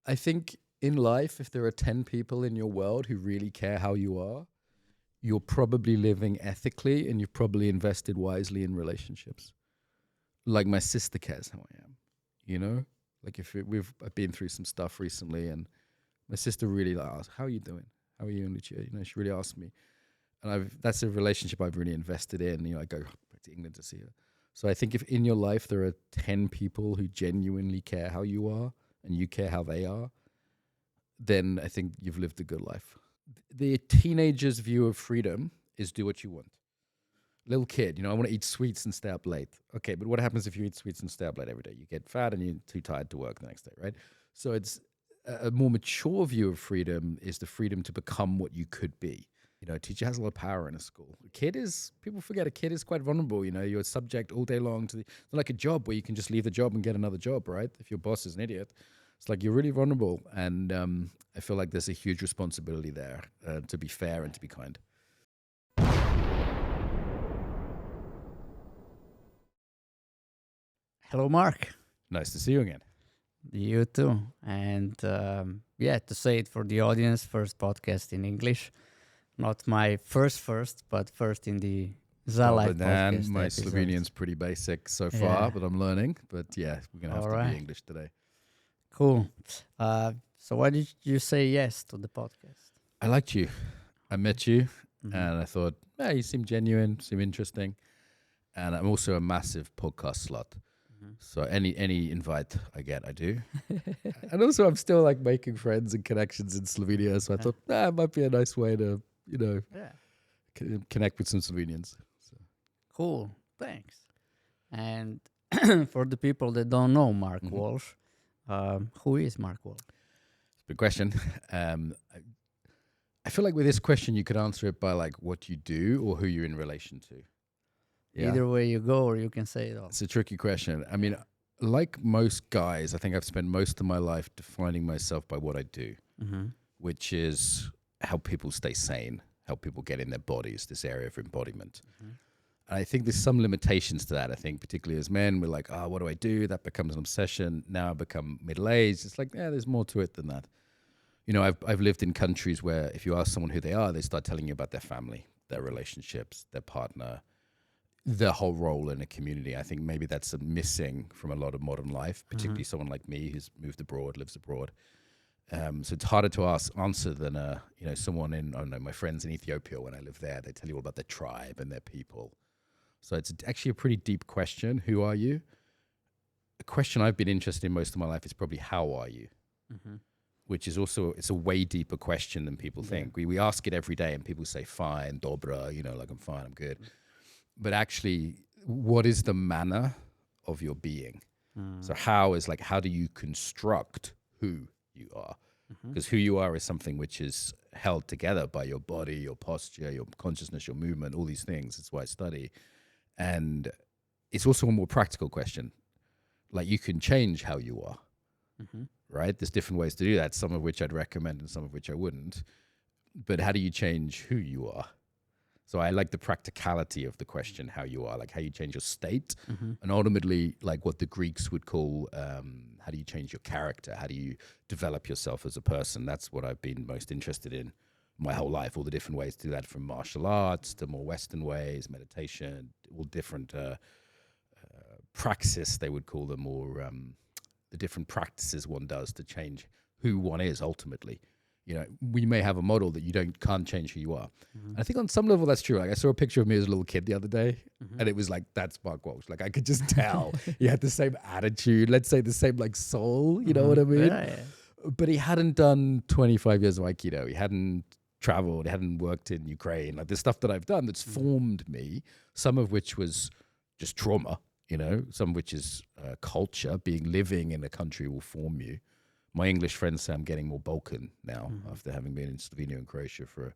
I think in life, if there are 10 people in your world who really care how you are, you're probably living ethically and you've probably invested wisely in relationships. Like my sister cares how I am, you know? Like I've been through some stuff recently and my sister really asked, how are you doing? How are you and Lucia? You know, she really asked me. And that's a relationship I've really invested in. You know, I go back to England to see her. So I think if in your life there are 10 people who genuinely care how you are and you care how they are, then I think you've lived a good life. The teenager's view of freedom is do what you want. Little kid, I want to eat sweets and stay up late. Okay, but what happens if you eat sweets and stay up late every day? You get fat and you're too tired to work the next day, right? So it's a more mature view of freedom is the freedom to become what you could be. A teacher has a lot of power in a school. People forget a kid is quite vulnerable. You're subject all day long to it's not like a job where you can just leave the job and get another job, right? If your boss is an idiot. It's like you're really vulnerable. And I feel like there's a huge responsibility there to be fair and to be kind. Hello, Mark. Nice to see you again. You too. And to say it for the audience, first podcast in English. Not my first, but first in the ZaLife Podcast. My Slovenian's pretty basic so far, but I'm learning. But yeah, we're going to have to be English today. Cool. So why did you say yes to the podcast? I liked you. I met you and I thought, you seem genuine, seem interesting. And I'm also a massive podcast slut. So any invite I get, I do. And also I'm still like making friends and connections in Slovenia. So I thought, it might be a nice way to, connect with some Slovenians. So. Cool. Thanks. And for the people that don't know Mark Walsh, who is Mark Walsh? Good question. I feel like with this question, you could answer it by like what you do or who you're in relation to. Yeah. Either way you go, or you can say it all. It's a tricky question. I mean, like most guys, I think I've spent most of my life defining myself by what I do, which is help people stay sane, help people get in their bodies, this area of embodiment. And I think there's some limitations to that. I think particularly as men, we're like, what do I do? That becomes an obsession. Now I become middle-aged. It's like, there's more to it than that. I've lived in countries where if you ask someone who they are, they start telling you about their family, their relationships, their partner, their whole role in a community. I think maybe that's missing from a lot of modern life, particularly someone like me who's moved abroad, lives abroad. So it's harder to answer than someone in, my friends in Ethiopia when I live there. They tell you all about their tribe and their people. So it's actually a pretty deep question. Who are you? A question I've been interested in most of my life is probably how are you? Which is also, it's a way deeper question than people think. We ask it every day and people say, fine, dobra, like I'm fine, I'm good. But actually, what is the manner of your being? So how do you construct who you are? Because who you are is something which is held together by your body, your posture, your consciousness, your movement, all these things. That's why I study. And it's also a more practical question. Like you can change how you are, right? There's different ways to do that, some of which I'd recommend and some of which I wouldn't. But how do you change who you are? So I like the practicality of the question, how you are, like how you change your state, and ultimately like what the Greeks would call, how do you change your character? How do you develop yourself as a person? That's what I've been most interested in my whole life, all the different ways to do that, from martial arts to more Western ways, meditation, all different praxis, they would call them, or the different practices one does to change who one is ultimately. We may have a model that you can't change who you are. I think on some level that's true. Like I saw a picture of me as a little kid the other day, and it was like, that's Mark Walsh. Like I could just tell he had the same attitude, let's say the same like soul, you know what I mean? Yeah. But he hadn't done 25 years of Aikido. He hadn't traveled, he hadn't worked in Ukraine. Like the stuff that I've done that's formed me, some of which was just trauma, some of which is culture, living in a country will form you. My English friends say I'm getting more Balkan now after having been in Slovenia and Croatia for a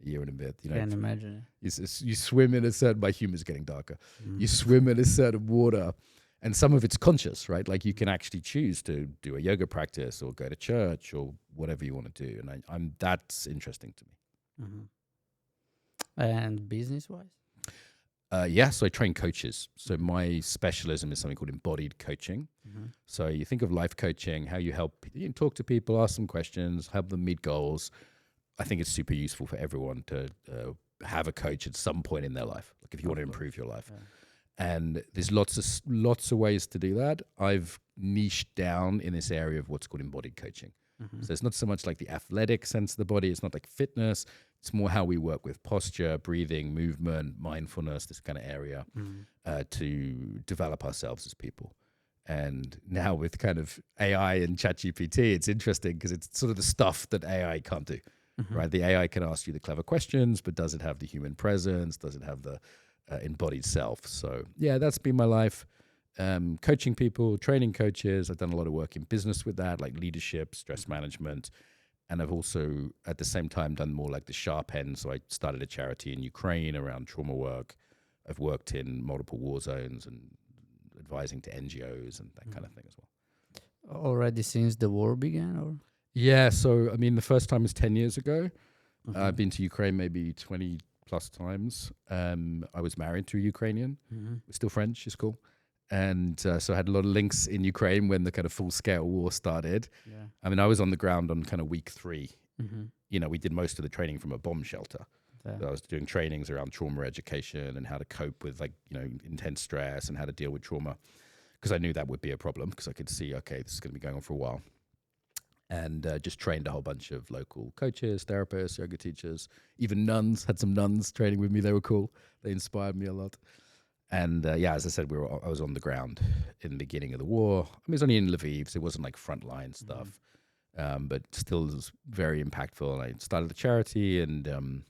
year and a bit. Can't imagine it. You swim in a certain, my humor's getting darker. You swim in a certain water and some of it's conscious, right? Like you can actually choose to do a yoga practice or go to church or whatever you want to do. And that's interesting to me. And business-wise? So I train coaches. So my specialism is something called embodied coaching. So you think of life coaching, how you help, you can talk to people, ask them questions, help them meet goals. I think it's super useful for everyone to have a coach at some point in their life, like if you want to improve your life. And there's lots of ways to do that. I've niched down in this area of what's called embodied coaching. So it's not so much like the athletic sense of the body. It's not like fitness. It's more how we work with posture, breathing, movement, mindfulness, this kind of area to develop ourselves as people. And now with kind of AI and ChatGPT, it's interesting because it's sort of the stuff that AI can't do, right? The AI can ask you the clever questions, but does it have the human presence? Does it have the embodied self? So yeah, that's been my life. Coaching people, training coaches. I've done a lot of work in business with that, like leadership, stress management. And I've also, at the same time, done more like the sharp end. So I started a charity in Ukraine around trauma work. I've worked in multiple war zones and advising to NGOs and that kind of thing as well. Already since the war began? Or? Yeah, so I mean, the first time was 10 years ago. I've been to Ukraine maybe 20 plus times. I was married to a Ukrainian. We're still friends, she's cool. And so I had a lot of links in Ukraine when the kind of full-scale war started. Yeah. I mean, I was on the ground on kind of week 3. You know, we did most of the training from a bomb shelter. Yeah. So I was doing trainings around trauma education and how to cope with, like, you know, intense stress and how to deal with trauma, because I knew that would be a problem, because I could see, okay, this is going to be going on for a while. And just trained a whole bunch of local coaches, therapists, yoga teachers, even nuns. Had some nuns training with me. They were cool. They inspired me a lot. And yeah, as I said, I was on the ground in the beginning of the war. I mean, it was only in Lviv, so it wasn't like frontline stuff, but still it was very impactful. And I started a charity and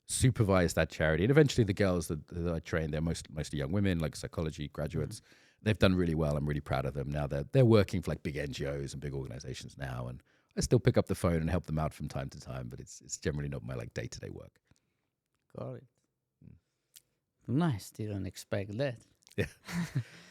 supervised that charity. And eventually the girls that I trained, they're mostly young women, like psychology graduates. They've done really well. I'm really proud of them. Now they're working for like big NGOs and big organizations now. And I still pick up the phone and help them out from time to time, but it's generally not my like day-to-day work. Got it. Nice. Didn't expect that.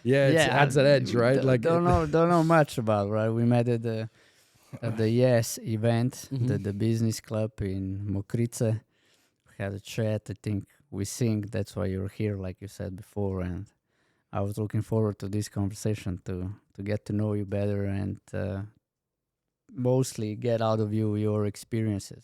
Yeah, it adds an edge, right? Like don't know much about, right? We met at the Yes event, the business club in Mokrice. We had a chat. I think we think that's why you're here, like you said before, and I was looking forward to this conversation to get to know you better and mostly get out of you your experiences.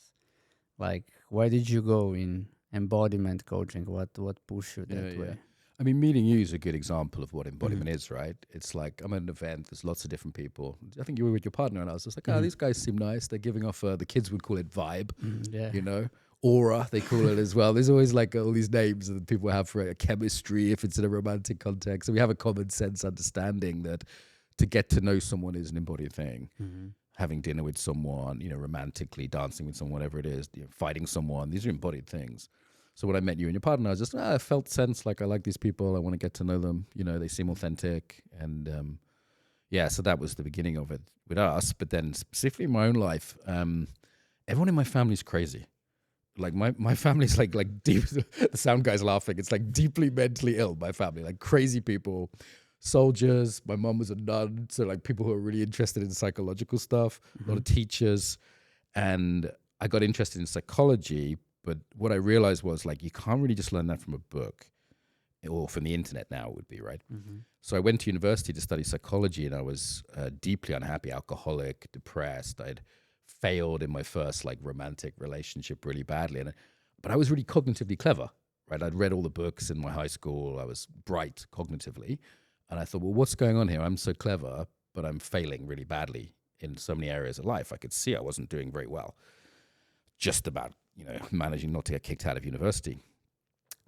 Like, why did you go in embodiment coaching? What pushed you that way? I mean, meeting you is a good example of what embodiment is, right? It's like, I'm at an event, there's lots of different people. I think you were with your partner, and I was just like, these guys seem nice. They're giving off, the kids would call it vibe, you know? Aura, they call it as well. There's always like all these names that people have for a chemistry if it's in a romantic context. So we have a common sense understanding that to get to know someone is an embodied thing. Having dinner with someone, you know, romantically, dancing with someone, whatever it is, you know, fighting someone, these are embodied things. So when I met you and your partner, I was just, I felt sense, like I like these people, I want to get to know them, you know, they seem authentic. And so that was the beginning of it with us. But then specifically in my own life, everyone in my family is crazy. Like my family's like deep, the sound guy's laughing, it's like deeply mentally ill, my family, like crazy people. Soldiers, my mom was a nun, so like people who are really interested in psychological stuff, a lot of teachers. And I got interested in psychology, but what I realized was like you can't really just learn that from a book or from the internet now, it would be, right? So I went to university to study psychology, and I was deeply unhappy, alcoholic, depressed. I'd failed in my first like romantic relationship really badly, but I was really cognitively clever, right? I'd read all the books in my high school. I was bright cognitively. And I thought, well, what's going on here? I'm so clever, but I'm failing really badly in so many areas of life. I could see I wasn't doing very well, just about, you know, managing not to get kicked out of university.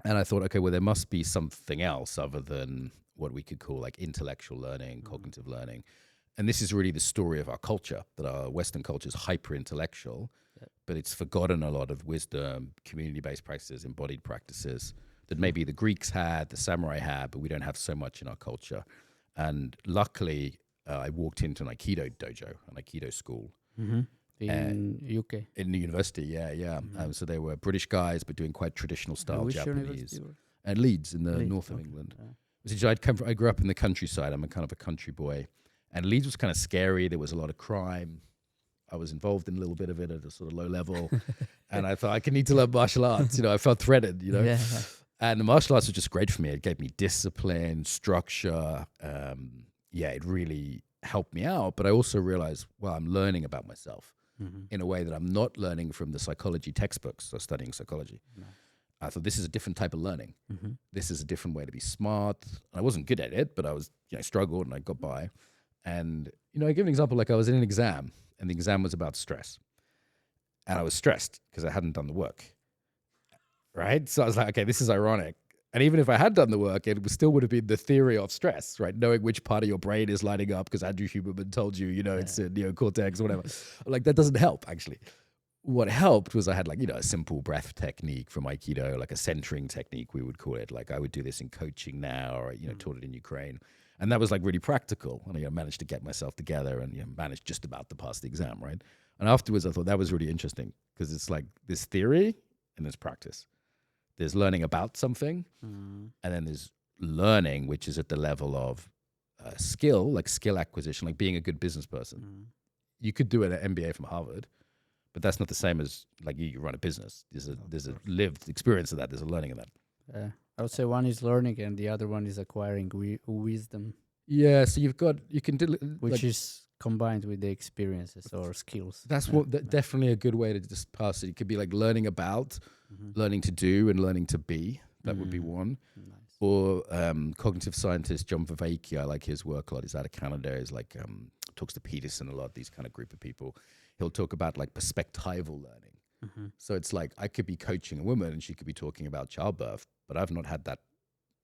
And I thought, okay, well, there must be something else other than what we could call like intellectual learning, cognitive learning. And this is really the story of our culture, that our Western culture is hyper-intellectual, but it's forgotten a lot of wisdom, community-based practices, embodied practices that maybe the Greeks had, the samurai had, but we don't have so much in our culture. And luckily, I walked into an Aikido dojo, an Aikido school. In UK? In the university, yeah. So they were British guys, but doing quite traditional style Japanese. At Leeds, in the north of England. I grew up in the countryside. I'm a kind of a country boy. And Leeds was kind of scary. There was a lot of crime. I was involved in a little bit of it at a sort of low level. And I thought, I need to learn martial arts. You know, I felt threatened, you know. And the martial arts was just great for me. It gave me discipline, structure. It really helped me out. But I also realized, well, I'm learning about myself in a way that I'm not learning from the psychology textbooks or studying psychology. Nice. I thought this is a different type of learning. This is a different way to be smart. I wasn't good at it, but I was, struggled and I got by. And, I give an example, like I was in an exam and the exam was about stress. And I was stressed because I hadn't done the work. Right? So I was like, okay, this is ironic. And even if I had done the work, it still would have been the theory of stress, right? Knowing which part of your brain is lighting up because Andrew Huberman told you, it's a neocortex or whatever. Like that doesn't help, actually. What helped was I had a simple breath technique from Aikido, like a centering technique, we would call it. Like I would do this in coaching now, or, taught it in Ukraine. And that was like really practical. And I managed to get myself together and managed just about to pass the exam, right? And afterwards, I thought that was really interesting because it's like this theory and there's practice. There's learning about something, and then there's learning, which is at the level of skill, like skill acquisition, like being a good business person. You could do an MBA from Harvard, but that's not the same as like you run a business. There's a lived experience of that. There's a learning of that. Yeah, I would say one is learning and the other one is acquiring wisdom. Yeah, so you can do which is combined with the experiences or skills. That's definitely a good way to just pass it. It could be like learning about, learning to do, and learning to be. That would be one. Nice. Or cognitive scientist John Vervaeke, I like his work a lot. He's out of Canada. He's like talks to Peterson a lot. These kind of group of people. He'll talk about like perspectival learning. So it's like I could be coaching a woman and she could be talking about childbirth, but I've not had that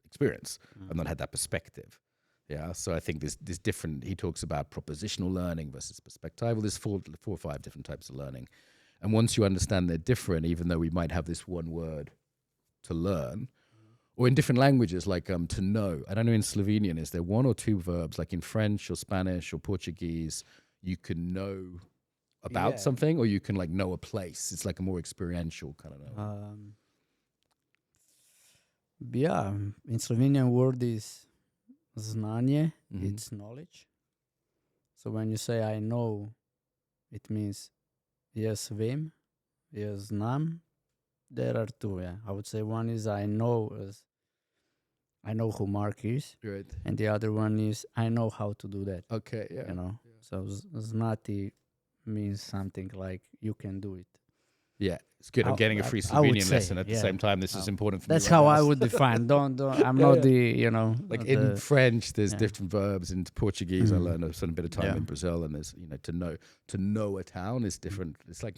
experience. I've not had that perspective. Yeah, so I think there's different. He talks about propositional learning versus perspectival. There's four or five different types of learning, and once you understand they're different, even though we might have this one word to learn, or in different languages, like to know. I don't know in Slovenian, is there one or two verbs like in French or Spanish or Portuguese? You can know about something, or you can like know a place. It's like a more experiential kind of know. In Slovenian word is znanje, it's knowledge. So when you say I know, it means jaz vem, jaz znam. There are two, I would say one is I know who Mark is. Right. And the other one is I know how to do that. Okay, yeah. So znati means something like you can do it. Yeah, it's good. I'm getting a free Slovenian lesson at the same time. This is important for me. That's how I would define. Don't. I'm not the. Like in French, there's different verbs. In Portuguese, I learned a bit of time in Brazil, and there's to know a town is different. It's like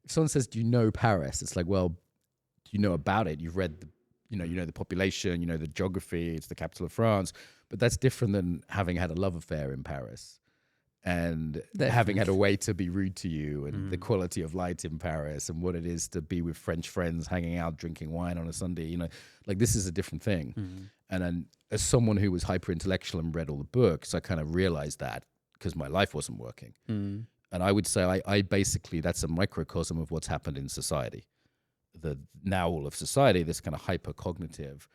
if someone says, "Do you know Paris?" It's like, well, do you know about it? You've read, you know the population, you know the geography. It's the capital of France, but that's different than having had a love affair in Paris. And having had a way to be rude to you, and the quality of light in Paris, and what it is to be with French friends, hanging out, drinking wine on a Sunday, like this is a different thing. And then as someone who was hyper intellectual and read all the books, I kind of realized that because my life wasn't working. And I would say I basically, that's a microcosm of what's happened in society. Now all of society, this kind of hyper cognitive,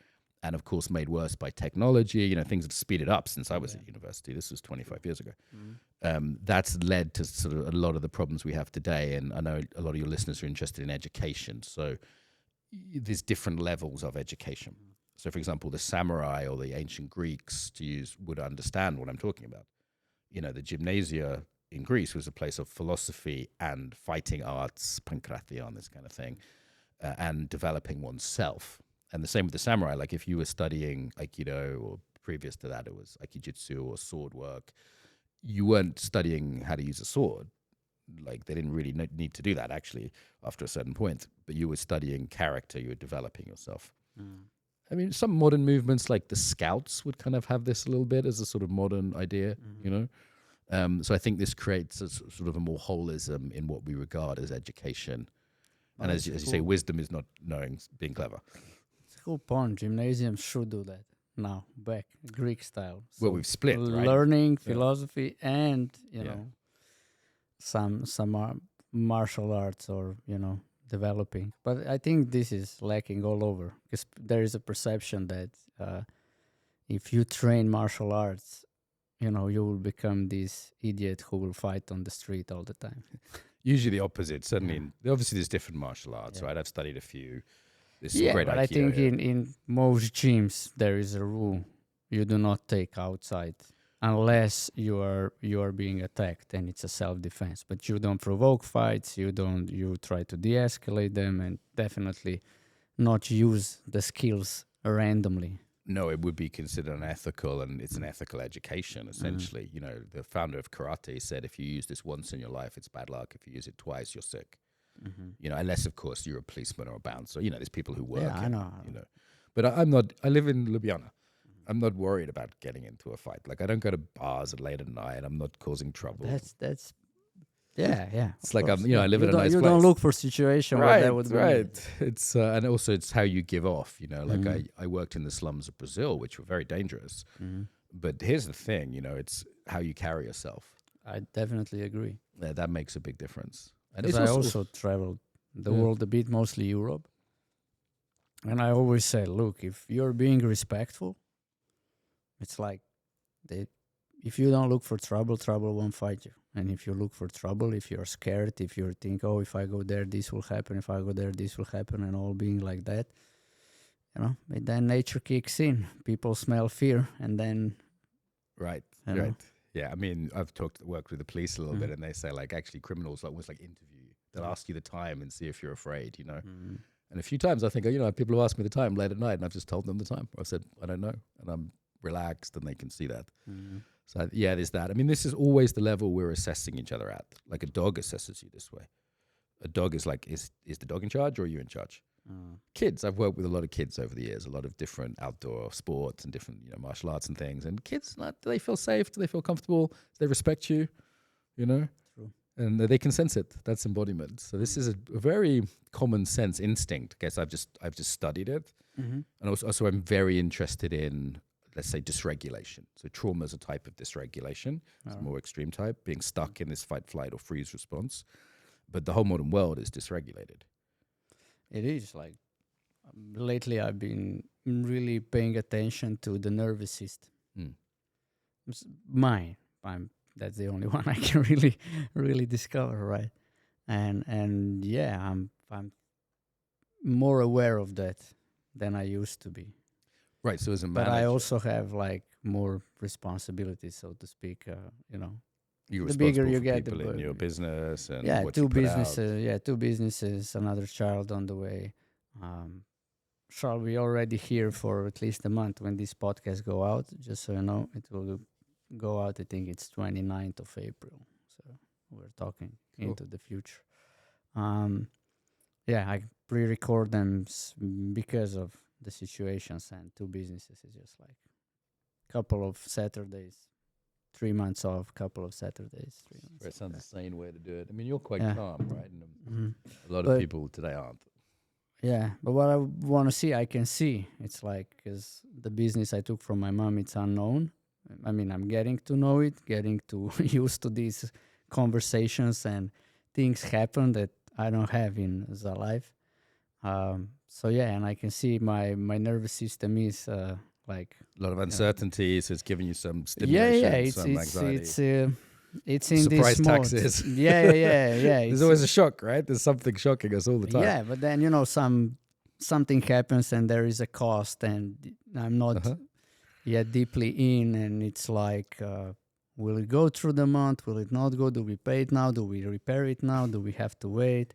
and of course made worse by technology, things have speeded up since I was at university. This was 25 years ago. That's led to sort of a lot of the problems we have today. And I know a lot of your listeners are interested in education. So there's different levels of education. So for example, the samurai or the ancient Greeks would understand what I'm talking about. The gymnasia in Greece was a place of philosophy and fighting arts, pankration, this kind of thing, and developing oneself. And the same with the samurai. Like if you were studying Aikido, or previous to that, it was Aikijutsu or sword work, you weren't studying how to use a sword. Like they didn't really need to do that actually after a certain point, but you were studying character, you were developing yourself. I mean, some modern movements like the Scouts would kind of have this a little bit as a sort of modern idea, So I think this creates a sort of a more holism in what we regard as education. And as you say, wisdom is not being clever. Cool point. Gymnasiums should do that now, back Greek style. So well, we've split, right? Learning philosophy and some martial arts or developing. But I think this is lacking all over because there is a perception that if you train martial arts, you will become this idiot who will fight on the street all the time. Usually the opposite. Certainly, obviously, there's different martial arts, right? I've studied a few. There's some great but Aikido I think here. in most gyms there is a rule: you do not take outside unless you are being attacked, and it's a self-defense. But you don't provoke fights. You try to de-escalate them, and definitely not use the skills randomly. No, it would be considered unethical, and it's an ethical education, essentially. You know, the founder of karate said, if you use this once in your life, it's bad luck. If you use it twice, you're sick. You know, unless, of course, you're a policeman or a bouncer. You know, there's people who work. Yeah, I know. You know, but I'm not. I live in Ljubljana. I'm not worried about getting into a fight. Like, I don't go to bars late at night. I'm not causing trouble. That's yeah. It's of like course, I live in a nice you place. don't look for situation where that would be. Right. It's and also it's how you give off. You know, like I worked in the slums of Brazil, which were very dangerous. But here's the thing, you know, it's how you carry yourself. I definitely agree. Yeah, that makes a big difference. And Because it's I also traveled the Yeah. world a bit, mostly Europe. And I always say, look, if you're being respectful, it's like if you don't look for trouble, trouble won't fight you. And if you look for trouble, if you're scared, if you think, oh, if I go there, this will happen. If I go there, this will happen, and all being like that, you know, but then nature kicks in. People smell fear, and then right. you know. Right. Yeah. I mean, I've worked with the police a little bit, and they say like actually criminals almost like interview you. They'll ask you the time and see if you're afraid, you know. And a few times I think, you know, people who ask me the time late at night, and I've just told them the time. I've said, I don't know. And I'm relaxed, and they can see that. So, yeah, there's that. I mean, this is always the level we're assessing each other at. Like a dog assesses you this way. A dog is like, is the dog in charge, or are you in charge? Kids, I've worked with a lot of kids over the years, a lot of different outdoor sports and different, you know, martial arts and things. And kids, do they feel safe? Do they feel comfortable? Do they respect you? You know? True. And they can sense it. That's embodiment. So this is a very common sense instinct. I guess I've just studied it. And also I'm very interested in, let's say, dysregulation. So trauma is a type of dysregulation. It's a more extreme type, being stuck in this fight, flight, or freeze response. But the whole modern world is dysregulated. It is like lately I've been really paying attention to the nervous system. Mine. That's the only one I can really discover, right? And yeah, I'm more aware of that than I used to be. Right. So as a But manager, I also have like more responsibilities, so to speak. You know, you're the bigger responsible you for get, people in your business and yeah, what you put out. two businesses, another child on the way. Shall we already here for at least a month when this podcast go out? Just so you know, it will go out. I think it's 29th of April. So we're talking into the future. Yeah, I pre-record them because of the situations, and two businesses is just like couple of Saturdays, 3 months off, couple of Saturdays, 3 months. It sounds the same way to do it. I mean, you're quite Yeah. calm, right? And a lot of people today aren't. Yeah, but what I want to see, I can see. It's like, because the business I took from my mom, it's unknown. I mean, I'm getting to know it, getting to used to these conversations, and things happen that I don't have in ZaLife. So yeah, and I can see my nervous system is like A lot of uncertainty, so it's giving you some stimulation, some anxiety. It's in Surprise this mode. taxes. Yeah. There's always a shock, right? There's something shocking us all the time. Yeah, but then you know something happens and there is a cost, and I'm not yet deeply in, and it's like, will it go through the month? Will it not go? Do we pay it now? Do we repair it now? Do we have to wait?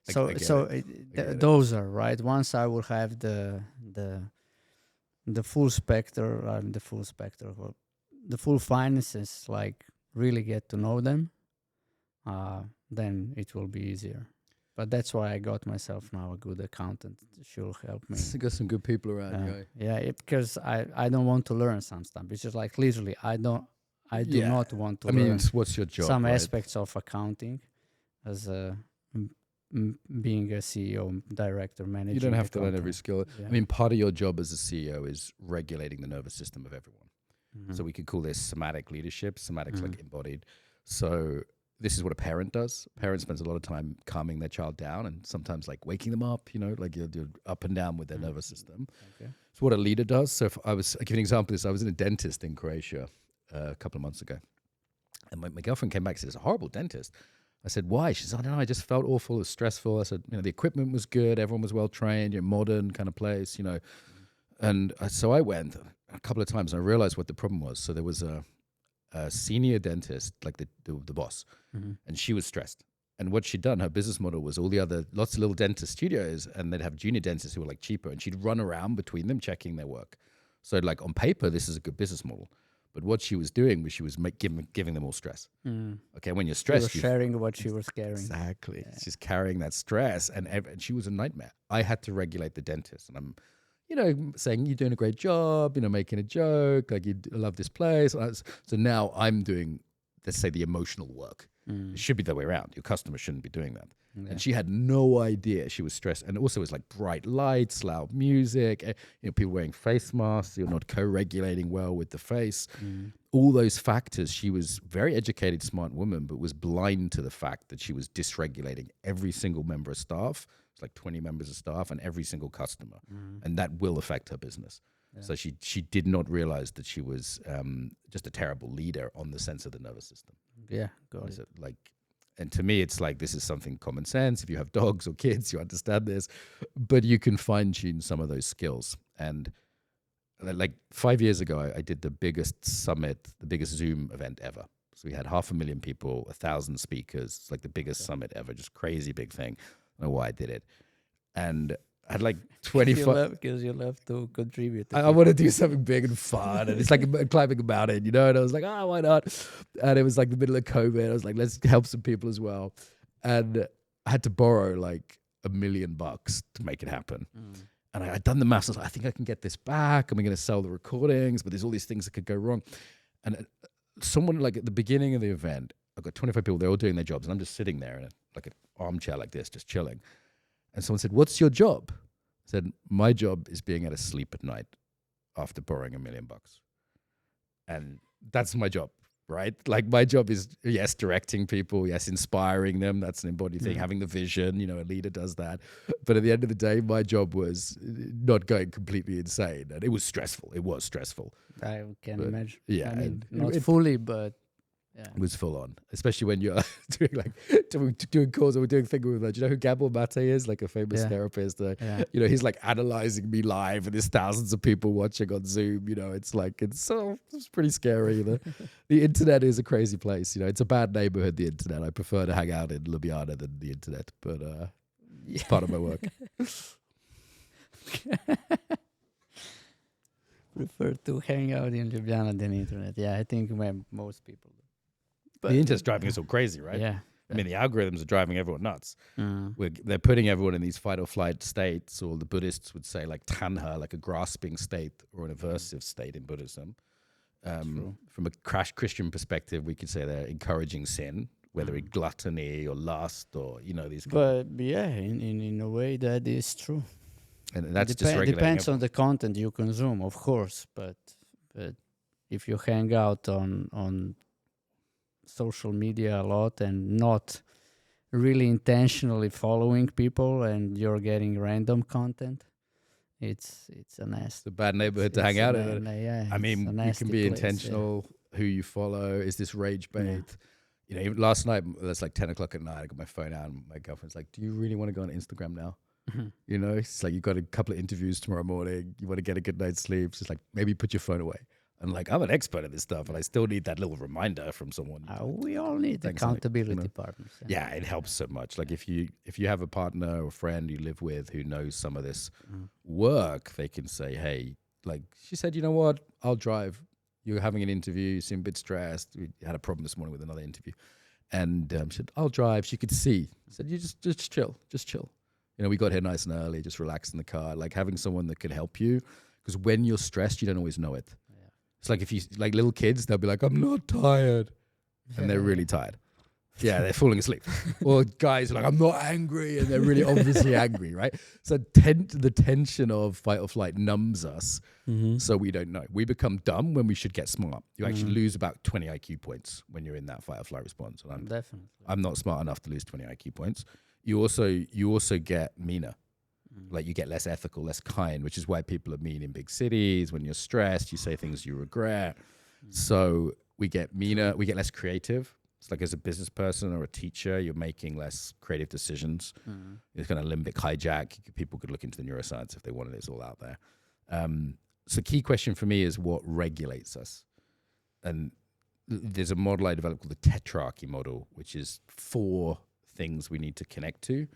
Those are right. Once I will have the full spectrum, the full finances, like really get to know them, then it will be easier. But that's why I got myself now a good accountant. She'll help me. You got some good people around, right? Yeah, because I don't want to learn some stuff. It's just like literally I do not want to learn what's your job? some right? aspects of accounting as being a CEO, director, manager. You don't have to learn every skill. Yeah. I mean, part of your job as a CEO is regulating the nervous system of everyone. So we could call this somatic leadership. Somatic's like embodied. So this is what a parent does. A parent spends a lot of time calming their child down and sometimes like waking them up, you know, like you'll do up and down with their nervous system. Okay. So what a leader does. So if I'll give you an example of this. I was in a dentist in Croatia a couple of months ago. And my girlfriend came back and said, it's a horrible dentist. I said, why? She said, I don't know, I just felt awful. It was stressful. I said, the equipment was good. Everyone was well trained, modern kind of place, And so I went a couple of times and I realized what the problem was. So there was a senior dentist, like the boss, and she was stressed. And what she'd done, her business model was lots of little dentist studios, and they'd have junior dentists who were like cheaper, and she'd run around between them checking their work. So like on paper, this is a good business model. But what she was doing was she was giving them all stress. Okay, when you're stressed, you're sharing what she was carrying. Exactly. Yeah. She's carrying that stress, and she was a nightmare. I had to regulate the dentist, and I'm, saying you're doing a great job, making a joke, like you love this place. So now I'm doing, let's say, the emotional work. It should be the way around. Your customer shouldn't be doing that. Yeah. And she had no idea. She was stressed. And also it was like bright lights, loud music, people wearing face masks, you're not co-regulating well with the face. All those factors. She was very educated, smart woman, but was blind to the fact that she was dysregulating every single member of staff. It's like 20 members of staff and every single customer. And that will affect her business. Yeah. So she did not realize that she was just a terrible leader on the sense of the nervous system. Yeah, got it. And to me, it's like, this is something common sense. If you have dogs or kids, you understand this. But you can fine-tune some of those skills. And like 5 years ago, I did the biggest summit, the biggest Zoom event ever. So we had 500,000 people, 1,000 speakers. It's like the biggest summit ever, just crazy big thing. I don't know why I did it. And I had like 25. Because you love to contribute. I want to do something big and fun. And it's like climbing a mountain, And I was like, why not? And it was like the middle of COVID. I was like, let's help some people as well. And I had to borrow like $1 million to make it happen. And I'd done the maths. I was like, I think I can get this back. And we're going to sell the recordings, but there's all these things that could go wrong. And someone like at the beginning of the event, I've got 25 people, they're all doing their jobs. And I'm just sitting there in like an armchair like this, just chilling. And someone said, what's your job? I said, my job is being able to sleep at night after borrowing $1 million. And that's my job, right? Like my job is, yes, directing people, yes, inspiring them. That's an embodied thing, having the vision, a leader does that. But at the end of the day, my job was not going completely insane. And it was stressful. It was stressful. I can imagine. Yeah. I mean, not fully, but yeah. It was full on, especially when you're doing calls. We're doing things with, do you know who Gabor Mate is? Like a famous therapist. He's like analyzing me live, and there's thousands of people watching on Zoom. It's pretty scary. The internet is a crazy place. It's a bad neighborhood. The internet. I prefer to hang out in Ljubljana than the internet, but it's part of my work. Prefer to hang out in Ljubljana than internet. Yeah, I think most people do. But the internet's driving us all crazy, right? Yeah. I mean, the algorithms are driving everyone nuts. They're putting everyone in these fight or flight states, or the Buddhists would say like tanha, like a grasping state or an aversive state in Buddhism. From a Christian perspective, we could say they're encouraging sin, whether it's gluttony or lust or, these. But yeah, in a way that is true. And that's dysregulating. Depends on the content you consume, of course. But if you hang out on social media a lot and not really intentionally following people, and you're getting random content, it's a nasty. It's a bad neighborhood to hang out in. Yeah, I mean, you can be intentional who you follow. Is this rage bait? Yeah. Even last night, that's like 10 o'clock at night, I got my phone out and my girlfriend's like, do you really want to go on Instagram now? It's like, you've got a couple of interviews tomorrow morning. You want to get a good night's sleep. It's just like, maybe put your phone away. And like, I'm an expert at this stuff, and I still need that little reminder from someone. We all need accountability partners. Yeah, it helps so much. Like if you have a partner or friend you live with who knows some of this work, they can say, hey, like she said, you know what? I'll drive. You're having an interview. You seem a bit stressed. We had a problem this morning with another interview. And she said, I'll drive. She could see. I said, you just chill. Just chill. We got here nice and early, just relax in the car. Like having someone that can help you. Because when you're stressed, you don't always know it. It's like if you, like little kids, they'll be like, I'm not tired. And they're really tired. Yeah, they're falling asleep. Or guys are like, I'm not angry. And they're really obviously angry, right? So the tension of fight or flight numbs us. So we don't know. We become dumb when we should get smart. You actually lose about 20 IQ points when you're in that fight or flight response. And Definitely. I'm not smart enough to lose 20 IQ points. You also get meaner. Like you get less ethical, less kind, which is why people are mean in big cities. When you're stressed, you say things you regret. So we get meaner, we get less creative. It's like as a business person or a teacher, you're making less creative decisions. It's kind of limbic hijack. People could look into the neuroscience if they wanted. It's all out there. So key question for me is what regulates us? And there's a model I developed called the tetrarchy model, which is 4 things we need to connect to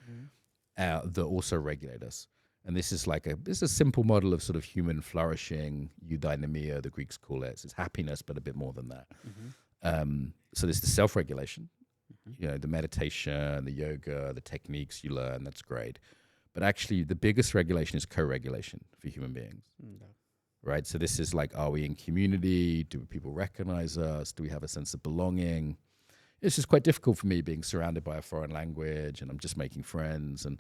that also regulate us. And this is a simple model of sort of human flourishing, eudaimonia, the Greeks call it. It's happiness, but a bit more than that. So there's the self-regulation, the meditation, the yoga, the techniques you learn, that's great. But actually the biggest regulation is co-regulation for human beings, right? So this is like, are we in community? Do people recognize us? Do we have a sense of belonging? It's just quite difficult for me being surrounded by a foreign language and I'm just making friends and,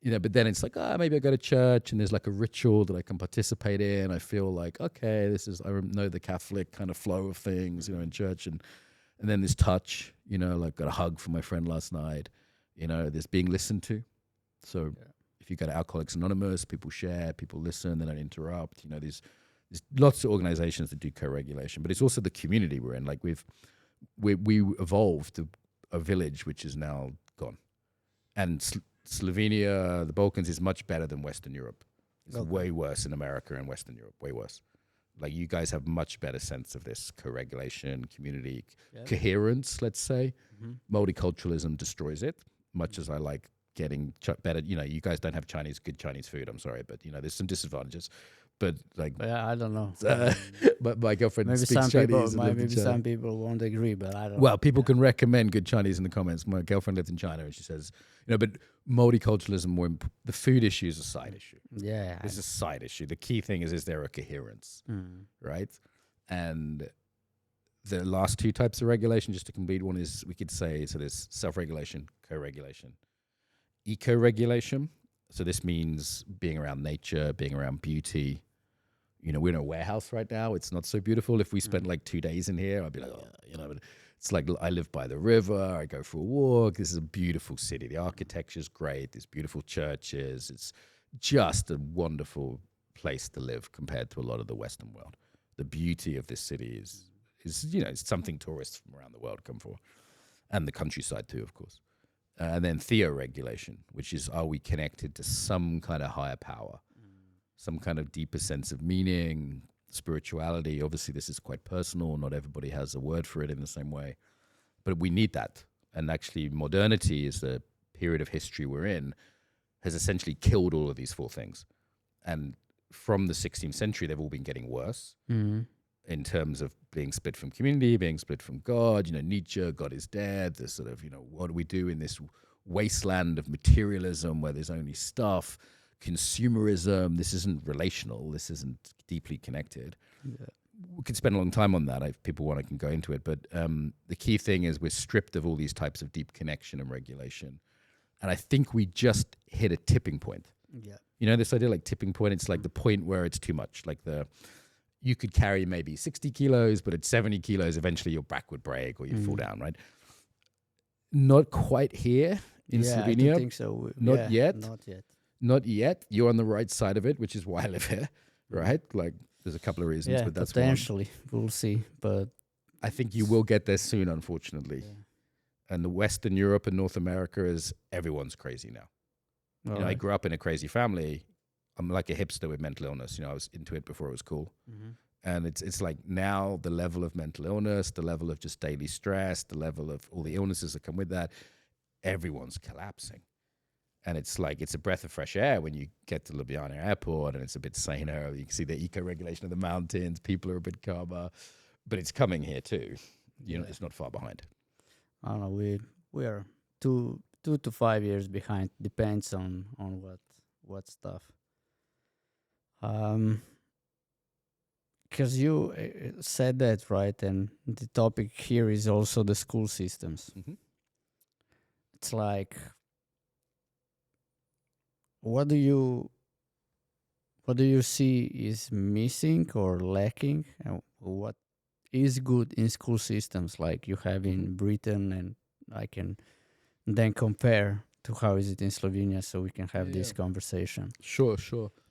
but then it's like, maybe I go to church and there's like a ritual that I can participate in. I feel like, okay, I know the Catholic kind of flow of things, in church. And then there's touch, like got a hug from my friend last night, there's being listened to. So if you go to Alcoholics Anonymous, people share, people listen, they don't interrupt. There's lots of organizations that do co-regulation, but it's also the community we're in. Like we evolved a village which is now gone. And Slovenia, the Balkans is much better than Western Europe. It's way worse in America and Western Europe, way worse. Like you guys have much better sense of this co-regulation, community coherence, let's say. Multiculturalism destroys it, much as I like getting better. You guys don't have good Chinese food, I'm sorry, but there's some disadvantages. But I don't know. But my girlfriend maybe speaks Chinese. Maybe some people won't agree, but I don't. Well, people can recommend good Chinese in the comments. My girlfriend lives in China, and she says, but multiculturalism, the food issue is a side issue. Yeah, it's a side issue. The key thing is there a coherence, right? And the last 2 types of regulation, just to complete one, is we could say so. There's self-regulation, co-regulation, eco-regulation. So this means being around nature, being around beauty. We're in a warehouse right now. It's not so beautiful. If we spent like 2 days in here, I'd be like, but it's like I live by the river. I go for a walk. This is a beautiful city. The architecture's great. There's beautiful churches. It's just a wonderful place to live compared to a lot of the Western world. The beauty of this city is it's something tourists from around the world come for, and the countryside too, of course. And then theoregulation, which is, are we connected to some kind of higher power? Some kind of deeper sense of meaning, spirituality. Obviously, this is quite personal. Not everybody has a word for it in the same way. But we need that. And actually, modernity is the period of history we're in, has essentially killed all of these 4 things. And from the 16th century, they've all been getting worse in terms of being split from community, being split from God. Nietzsche, God is dead. This sort of, what do we do in this wasteland of materialism where there's only stuff? Consumerism, this isn't relational, this isn't deeply connected. We could spend a long time on that. If people want, I can go into it. But the key thing is we're stripped of all these types of deep connection and regulation. And I think we just hit a tipping point. This idea like tipping point, it's like the point where it's too much. Like you could carry maybe 60 kilos, but at 70 kilos, eventually your back would break or you'd fall down, right? Not quite here in Slovenia. I don't think so. Not yet. Not yet. Not yet. You're on the right side of it, which is why I live here, right? Like, there's a couple of reasons, but that's potentially we'll see. But I think you will get there soon, unfortunately. And the Western Europe and North America is everyone's crazy now. I grew up in a crazy family. I'm like a hipster with mental illness. I was into it before it was cool. And it's like now the level of mental illness, the level of just daily stress, the level of all the illnesses that come with that, everyone's collapsing. And it's like, it's a breath of fresh air when you get to Ljubljana airport and it's a bit saner. You can see the eco-regulation of the mountains. People are a bit calmer. But it's coming here too. It's not far behind. I don't know. We are 2 to 5 years behind. Depends on what stuff. Because you said that, right? And the topic here is also the school systems. It's like, what do you see is missing or lacking, and what is good in school systems like you have in Britain, and I can then compare to how is it in Slovenia, so we can have this conversation. Sure.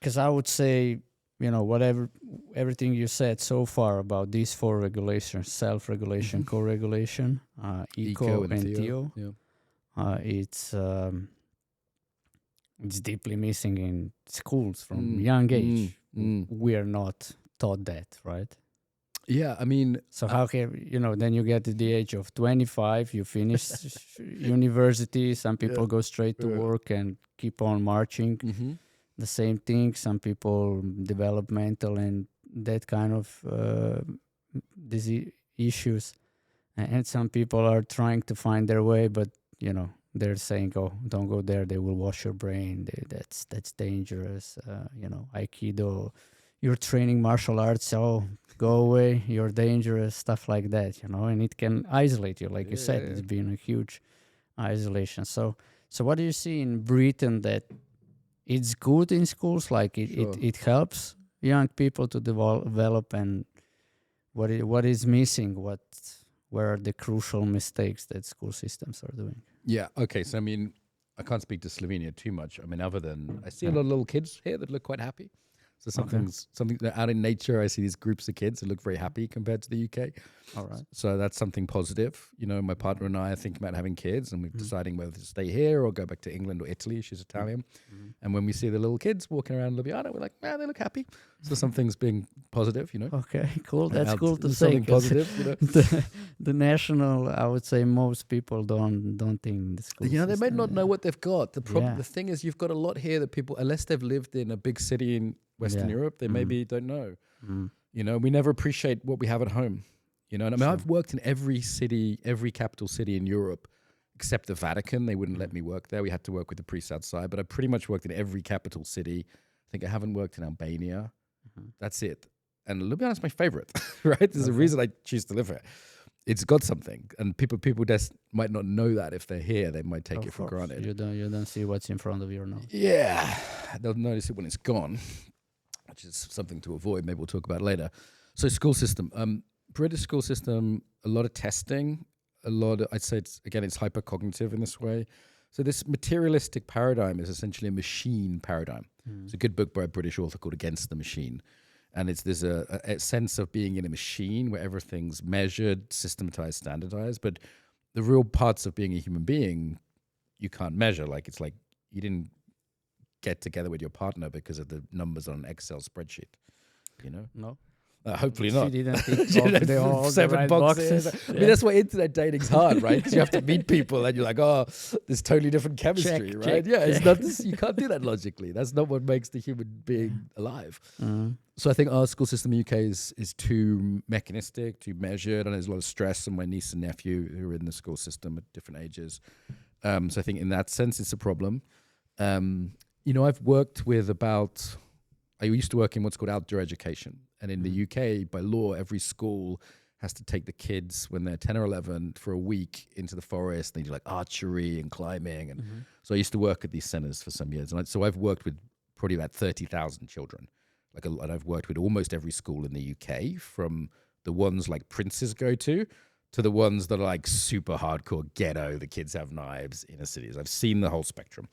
Because I would say everything you said so far about these 4 regulations: self-regulation, co-regulation, eco, and theo. Yeah. It's deeply missing in schools from young age. We are not taught that, right? Yeah, I mean, So how can then you get to the age of 25, you finish university. Some people go straight to work and keep on marching. The same thing. Some people develop mental and that kind of disease issues, and some people are trying to find their way, but they're saying, "Oh, don't go there. They will wash your brain. That's dangerous." Aikido, you're training martial arts. Oh, go away. You're dangerous. Stuff like that. And it can isolate you, like you said. It's been a huge isolation. So what do you see in Britain that it's good in schools? Like it helps young people to develop, and what is missing? Where are the crucial mistakes that school systems are doing? Yeah. Okay. So, I mean, I can't speak to Slovenia too much. I mean, other than I see a lot of little kids here that look quite happy. So something that out in nature, I see these groups of kids that look very happy compared to the UK. All right. So that's something positive. My partner and I are thinking about having kids, and we're deciding whether to stay here or go back to England or Italy. She's Italian. And when we see the little kids walking around Ljubljana, we're like, man, they look happy. So something's being positive, Okay, cool. That's cool to say. Something positive, the national, I would say most people don't think the school they may not know what they've got. The problem, Yeah. the thing is, you've got a lot here that people, unless they've lived in a big city in Western Europe, they maybe don't know. We never appreciate what we have at home. And I mean, I've worked in every city, every capital city in Europe, except the Vatican. They wouldn't let me work there. We had to work with the priests outside. But I pretty much worked in every capital city. I think I haven't worked in Albania. That's it. And Ljubljana is my favorite, right? There's a reason I choose to live here. It's got something, and people just might not know that if they're here. They might take it for granted. You don't see what's in front of your nose. Yeah, they'll notice it when it's gone, which is something to avoid. Maybe we'll talk about later. So, school system, British school system, a lot of testing, I'd say it's hypercognitive in this way. So this materialistic paradigm is essentially a machine paradigm. It's a good book by a British author called Against the Machine. And there's a sense of being in a machine where everything's measured, systematized, standardized. But the real parts of being a human being, you can't measure. It's like you didn't get together with your partner because of the numbers on an Excel spreadsheet, No. Hopefully not. She didn't tick off all the 7 right boxes. boxes. I mean, that's why internet dating's hard, right? Because you have to meet people and you're like, oh, there's totally different chemistry, right? It's not this. You can't do that logically. That's not what makes the human being alive. So I think our school system in the UK is too mechanistic, too measured, and there's a lot of stress on my niece and nephew who are in the school system at different ages. So I think in that sense, it's a problem. I've worked with I used to work in what's called outdoor education. And in the UK, by law, every school has to take the kids when they're 10 or 11 for a week into the forest. They do archery and climbing. And so I used to work at these centers for some years. And so I've worked with probably about 30,000 children. And I've worked with almost every school in the UK, from the ones like princes go to the ones that are super hardcore ghetto. The kids have knives, inner cities. I've seen the whole spectrum.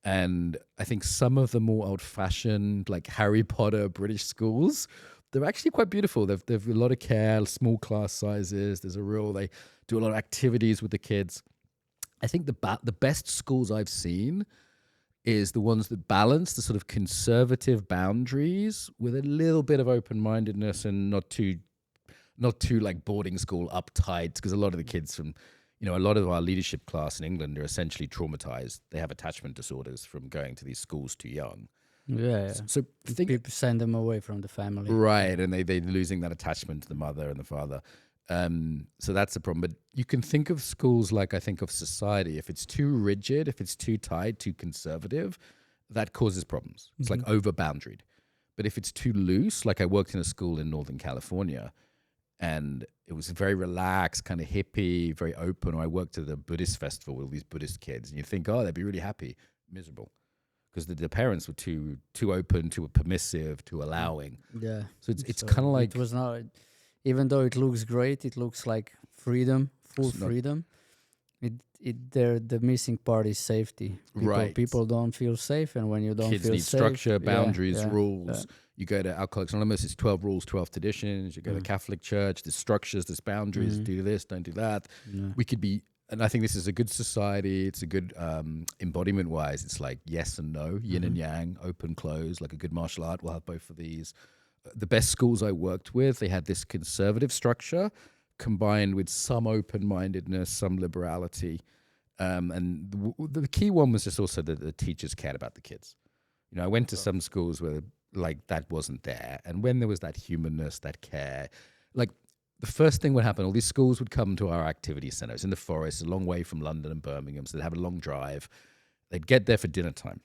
And I think some of the more old-fashioned, Harry Potter British schools, they're actually quite beautiful. They've a lot of care, small class sizes. They do a lot of activities with the kids. I think the best schools I've seen is the ones that balance the sort of conservative boundaries with a little bit of open-mindedness and not too boarding school uptight, because a lot of the kids from a lot of our leadership class in England are essentially traumatized. They have attachment disorders from going to these schools too young. Yeah. So people send them away from the family. Right, and they're losing that attachment to the mother and the father. So that's the problem. But you can think of schools I think of society. If it's too rigid, if it's too tight, too conservative, that causes problems. It's over-boundaried. But if it's too loose, I worked in a school in Northern California, and it was very relaxed, kind of hippie, very open. Or I worked at a Buddhist festival with all these Buddhist kids, and you think, oh, they'd be really happy. Miserable. Because the parents were too open, too permissive, too allowing. Yeah. So it's kind of it was not, even though it looks great, it looks like freedom, full freedom. the missing part is safety. Right. People don't feel safe, and when you don't Kids feel need safe, structure, boundaries, rules. yeah. You go to Alcoholics Anonymous, it's 12 rules, 12 traditions. You go to Catholic Church, there's structures, there's boundaries. Do this, don't do that. We could be, and I think this is a good society. It's a good embodiment wise. It's like yes and no, yin and yang, open, close, like a good martial art. We'll have both of these. The best schools I worked with, they had this conservative structure combined with some open-mindedness, some liberality. And the key one was just also that the teachers cared about the kids. You know, I went to some schools where like that wasn't there. And when there was that humanness, that care, like the first thing would happen, all these schools would come to our activity centers in the forest, a long way from London and Birmingham. So they'd have a long drive. They'd get there for dinner time.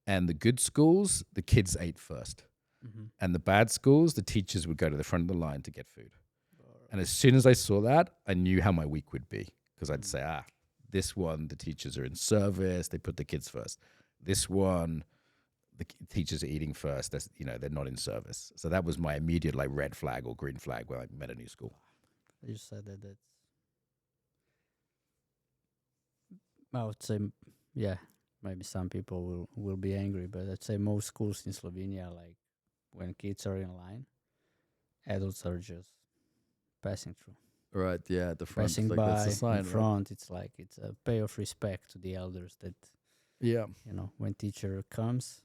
And the good schools, the kids ate first. And the bad schools, the teachers would go to the front of the line to get food. And as soon as I saw that, I knew how my week would be. Because I'd say, this one, the teachers are in service. They put the kids first. This one, the teachers are eating first. That's, you know, they're not in service. So that was my immediate like red flag or green flag when I met a new school. You said that. I would say, yeah, maybe some people will be angry, but I'd say most schools in Slovenia, like when kids are in line, adults are just passing through. Right, yeah, at the front. Passing like, by that's the sign, in front, it's like it's a pay of respect to the elders that, yeah. you know, when teacher comes,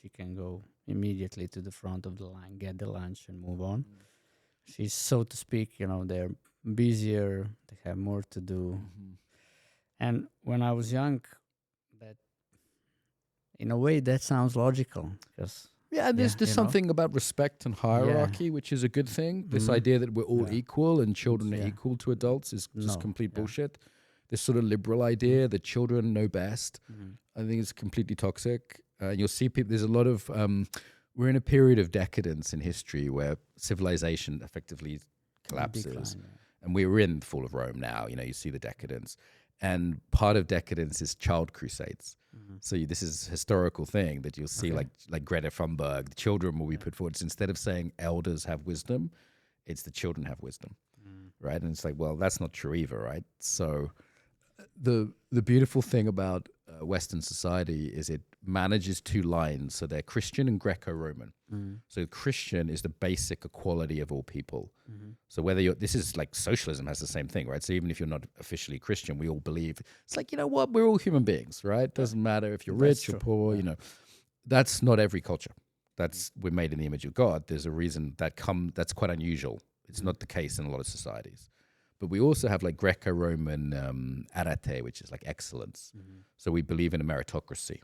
she can go immediately to the front of the line, get the lunch and move on. She's, so to speak, you know, they're busier, they have more to do. And when I was young, that in a way that sounds logical because there's something about respect and hierarchy, which is a good thing. This idea that we're all equal and children are equal to adults is just complete bullshit. This sort of liberal idea that children know best, I think is completely toxic. You'll see people, there's a lot of, we're in a period of decadence in history where civilization effectively collapses. And we're in the fall of Rome now, you know, you see the decadence. And part of decadence is child crusades. So this is a historical thing that you'll see like Greta Thunberg, the children will be put forward. So instead of saying elders have wisdom, it's the children have wisdom, right? And it's like, well, that's not true either, right? So the beautiful thing about Western society is it manages two lines. So they're Christian and Greco-Roman. So Christian is the basic equality of all people. So whether you're, this is like socialism has the same thing, right? So even if you're not officially Christian, we all believe it's like, you know what, we're all human beings, right? Doesn't matter if you're rich or poor, you know. That's not every culture. We're made in the image of God. There's a reason that's quite unusual. It's not the case in a lot of societies. But we also have like Greco-Roman arete, which is like excellence. So we believe in a meritocracy.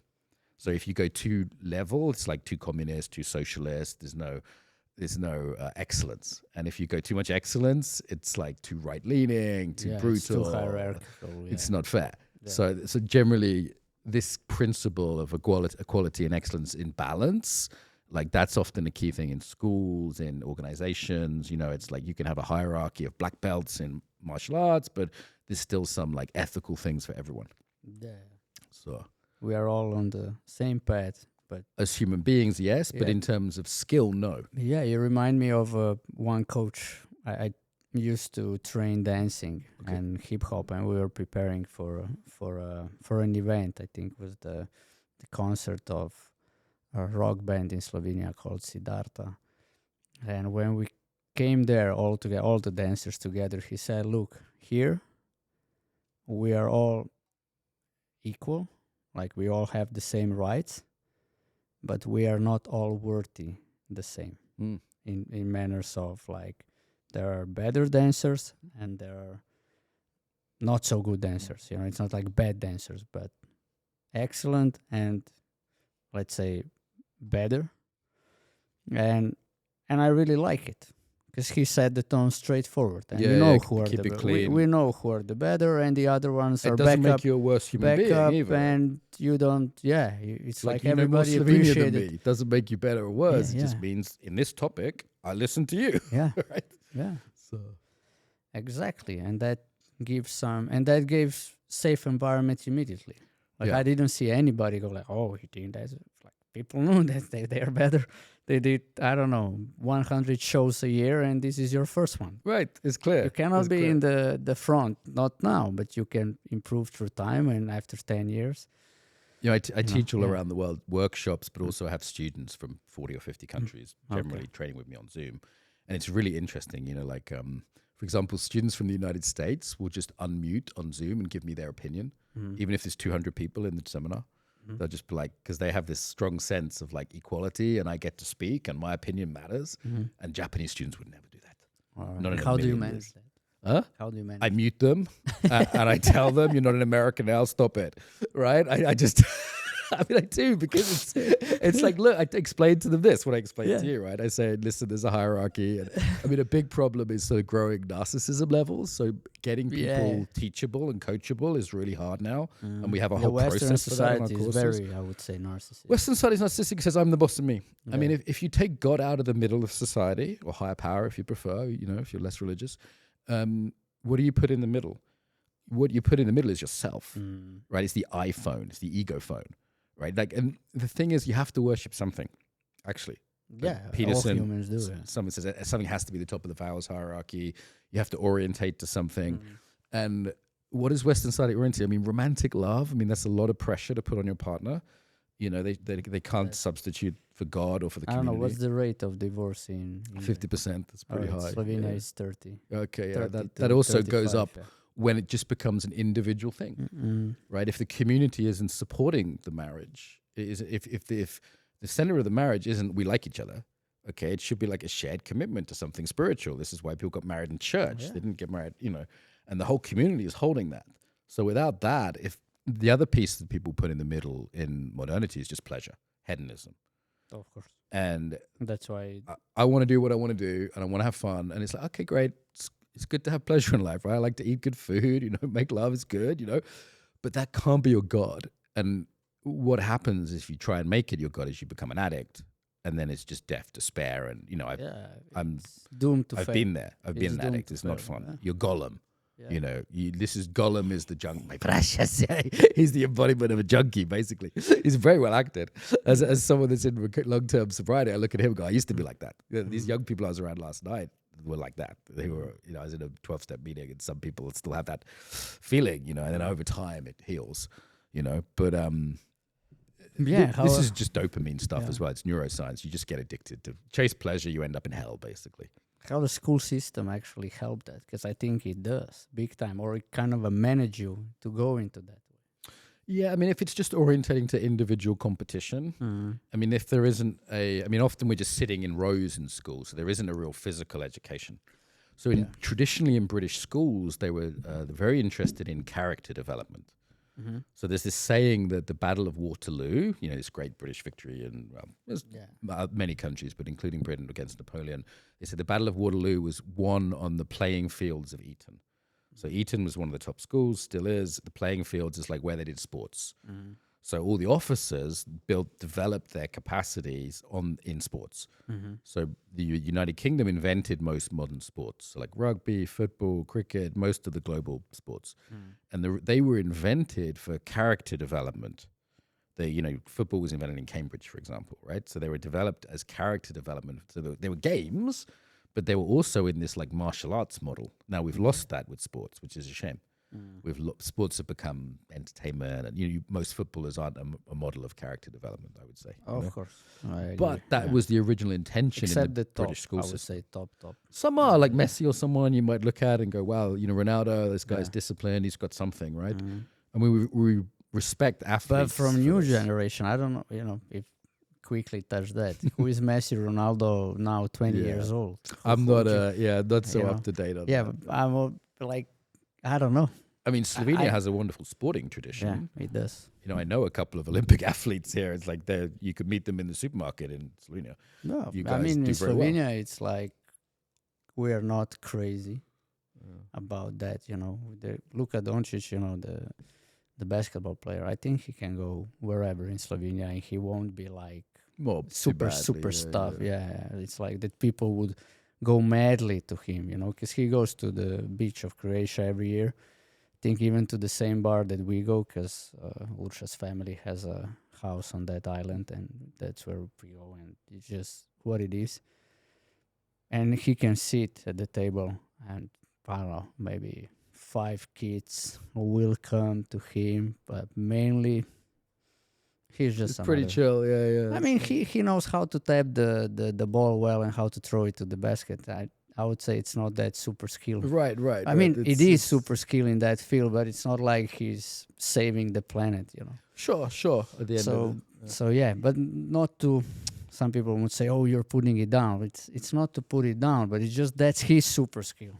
So if you go too level, it's like too communist, too socialist. There's no excellence. And if you go too much excellence, it's like too right-leaning, too brutal. It's too hierarchical. It's not fair. So generally, this principle of equality and excellence in balance, like that's often a key thing in schools, in organizations. You know, it's like you can have a hierarchy of black belts in martial arts, but there's still some like ethical things for everyone. So we are all on the same path, but as human beings, yes, but in terms of skill, no. Yeah, you remind me of one coach. I used to train dancing and hip hop, and we were preparing for an event. I think it was the concert of a rock band in Slovenia called Siddhartha. And when we came there all together, all the dancers together, he said, "Look, here we are all equal, like we all have the same rights, but we are not all worthy the same in manners of like there are better dancers and there are not so good dancers. You know, it's not like bad dancers, but excellent and let's say better." And I really like it because he set the tone straightforward, and we know who are we know who are the better, and the other ones are backup. It doesn't make you a worse human being either. And you don't. Yeah, it's like you everybody appreciates it. It doesn't make you better or worse. It just means in this topic, I listen to you. Yeah, right. Yeah. So exactly, and that gives safe environment immediately. Like I didn't see anybody go like, "Oh, he did that." Like people know that they are better. They did, I don't know, 100 shows a year, and this is your first one. Right, it's clear. You cannot It's be clear. in the front, not now, but you can improve through time, and after 10 years. You know, I teach all yeah. around the world workshops, but also have students from 40 or 50 countries generally training with me on Zoom. And it's really interesting, you know, like, for example, students from the United States will just unmute on Zoom and give me their opinion, even if there's 200 people in the seminar. They'll just be like, because they have this strong sense of like equality and I get to speak and my opinion matters. And Japanese students would never do that. Not in a How do you million manage years. that? Huh? How do you manage I mute them and I tell them, you're not an American now, stop it. Right? I just, I mean, I do because it's like, look, I explained to them this, what I explained to you, right? I say, listen, there's a hierarchy. And I mean, a big problem is sort of growing narcissism levels. So getting people teachable and coachable is really hard now. And we have a whole Western process for that in our society is courses. very, I would say, narcissistic. Western society is narcissistic because I'm the boss of me. I mean, if you take God out of the middle of society, or higher power if you prefer, you know, if you're less religious, what do you put in the middle? What you put in the middle is yourself, right? It's the iPhone, it's the ego phone, right? Like, and the thing is, you have to worship something, actually. Yeah, Peterson, all humans do it. Someone says something has to be the top of the vowels hierarchy. You have to orientate to something. And what is Western society oriented? I mean, romantic love. I mean, that's a lot of pressure to put on your partner. You know, they can't substitute for God or for the I don't community. know, what's the rate of divorce in 50%. That's pretty high. Slovenia is 30. Okay, 30 that to also goes 35, up when it just becomes an individual thing, right? If the community isn't supporting the marriage, if the center of the marriage isn't we like each other, okay, it should be like a shared commitment to something spiritual. This is why people got married in church. They didn't get married, you know, and the whole community is holding that. So without that, if the other piece that people put in the middle in modernity is just pleasure, hedonism. Of course. And that's why I want to do what I want to do and I want to have fun. And it's like, okay, great. It's good to have pleasure in life, right? I like to eat good food, you know, make love is good, you know, but that can't be your God. And what happens if you try and make it your God is you become an addict and then it's just death, despair. And, you know, I'm doomed to fail. I've been there. I've been an doomed addict. to It's not fail, fun. You're Gollum. Yeah. You know, Gollum is the junk. My precious. He's the embodiment of a junkie, basically. He's very well acted. As someone that's in long-term sobriety, I look at him and go, I used to be like that. These young people I was around last night were like that. They were, you know, I was in a 12-step meeting and some people still have that feeling, you know, and then over time it heals, you know. But this is just dopamine stuff as well. It's neuroscience. You just get addicted to chase pleasure. You end up in hell, basically. How the school system actually help that? Because I think it does big time, or it kind of manage you to go into that way. Yeah, I mean, if it's just orientating to individual competition, I mean, if there isn't often we're just sitting in rows in school, so there isn't a real physical education. So traditionally in British schools, they were very interested in character development. So there's this saying that the Battle of Waterloo, you know, this great British victory in many countries, but including Britain against Napoleon, they said the Battle of Waterloo was won on the playing fields of Eton. So Eton was one of the top schools, still is. The playing fields is like where they did sports. So all the officers developed their capacities in sports. So the United Kingdom invented most modern sports, so like rugby, football, cricket, most of the global sports. And they were invented for character development. Football was invented in Cambridge, for example, right? So they were developed as character development. So they were games, but they were also in this like martial arts model. Now we've lost that with sports, which is a shame. Sports have become entertainment, and most footballers aren't a model of character development, I would say. Of course. But that was the original intention Except in the top, British school I would system. say top. Some are, like Messi or someone you might look at and go, wow, Ronaldo, this guy's disciplined, he's got something, right? I mean, we respect athletes. But from new generation, I don't know, if quickly touch that. Who is Messi, Ronaldo now 20 years old? I'm not so up to date on that. Yeah, but I'm I don't know. I mean, Slovenia has a wonderful sporting tradition. Yeah, it does. I know a couple of Olympic athletes here. It's like you could meet them in the supermarket in Slovenia. No, you I guys mean, do in very well. Slovenia, it's like we are not crazy about that. Luka Doncic, the basketball player. I think he can go wherever in Slovenia, and he won't be like super stuff. Yeah, it's like that people would go madly to him, because he goes to the beach of Croatia every year. I think even to the same bar that we go, because Ursha's family has a house on that island, and that's where we go, and it's just what it is. And he can sit at the table, and I don't know, maybe 5 kids will come to him, but mainly he's just It's pretty chill. Yeah. I mean, he knows how to tap the ball well and how to throw it to the basket. I would say it's not that super skilled. Right. I mean, it is super skill in that field, but it's not like he's saving the planet, you know. Sure. At the end of it. So yeah, but not to. Some people would say, "Oh, you're putting it down." It's not to put it down, but it's just that's his super skill.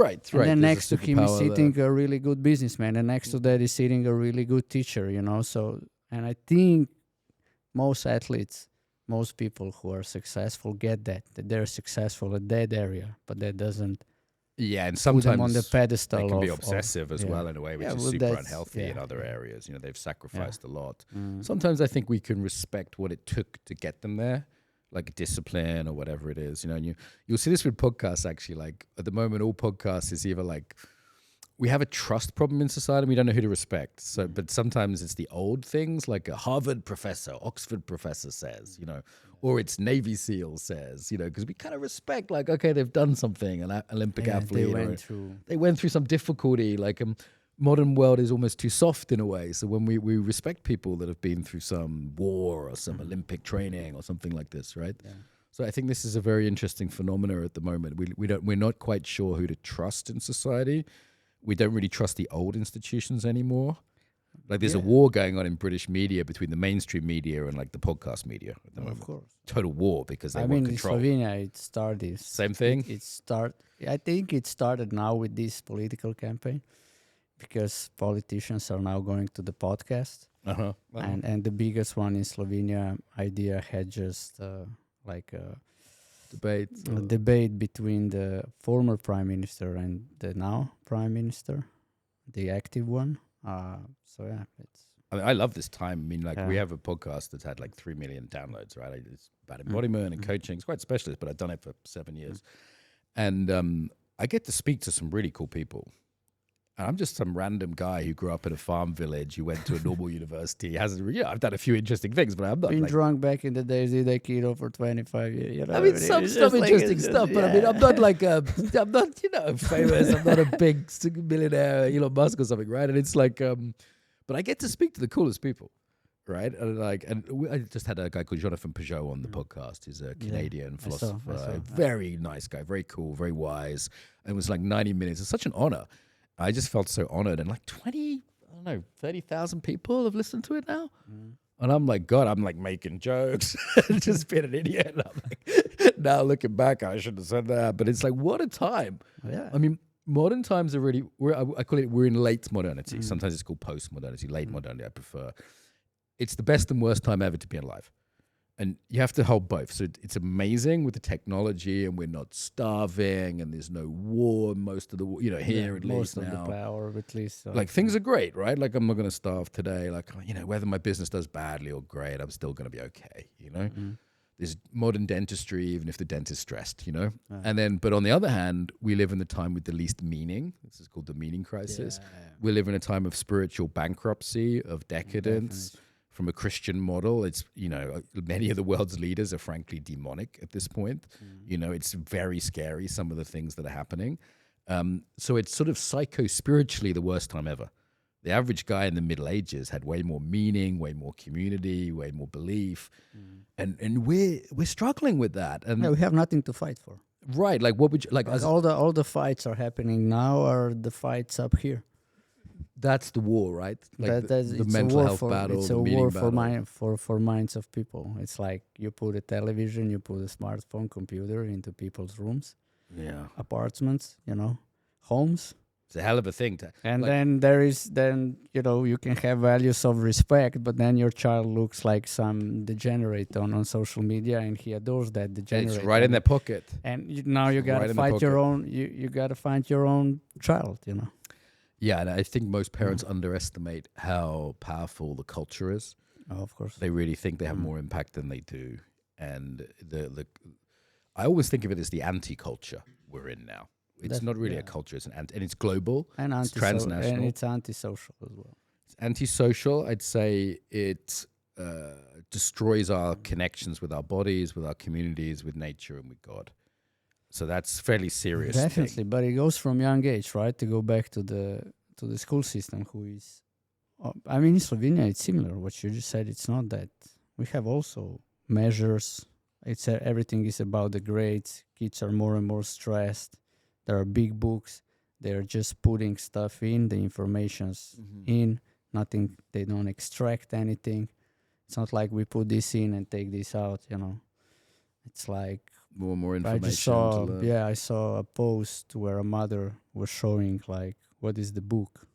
Right. And then There's next to him is sitting a really good businessman, and next to that is sitting a really good teacher, you know. So, and I think most athletes, most people who are successful get that they're successful at that area, but that doesn't and put sometimes them on the pedestal. they can be of- obsessive as well in a way, which Yeah, is well, super that's- unhealthy in yeah, other yeah. areas. You know, they've sacrificed a lot. Mm. Sometimes I think we can respect what it took to get them there, like discipline or whatever it is. You know, and you'll see this with podcasts actually. Like at the moment, all podcasts is either like we have a trust problem in society. We don't know who to respect. So, but sometimes it's the old things, like a Harvard professor, Oxford professor says, you know, or it's Navy SEAL says, you know, because we kind of respect, like, okay, they've done something, an Olympic athlete. They went through some difficulty. Like modern world is almost too soft in a way. So when we respect people that have been through some war or some Olympic training or something like this, right? Yeah. So I think this is a very interesting phenomena at the moment. We're not quite sure who to trust in society. We don't really trust the old institutions anymore. Like there's a war going on in British media between the mainstream media and like the podcast media at the moment. Of course. Total war because they I want mean, control. in Slovenia, it started. Same thing? I think it started now with this political campaign because politicians are now going to the podcast. And the biggest one in Slovenia, Idea had just like a debate between the former prime minister and the now prime minister, the active one. So yeah, I love this time. I mean, like we have a podcast that's had like 3 million downloads, right? It's about embodiment and coaching. It's quite specialist, but I've done it for 7 years. And I get to speak to some really cool people. And I'm just some random guy who grew up in a farm village, who went to a normal university. I've done a few interesting things, but I'm not been drunk back in the days, did a keto for 25 years. You know, I mean, some interesting stuff, but I mean, I'm not like I'm not, you know, famous. I'm not a big millionaire, Elon Musk or something, right? And it's like, but I get to speak to the coolest people, right? And I just had a guy called Jonathan Peugeot on the podcast. He's a Canadian philosopher, I saw. very nice guy, very cool, very wise. And it was like 90 minutes. It's such an honor. I just felt so honored, and like 30,000 people have listened to it now. And I'm like, God, I'm like making jokes, just being an idiot. And I'm like, now looking back, I shouldn't have said that. But it's like, what a time. Yeah. I mean, modern times are really, I call it, we're in late modernity. Sometimes it's called post-modernity, late modernity, I prefer. It's the best and worst time ever to be alive. And you have to hold both. So it's amazing with the technology, and we're not starving, and there's no war. Most of the, you know, here at least now. Most of the power, at least. Like things are great, right? Like I'm not going to starve today. Like, you know, whether my business does badly or great, I'm still going to be okay, you know? There's modern dentistry, even if the dentist's stressed, you know? And then, but on the other hand, we live in the time with the least meaning. This is called the meaning crisis. We live in a time of spiritual bankruptcy, of decadence. From a Christian model, it's, you know, many of the world's leaders are frankly demonic at this point. You know, it's very scary, some of the things that are happening. So it's sort of psycho-spiritually the worst time ever. The average guy in the Middle Ages had way more meaning, way more community, way more belief. And we're struggling with that. And we have nothing to fight for. Right. Like what would you, like all the fights are happening now are the fights up here. That's the war, right? Like the it's mental a war health battle, it's the a meaning war battle. for minds of people. It's like you put a television, you put a smartphone, computer into people's rooms, apartments, you know, homes. It's a hell of a thing to. And then you know, you can have values of respect, but then your child looks like some degenerate on social media, and he adores that degenerate. It's right in their pocket. And now you gotta fight your own. You gotta find your own child. You know. Yeah, and I think most parents underestimate how powerful the culture is. Oh, of course. They really think they have more impact than they do. And I always think of it as the anti-culture we're in now. It's not really a culture. It's and it's global. And it's transnational. And it's antisocial as well. It's antisocial. I'd say it destroys our connections with our bodies, with our communities, with nature, and with God. So that's fairly serious. Definitely, thing. but it goes from young age, right? To go back to the school system, who is, I mean, in Slovenia, it's similar. What you just said, it's not that. We have also measures. It's everything is about the grades. Kids are more and more stressed. There are big books. They're just putting stuff in, the information's in. Nothing. They don't extract anything. It's not like we put this in and take this out. It's like more information. I saw a post where a mother was showing like what is the book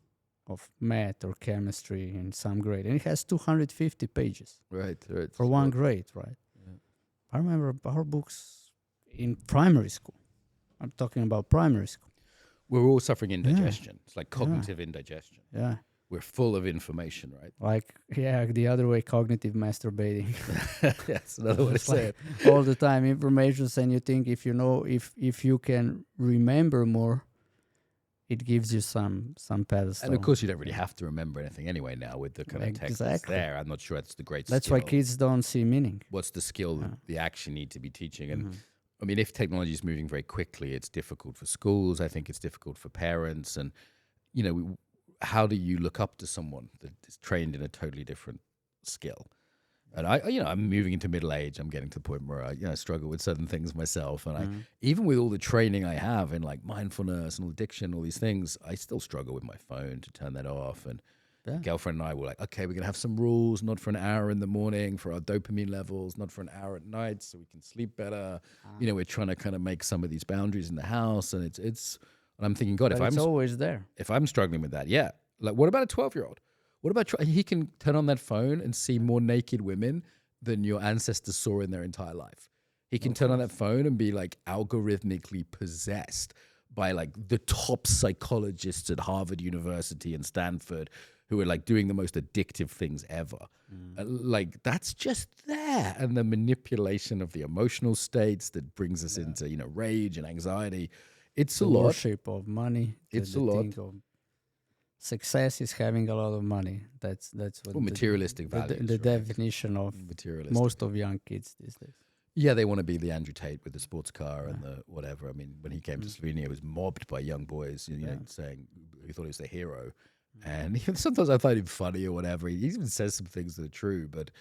of math or chemistry in some grade, and it has 250 pages. Right. For one grade, right? Yeah. I remember our books in primary school. I'm talking about primary school. We're all suffering indigestion. Yeah. It's like cognitive indigestion. Yeah. We're full of information, right? Like, the other way, cognitive masturbating. That's another way to say it. All the time, information, and you think if you can remember more, it gives you some pedestal. And of course, you don't really have to remember anything anyway now with the kind of text that's there. I'm not sure that's the great That's skill. why kids don't see meaning. What's the skill that they actually need to be teaching? And I mean, if technology is moving very quickly, it's difficult for schools. I think it's difficult for parents. And, how do you look up to someone that is trained in a totally different skill? And I'm moving into middle age. I'm getting to the point where I struggle with certain things myself. And I, even with all the training I have in like mindfulness and addiction, all these things, I still struggle with my phone to turn that off. And my girlfriend and I were like, okay, we're going to have some rules, not for an hour in the morning for our dopamine levels, not for an hour at night so we can sleep better. We're trying to kind of make some of these boundaries in the house. And it's and I'm thinking, God, it's always there. If I'm struggling with that, like what about a 12-year-old? What about he can turn on that phone and see more naked women than your ancestors saw in their entire life. He can turn on that phone and be like algorithmically possessed by like the top psychologists at Harvard University and Stanford who are like doing the most addictive things ever. Like that's just there. And the manipulation of the emotional states that brings us into, rage and anxiety. It's a lot. Worship of money. It's a lot. Success is having a lot of money. That's what materialistic values. The definition of most of young kids these days. Yeah, they want to be the Andrew Tate with the sports car and the whatever. I mean, when he came to Slovenia, he was mobbed by young boys, saying he thought he was the hero. And sometimes I find him funny or whatever. He even says some things that are true, but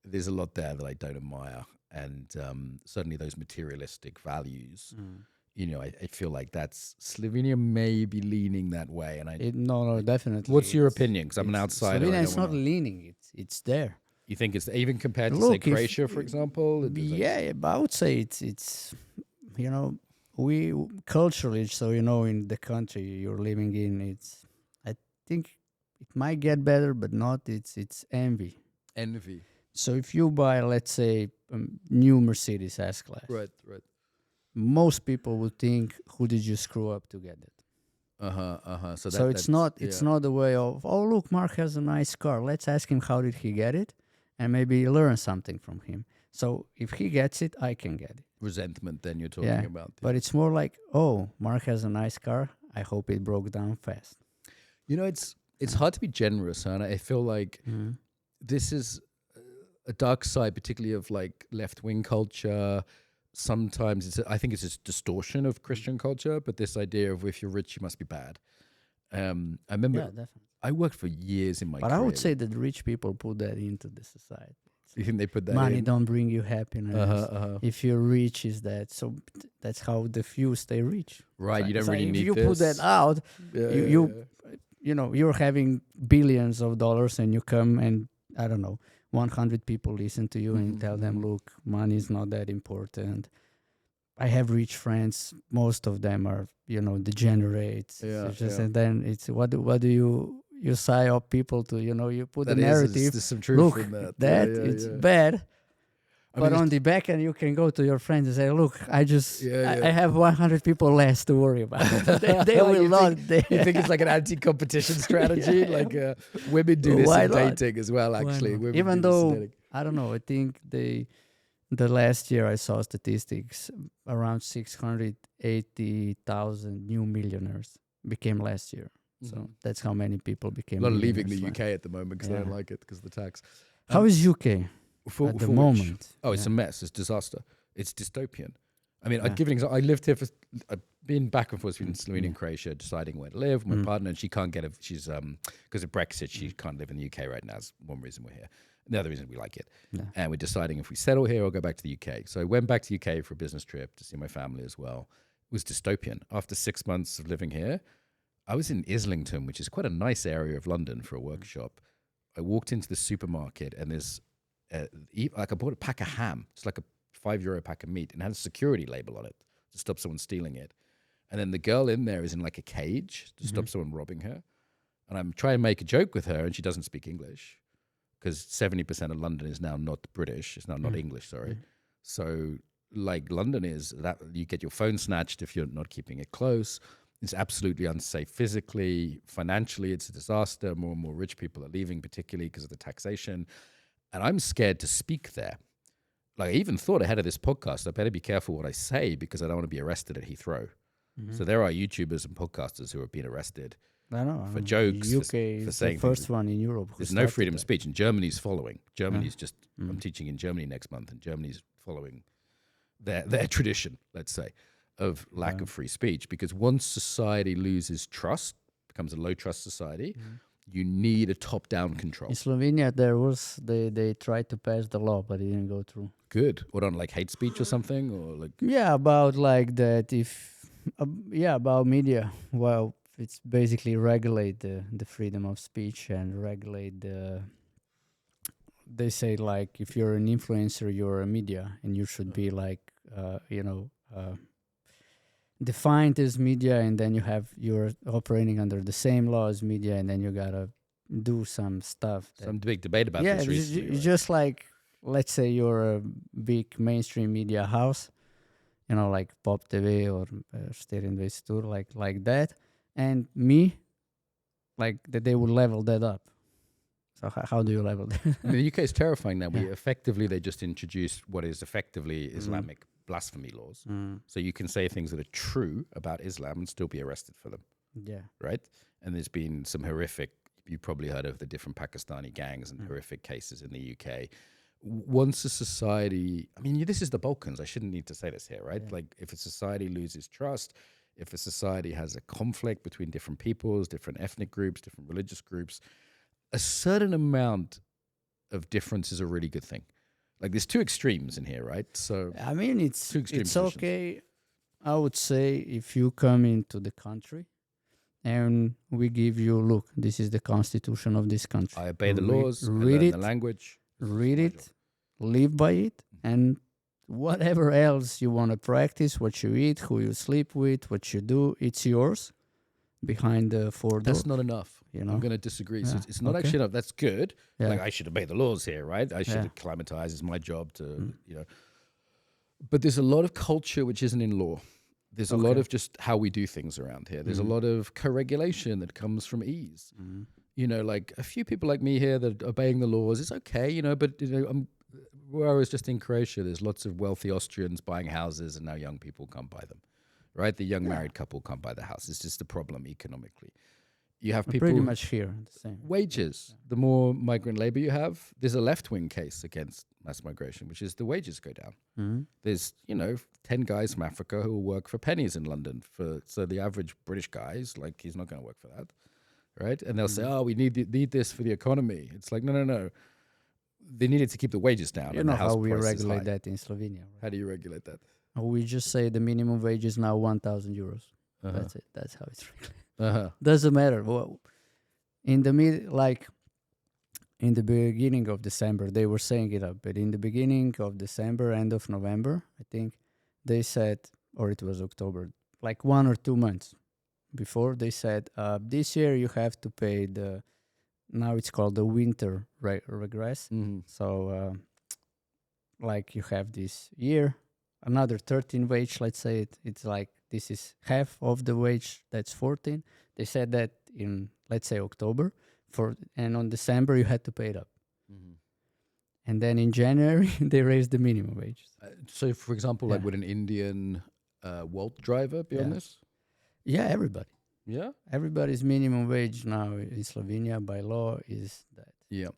there's a lot there that I don't admire. And certainly those materialistic values. I feel like that's Slovenia may be leaning that way, and no, definitely. What's your opinion? Because I'm an outsider. Slovenia is not leaning; it's there. You think it's even compared to say Croatia, for example? Yeah, but I would say it's we culturally, so in the country you're living in, I think it might get better, but not. It's envy. Envy. So if you buy, let's say, new Mercedes S-Class, right. Most people would think, who did you screw up to get it? So it's not the way of, oh, look, Mark has a nice car. Let's ask him how did he get it and maybe learn something from him. So if he gets it, I can get it. Resentment then you're talking about. But it's more like, oh, Mark has a nice car. I hope it broke down fast. It's hard to be generous, and I feel like this is a dark side, particularly of like left-wing culture. Sometimes I think it's a distortion of Christian culture, but this idea of if you're rich, you must be bad. I remember I worked for years in my career. But I would say that rich people put that into the society. You think they put that Money in? don't bring you happiness. If you're rich, is that. So that's how the few stay rich. Right, you don't really need this. If you put that out, you're having billions of dollars and you come and, I don't know, 100 people listen to you and you tell them, look, money is not that important. I have rich friends. Most of them are, degenerates. And then it's what do you sign up people to, you put the narrative. There's some truth look, in that. It's bad. But on the back end, you can go to your friends and say, look, I have 100 people less to worry about. they will not. You think it's like an anti-competition strategy? Like women do this in dating as well, actually. Even though, I don't know, I think they the last year I saw statistics, around 680,000 new millionaires became last year. So that's how many people became A lot of leaving the millionaires, UK at the moment because they don't like it because of the tax. How is UK For at the which? moment? Oh, it's a mess. It's disaster. It's dystopian. I mean, Yeah. I'd give you an example. I lived here for. I've been back and forth between Slovenia and Croatia, deciding where to live. My partner, and she can't get a. She's because of Brexit, she can't live in the UK right now. That's one reason we're here. The other reason we like it, and we're deciding if we settle here or go back to the UK. So I went back to the UK for a business trip to see my family as well. It was dystopian. After 6 months of living here, I was in Islington, which is quite a nice area of London for a workshop. I walked into the supermarket and there's like I bought a pack of ham. It's like a €5 pack of meat and it had a security label on it to stop someone stealing it. And then the girl in there is in like a cage to stop someone robbing her. And I'm trying to make a joke with her and she doesn't speak English because 70% of London is now not British. It's now not English, sorry. So like London is that you get your phone snatched if you're not keeping it close. It's absolutely unsafe physically, financially. It's a disaster. More and more rich people are leaving, particularly because of the taxation. And I'm scared to speak there. Like I even thought ahead of this podcast, I better be careful what I say because I don't want to be arrested at Heathrow. So there are YouTubers and podcasters who have been arrested for jokes, UK for is saying the first things. one in Europe. There's no freedom of speech, and Germany's following. Germany's just. I'm teaching in Germany next month, and Germany's following their tradition, let's say, of lack of free speech. Because once society loses trust, becomes a low trust society, you need a top-down control. In Slovenia, they tried to pass the law, but it didn't go through. Good. What, on like hate speech or something, or like? Yeah, about like that. About media. Well, it's basically regulate the freedom of speech and regulate the. They say like if you're an influencer, you're a media, and you should be like defined as media, and then you're operating under the same law as media, and then you gotta do some stuff. Some big debate about this recently. It's just like, let's say you're a big mainstream media house, like Pop TV or Stereo 22, like that, and me, like that they would level that up. So how do you level that? I mean, the UK is terrifying now. They just introduced what is effectively Islamic blasphemy laws. So you can say things that are true about Islam and still be arrested for them. Yeah. Right? And there's been some horrific, you've probably heard of the different Pakistani gangs and horrific cases in the UK. Once a society, I mean, this is the Balkans. I shouldn't need to say this here, right? Yeah. Like if a society loses trust, if a society has a conflict between different peoples, different ethnic groups, different religious groups, a certain amount of difference is a really good thing. Like there's two extremes in here, right? So I mean, it's okay. I would say if you come into the country and we give you, look, this is the constitution of this country. I obey the laws, read it, the language. Read it, live by it, and whatever else you want to practice, what you eat, who you sleep with, what you do, it's yours behind the four doors. That's not enough. I'm going to disagree. So it's not actually enough. That's good. Yeah. Like I should obey the laws here, right? I should acclimatize. It's my job to, But there's a lot of culture which isn't in law. There's a lot of just how we do things around here. There's a lot of co-regulation that comes from ease. Like a few people like me here that are obeying the laws, it's okay, but where I was just in Croatia, there's lots of wealthy Austrians buying houses and now young people can't buy them, right? The young married couple can't buy the house. It's just a problem economically. You have people pretty much here the same wages. The more migrant labor you have, there's a left-wing case against mass migration, which is the wages go down. There's 10 guys from Africa who will work for pennies in London. So the average British guy is like, he's not going to work for that, right? And they'll say, oh, we need this for the economy. It's like no. They needed to keep the wages down. You know how we regulate that in Slovenia, right? How do you regulate that? We just say the minimum wage is now 1,000 euros. That's it. That's how it's regulated. Doesn't matter. Well, in the beginning of December, they were saying it up, but in the beginning of December, end of November, I think, they said, or it was October, like 1 or 2 months before, they said, this year you have to pay now it's called the winter regress. So, like you have this year, another 13 wage, let's say it's like, this is half of the wage, that's 14. They said that in, let's say, October, and on December you had to pay it up. And then in January, they raised the minimum wage. So, for example, like Yeah. would an Indian Wolt driver be on Yeah. this? Yeah, everybody. Yeah. Everybody's minimum wage now in Slovenia by law is that. Yeah.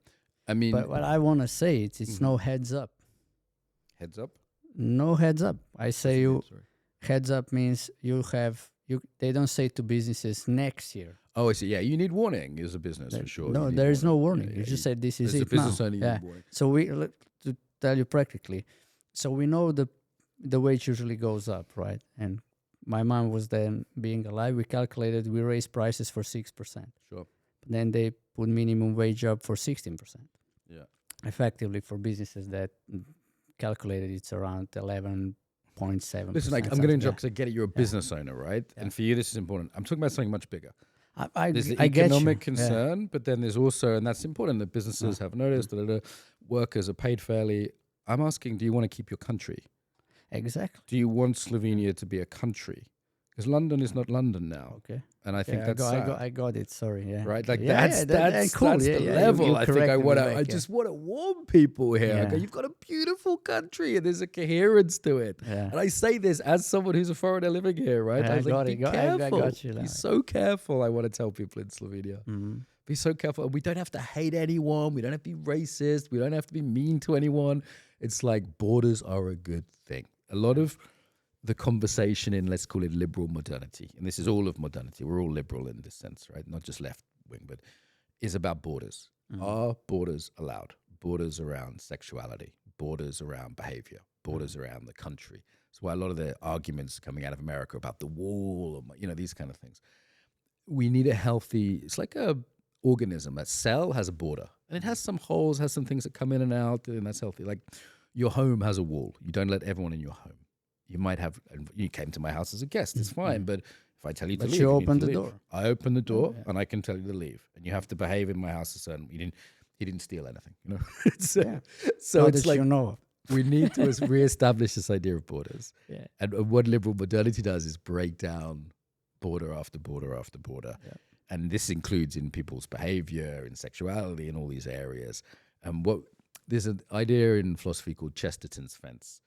I mean, But what I want to say, it's no heads up. heads up. No heads up. I say you Sorry. heads up means they don't say to businesses next year. Oh, I see. Yeah, you need warning as a business for sure. No, You need there is no warning. warning. Yeah, You yeah, just say this is as a it now. business owner, you Yeah. need warning. So to tell you practically, so we know the wage usually goes up, right? And my mom was then being alive. We calculated we raised prices for 6%. Sure. Then they put minimum wage up for 16%. Yeah. Effectively for businesses that calculated it's around 11.7%. Listen, like, I'm going to interrupt because I get it. You're a business owner, right? Yeah. And for you, this is important. I'm talking about something much bigger. There's the I get you. economic Yeah. concern, but then there's also, and that's important, that businesses have noticed, workers are paid fairly. I'm asking, do you want to keep your country? Exactly. Do you want Slovenia to be a country? Because London is not London now. Okay. And I think Yeah, that's sad. I got it. Sorry. Yeah. Right, like Yeah, that's cool. that's Yeah, the yeah, level. you I think I corrected want me to. back, I yeah. just want to warn people here. Yeah. Okay, you've got a beautiful country, and there's a coherence to it. Yeah. And I say this as someone who's a foreigner living here, right? Yeah, I was I like, got be it. I careful. got you now. Be so careful. I want to tell people in Slovenia. Mhm. Be so careful. We don't have to hate anyone. We don't have to be racist. We don't have to be mean to anyone. It's like borders are a good thing. A lot of the conversation in, let's call it liberal modernity, and this is all of modernity, we're all liberal in this sense, right? Not just left wing, but is about borders. Are borders allowed? Borders around sexuality, borders around behavior, borders around the country. That's why a lot of the arguments coming out of America about the wall, or, these kind of things. We need a healthy, it's like a organism. A cell has a border, and it has some holes, has some things that come in and out, and that's healthy. Like your home has a wall. You don't let everyone in your home. You might have, you came to my house as a guest, it's fine, but if I tell you to But leave, you need open to the leave. door. I open the door, and I can tell you to leave, and you have to behave in my house a certain. He didn't steal anything, so Yeah. so Not it's that like you know. we need to reestablish this idea of borders. Yeah. And what liberal modernity does is break down border after border after border. Yeah. And this includes in people's behavior, in sexuality, in all these areas. And there's an idea in philosophy called Chesterton's fence,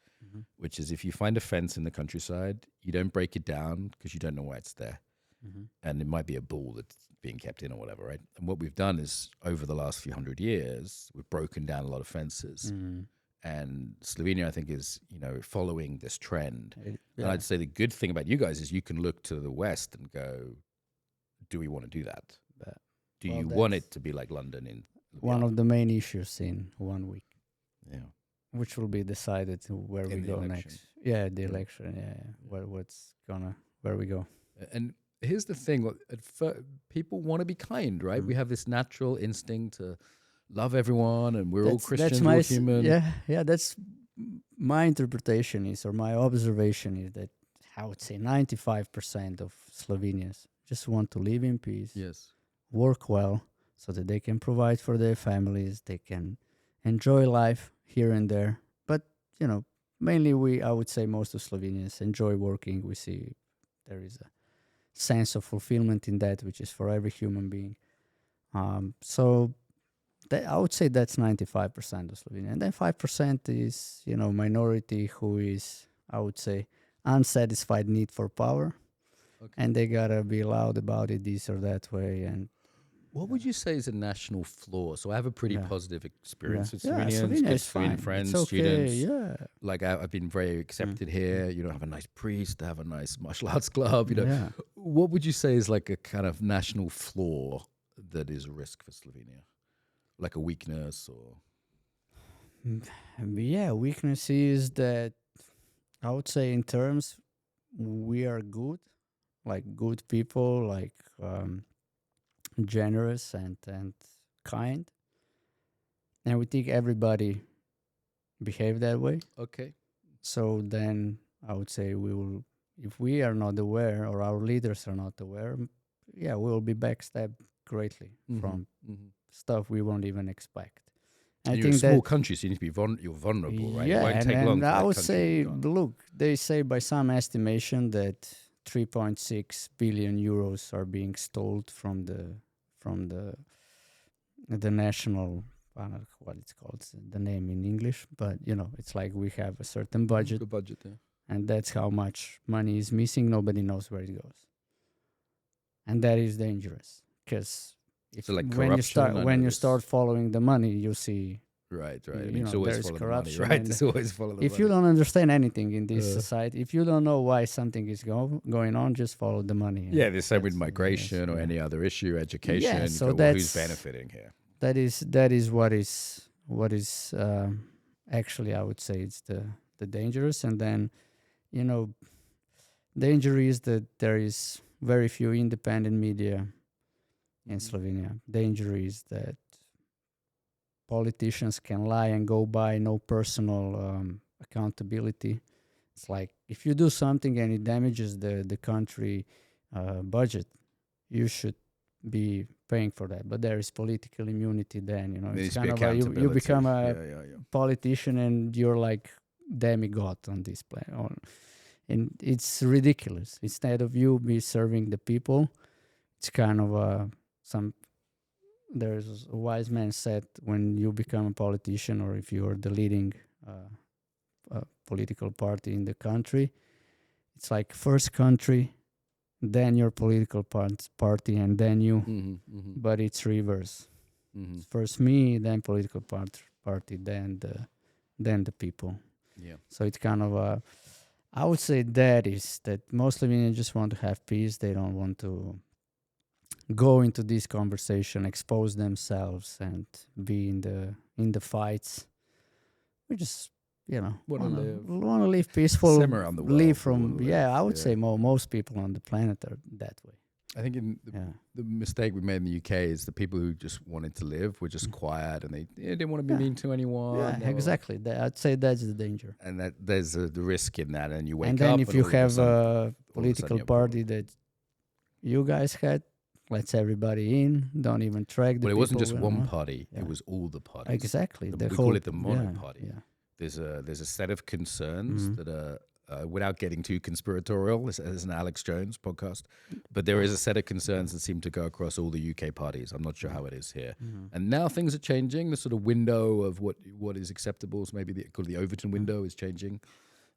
which is if you find a fence in the countryside, you don't break it down because you don't know why it's there. And it might be a bull that's being kept in or whatever, right? And what we've done is over the last few hundred years, we've broken down a lot of fences. And Slovenia, I think, is, following this trend. And I'd say the good thing about you guys is you can look to the West and go, do we want to do that? Do you want it to be like London in One of the main issues in 1 week, Yeah. which will be decided to where we In the go election. next. Yeah, the election. Yeah. Where we go. And here's the thing: people want to be kind, right? We have this natural instinct to love everyone, and we're all Christians, we're human. Yeah. That's my interpretation or my observation is that I would say 95% of Slovenians just want to live in peace, Yes. work well, so that they can provide for their families, they can enjoy life here and there. But mainly I would say most of Slovenians enjoy working. We see there is a sense of fulfillment in that, which is for every human being. So I would say that's 95% of Slovenia. And then 5% is, minority who is, I would say, unsatisfied need for power. Okay. And they gotta be loud about it this or that way. And What would you say is a national flaw? So I have a pretty positive experience with Slovenians, Slovenia good is fine. Slovenian friends, It's okay, students. yeah. Like I've been very accepted here. Have a nice priest, have a nice martial arts club. Yeah. What would you say is like a kind of national flaw that is a risk for Slovenia, like a weakness or? Yeah, weakness is that I would say in terms we are good, like good people, like generous and kind, and we think everybody behave that way. Okay. So then I would say we will, if we are not aware or our leaders are not aware, we will be backstabbed greatly from stuff we won't even expect. And you're a small country, so you need to be you're vulnerable, right? Yeah, it won't and, take long. and for I that would country say, to be gone. look, they say by some estimation that 3.6 billion euros are being stolen from the national I don't know what it's called, the name in English, but it's like we have a certain budget, The budget, yeah. and that's how much money is missing. Nobody knows where it goes, and that is dangerous because So like when you corruption, start following the money, you see. Right. I You mean, it's know, always there's follow the money, corruption right? and It's always follow the If money. you don't understand anything in this society, if you don't know why something is going on, just follow the money. Yeah, the same with That's- migration or yeah. any other issue, education. Yeah, you so go, well, who's that's- benefiting here? That is what is actually, I would say, it's the dangerous. And then danger is that there is very few independent media in Slovenia. Danger is that politicians can lie and go by, no personal accountability. It's like if you do something and it damages the country budget, you should be paying for that. But there is political immunity then, There it's needs to be kind of a, you accountability. become a Yeah. politician and you're like demigod on this planet. And it's ridiculous. Instead of you be serving the people, it's kind of there's a wise man said, when you become a politician or if you're the leading political party in the country, it's like first country, then your political party, and then you. But it's reverse. It's first me, then political party, then the people. Yeah. So it's kind of I would say that most Slovenians just want to have peace. They don't want to go into this conversation, expose themselves, and be in the fights. We just want to live peaceful, Simmer around the world, live we wanna from live, I would yeah. say most people on the planet are that way. I think the mistake we made in the UK is the people who just wanted to live were just quiet and they didn't want to be mean to anyone. Yeah, exactly. I'd say that's the danger. And that there's the risk in that, and you wake up. And then if you all of a have sudden- a political you're party that you guys had, lets everybody in, don't even track the Well, it wasn't just people, one party; Yeah. it was all the parties. Exactly. We The call whole, it the mono yeah, party. Yeah. There's a set of concerns Mhm. that are, without getting too conspiratorial, this is an Alex Jones podcast, but there is a set of concerns that seem to go across all the UK parties. I'm not sure how it is here. And now things are changing. The sort of window of what is acceptable is maybe called the Overton window is changing.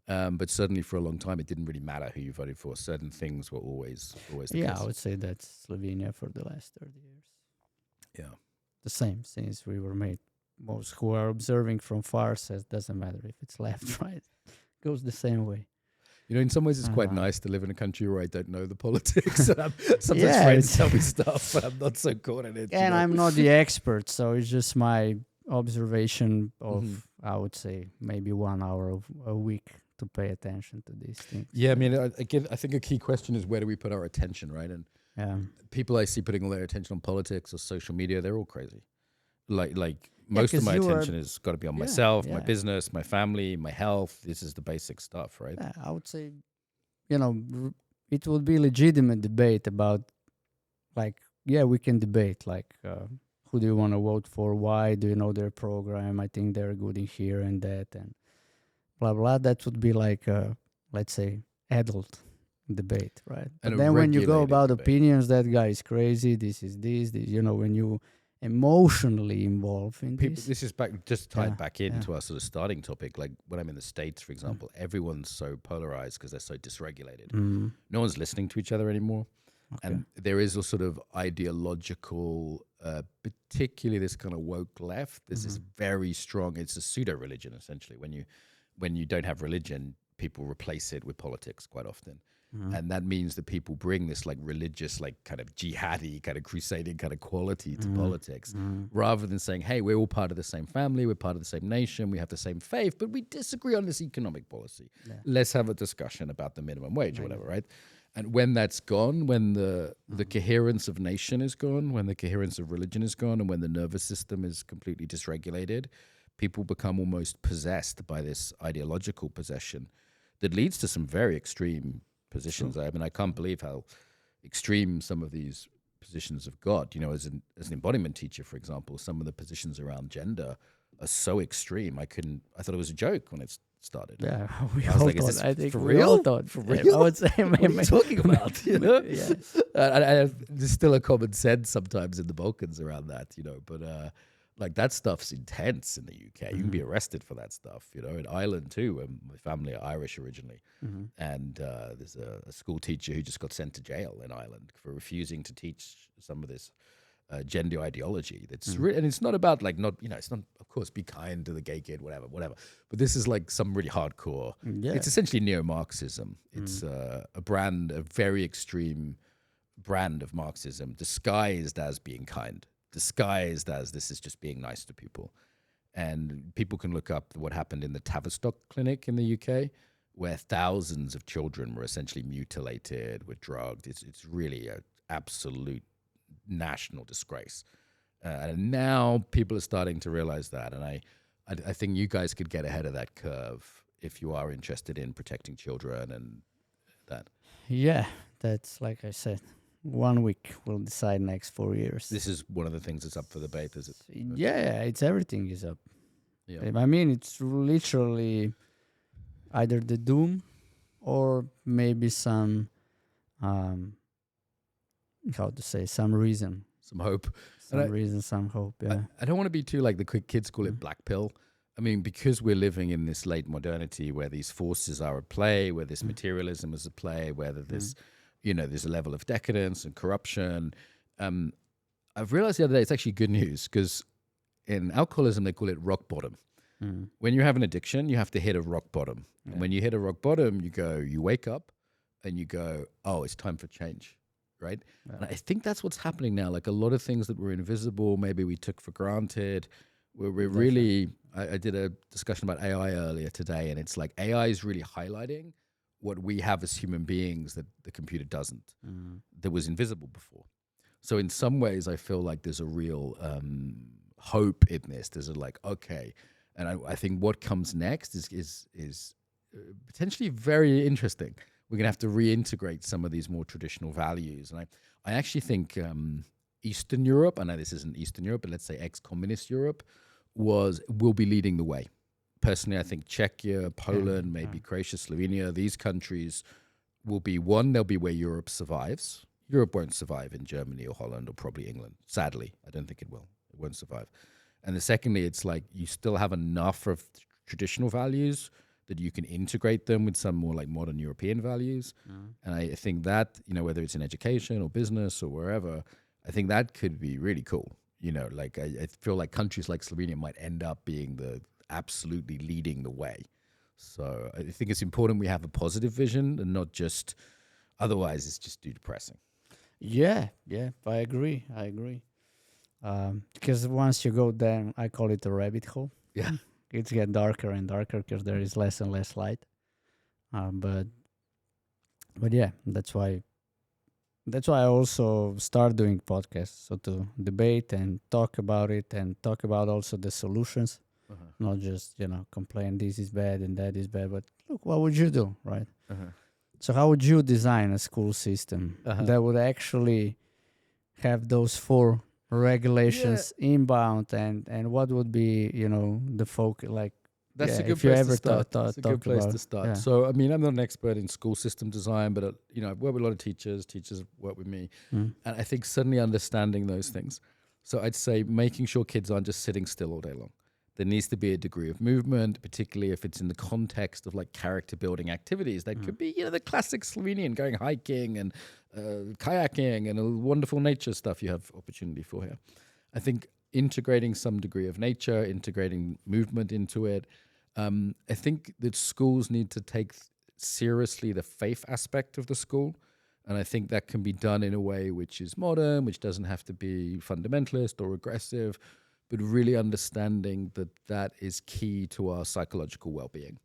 But certainly for a long time, it didn't really matter who you voted for. Certain things were always the Yeah, case. I would say that's Slovenia for the last 30 years. Yeah. The same since we were made. Most who are observing from far says doesn't matter if it's left, right. Goes the same way. You know, in some ways, it's quite Uh-huh. nice to live in a country where I don't know the politics. And sometimes Yeah, friends it's- tell me stuff, but I'm not so caught in it. you And know? I'm not the expert, so it's just my observation of, Mhm. I would say, maybe 1 hour of a week to pay attention to these things. Yeah, I mean, again, I think a key question is where do we put our attention, right? And Yeah. people I see putting all their attention on politics or social media, they're all crazy. Like most of 'cause my you are- attention has got to be on Yeah, myself, my yeah. business, my family, my health. This is the basic stuff, right? Yeah, I would say, it would be legitimate debate about, like, we can debate, like, who do you want to vote for? Why? Do you know their program? I think they're good in here and that, and blah, blah. That would be like, let's say, adult debate, right? But And a then when you go regulated about debate. opinions, that guy is crazy, this is this, when you emotionally involve in People, this. this is just tied Yeah, back into our sort of starting topic. Like when I'm in the States, for example, everyone's so polarized because they're so dysregulated. Mm, No one's listening to each other anymore. okay. And there is a sort of ideological, particularly this kind of woke left. There's this very strong, it's a pseudo-religion, essentially. When you don't have religion, people replace it with politics quite often. And that means that people bring this like religious, like kind of jihadi, kind of crusading kind of quality to politics, rather than saying, hey, we're all part of the same family, we're part of the same nation, we have the same faith, but we disagree on this economic policy. Yeah. Let's have a discussion about the minimum wage or whatever, right? And when that's gone, when the coherence of nation is gone, when the coherence of religion is gone, and when the nervous system is completely dysregulated, people become almost possessed by this ideological possession that leads to some very extreme positions. I mean, I can't believe how extreme some of these positions have got. You know, as an embodiment teacher, for example, some of the positions around gender are so extreme. I thought it was a joke when it started. Yeah, we I was all like, is thought. this I think for we all real? thought. For I real? would say, What are you talking about? You know? Yeah. There's still a common sense sometimes in the Balkans around that, you know. But Like that stuff's intense in the UK. You can be arrested for that stuff, in Ireland too. My family are Irish originally. And there's a school teacher who just got sent to jail in Ireland for refusing to teach some of this gender ideology. That's and it's not about like it's not, of course, be kind to the gay kid, whatever. But this is like some really hardcore. Yeah. It's essentially neo-Marxism. It's a very extreme brand of Marxism disguised as being kind, disguised as this is just being nice to people. And people can look up what happened in the Tavistock clinic in the UK, where thousands of children were essentially mutilated, were drugged. It's really an absolute national disgrace. And now people are starting to realize that. And I think you guys could get ahead of that curve if you are interested in protecting children and that. Yeah, that's like I said. 1 week will decide next 4 years. This is one of the things that's up for debate, is it? Yeah, it's everything is up. Yeah. I mean, it's literally either the doom or maybe some, how to say, some reason. Some hope. Some hope, yeah. I don't want to be too like the quick kids call it black pill. I mean, because we're living in this late modernity where these forces are at play, where this materialism is at play, where there's there's a level of decadence and corruption. I've realized the other day it's actually good news because in alcoholism, they call it rock bottom. When you have an addiction, you have to hit a rock bottom. Yeah. And when you hit a rock bottom, you wake up and you go, oh, it's time for change, right? Yeah. And I think that's what's happening now. Like a lot of things that were invisible, maybe we took for granted. We're really, I did a discussion about AI earlier today, and it's like AI is really highlighting what we have as human beings that the computer doesn't, that was invisible before. So in some ways, I feel like there's a real hope in this. There's okay. And I think what comes next is potentially very interesting. We're going to have to reintegrate some of these more traditional values. And I actually think Eastern Europe, I know this isn't Eastern Europe, but let's say ex-communist Europe, will be leading the way. Personally, I think Czechia, Poland, maybe Croatia, Slovenia, these countries will be they'll be where Europe survives. Europe won't survive in Germany or Holland or probably England. Sadly, I don't think it will. It won't survive. And secondly, it's like you still have enough of traditional values that you can integrate them with some more like modern European values. And I think that, whether it's in education or business or wherever, I think that could be really cool. Like I feel like countries like Slovenia might end up being absolutely leading the way. So I think it's important we have a positive vision and not just, otherwise it's just too depressing. Yeah, I agree. Because once you go down, I call it a rabbit hole. Yeah. It gets darker and darker because there is less and less light. But yeah, that's why I also start doing podcasts, so to debate and talk about it and talk about also the solutions. Not just, complain this is bad and that is bad, but look, what would you do, right? So how would you design a school system that would actually have those 4 regulations inbound and what would be, the focus, like, that's a good place to start. That's a good place to start. Yeah. So, I mean, I'm not an expert in school system design, but, I've worked with a lot of teachers work with me. And I think suddenly understanding those things. So I'd say making sure kids aren't just sitting still all day long. There needs to be a degree of movement, particularly if it's in the context of like character building activities. That could be, the classic Slovenian going hiking and kayaking and a wonderful nature stuff you have opportunity for here. I think integrating some degree of nature, integrating movement into it. I think that schools need to take seriously the faith aspect of the school. And I think that can be done in a way which is modern, which doesn't have to be fundamentalist or regressive, but really understanding that is key to our psychological well-being.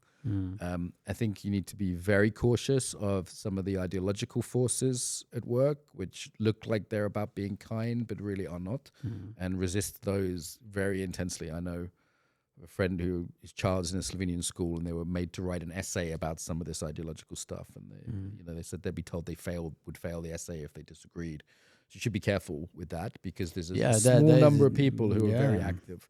I think you need to be very cautious of some of the ideological forces at work, which look like they're about being kind, but really are not, and resist those very intensely. I know a friend his child's in a Slovenian school, and they were made to write an essay about some of this ideological stuff, and they said they'd be told would fail the essay if they disagreed. So you should be careful with that because there's a small number of people who are very active,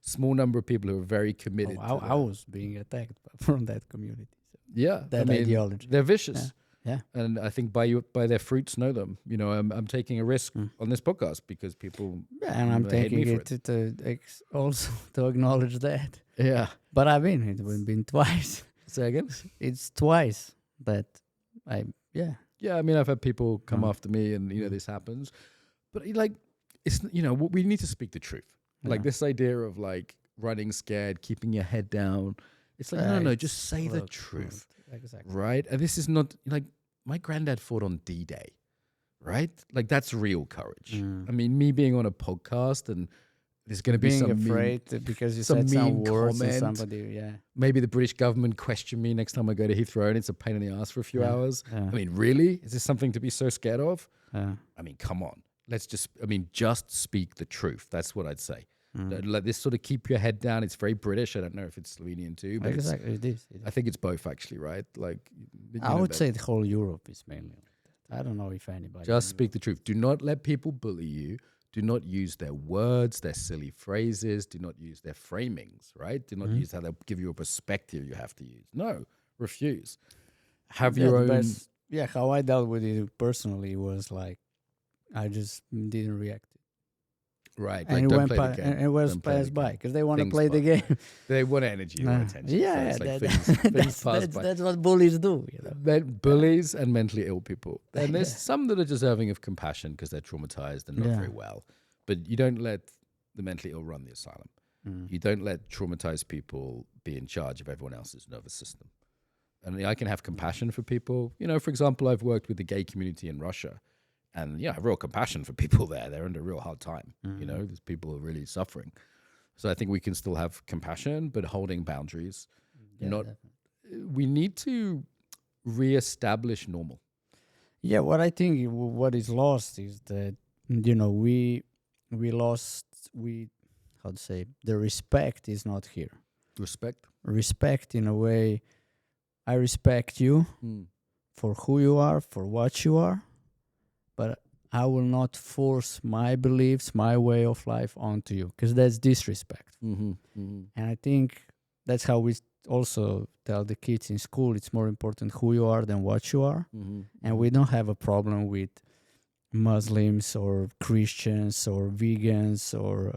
small number of people who are very committed. I was being attacked from that community. So that ideology. They're vicious. Yeah. And I think by their fruits know them. You know, I'm taking a risk on this podcast because people Yeah, and I'm hate me taking for it to also to acknowledge that. Yeah. But I mean, it's been twice. Say again? It's twice that yeah. Yeah, I mean, I've had people come after me, and this happens. But like, it's we need to speak the truth. Like Yeah. this idea of like running scared, keeping your head down. It's like no, just say the truth, Exactly. right? And this is not like my granddad fought on D-Day, right? Like that's real courage. I mean, me being on a podcast and there's going to be Being some afraid because you some said some mean words and comment. somebody, yeah. Maybe the British government question me next time I go to Heathrow, and it's a pain in the ass for a few hours. Yeah. I mean, really? Is this something to be so scared of? Yeah. I mean, come on. Just speak the truth. That's what I'd say. Let this sort of keep your head down. It's very British. I don't know if it's Slovenian too. But Exactly, it is. I think it's both actually, right? Like, I would say the whole Europe is mainly like that. I don't know if anybody. Just speak the truth. Do not let people bully you. Do not use their words, their silly phrases. Do not use their framings, right? Do not use how they'll give you a perspective you have to use. No, refuse. Have your own. How I dealt with it personally was like, I just didn't react. Right, And like it don't went play the game. and it was Don't play the passed by game. because they want to Things play the pass- game. They want energy or attention. Yeah, So it's like that- things pass by. that's what bullies do. You know? Bullies and mentally ill people. And there's some that are deserving of compassion because they're traumatized and not very well. But you don't let the mentally ill run the asylum. You don't let traumatized people be in charge of everyone else's nervous system. And I can have compassion for people. You know, for example, I've worked with the gay community in Russia. And I have real compassion for people there. They're under a real hard time. You know, there's people who are really suffering. So I think we can still have compassion, but holding boundaries. We need to reestablish normal. Yeah, what I think what is lost is that we lost how to say, the respect is not here. Respect in a way. I respect you for who you are, for what you are, but I will not force my beliefs, my way of life onto you, because that's disrespect. And I think that's how we also tell the kids in school, it's more important who you are than what you are. And we don't have a problem with Muslims or Christians or vegans or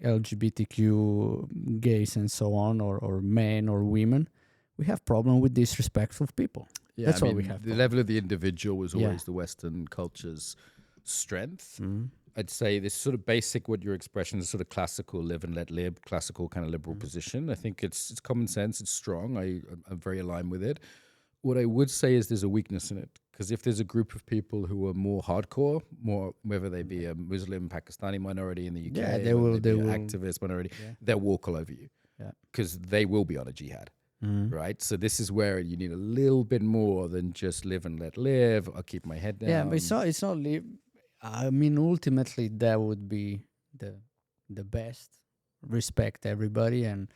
LGBTQ gays and so on, or men or women. We have problem with disrespectful people. Yeah, that's what we have. The level of the individual was always the Western culture's strength. I'd say this sort of basic, what your expression is, sort of classical live and let live, classical kind of liberal position. I think it's common sense. It's strong. I'm very aligned with it. What I would say is there's a weakness in it, because if there's a group of people who are more hardcore, whether they be a Muslim, Pakistani minority in the UK, they will activist minority, they'll walk all over you, because they will be on a jihad. Right, so this is where you need a little bit more than just live and let live. I'll keep my head down. Yeah, but it's not live. I mean, ultimately, that would be the best. Respect everybody and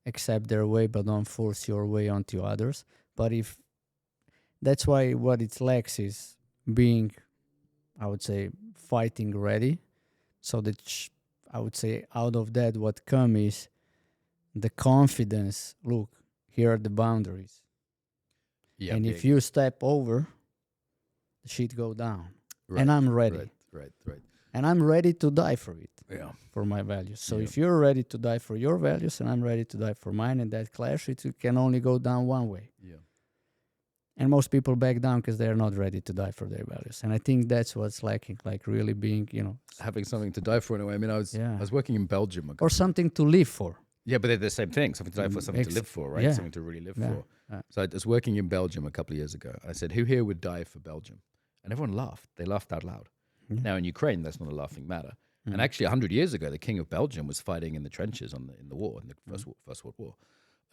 accept their way, but don't force your way onto others. But if that's why what it lacks is being, I would say, fighting ready. So that I would say out of that, what comes is the confidence. Look. Here are the boundaries. Yeah, and if you step over, the shit go down. Right, and I'm ready. Right. And I'm ready to die for it. Yeah. For my values. So if you're ready to die for your values and I'm ready to die for mine, and that clash, it can only go down one way. Yeah. And most people back down because they're not ready to die for their values. And I think that's what's lacking, like really being, having something to die for in a way. I mean, I was working in Belgium. Or something to live for. Yeah, but they're the same thing. Something to die for, something to live for, right? Yeah. Something to really live for. So I was working in Belgium a couple of years ago. I said, who here would die for Belgium? And everyone laughed. They laughed out loud. Now in Ukraine, that's not a laughing matter. And actually 100 years ago, the king of Belgium was fighting in the trenches in the war, in the First World War.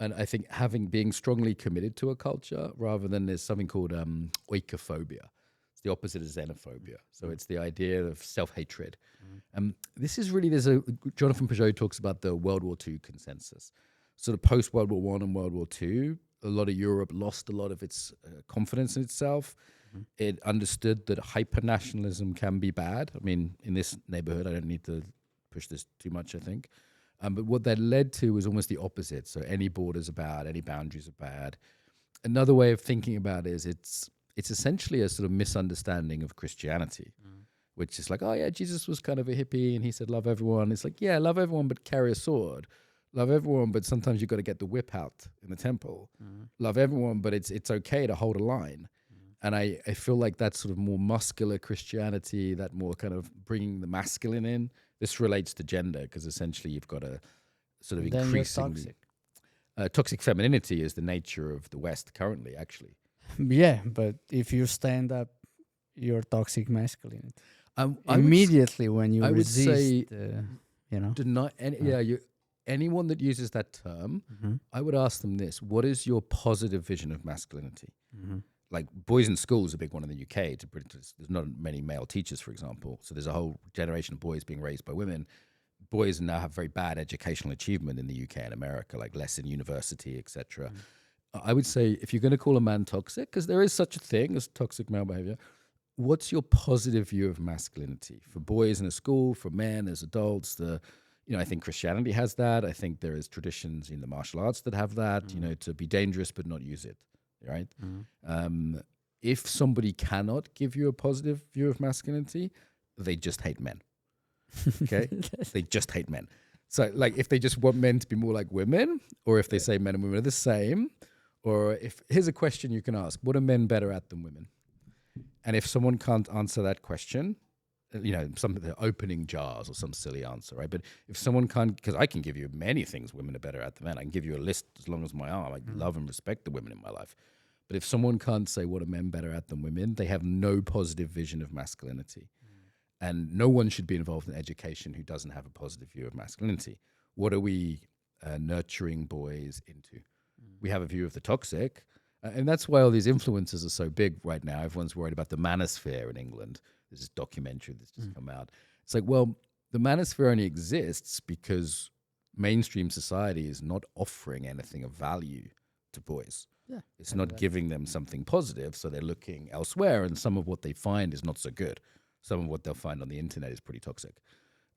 And I think being strongly committed to a culture rather than there's something called oikophobia. It's the opposite of xenophobia. So it's the idea of self-hatred. This is really, Jonathan Peugeot talks about the World War II consensus. Sort of post-World War I and World War II, a lot of Europe lost a lot of its confidence in itself. It understood that hyper-nationalism can be bad. I mean, in this neighborhood, I don't need to push this too much, I think. But what that led to was almost the opposite. So any borders are bad, any boundaries are bad. another way of thinking about it is it's essentially a sort of misunderstanding of Christianity, which is like, oh yeah, Jesus was kind of a hippie and he said love everyone. It's like, yeah, love everyone but carry a sword. Love everyone, but sometimes you've got to get the whip out in the temple. Love everyone, but it's okay to hold a line. And I feel like that's sort of more muscular Christianity, that more kind of bringing the masculine in. This relates to gender because essentially you've got a sort of Then increasingly... you're toxic femininity is the nature of the West currently, actually. Yeah, but if you stand up, you're toxic masculinity. I Immediately when you I would say resist, anyone that uses that term, I would ask them this: what is your positive vision of masculinity? Like boys in school is a big one in the UK. There's not many male teachers, for example. So there's a whole generation of boys being raised by women. Boys now have very bad educational achievement in the UK and America, like less in university, etc. I would say if you're going to call a man toxic, because there is such a thing as toxic male behavior, what's your positive view of masculinity for boys in a school, for men as adults? I think Christianity has that. I think there is traditions in the martial arts that have that, to be dangerous but not use it. Right? If somebody cannot give you a positive view of masculinity, they just hate men. Okay? They just hate men. So, like, if they just want men to be more like women, or if they say men and women are the same, or here's a question you can ask: what are men better at than women? And if someone can't answer that question, some of the opening jars or some silly answer, right? But if someone can't, because I can give you many things women are better at than men. I can give you a list as long as my arm. I love and respect the women in my life. But if someone can't say what are men better at than women, they have no positive vision of masculinity. And no one should be involved in education who doesn't have a positive view of masculinity. What are we nurturing boys into? We have a view of the toxic. And that's why all these influencers are so big right now. Everyone's worried about the manosphere in England. There's this documentary that's just come out. It's like, well, the manosphere only exists because mainstream society is not offering anything of value to boys. Yeah, it's not giving them something positive, so they're looking elsewhere, and some of what they find is not so good. Some of what they'll find on the internet is pretty toxic.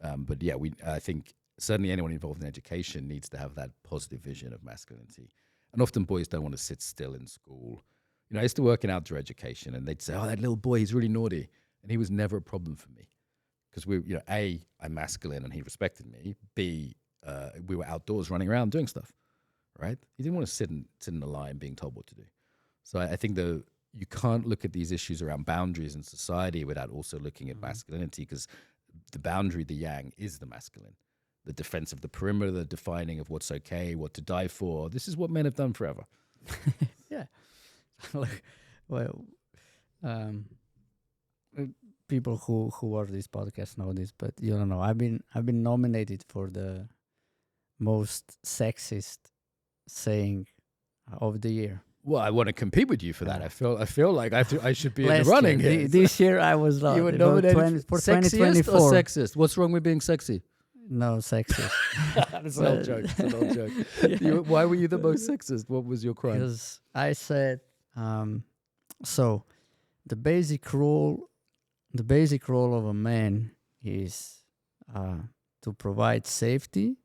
But yeah, I think certainly anyone involved in education needs to have that positive vision of masculinity. And often boys don't want to sit still in school. I used to work in outdoor education, and they'd say, oh, that little boy, he's really naughty. And he was never a problem for me. Because A, I'm masculine and he respected me. B, we were outdoors running around doing stuff, right? He didn't want to sit in the line being told what to do. So I think you can't look at these issues around boundaries in society without also looking at masculinity, because the boundary, the yang, is the masculine. The defense of the perimeter, the defining of what's okay, what to die for. This is what men have done forever. Yeah. People who watch this podcast know this, but you don't know. I've been nominated for the most sexist saying of the year. Well, I want to compete with you for that. I feel like I should be in the Last running year, here. This year I was You were nominated for sexiest 2024. or sexist? What's wrong with being sexy? No, sexist. It's an old joke. It's an old joke. Why were you the most sexist? What was your crime? Because I said, so the basic role of a man is to provide safety,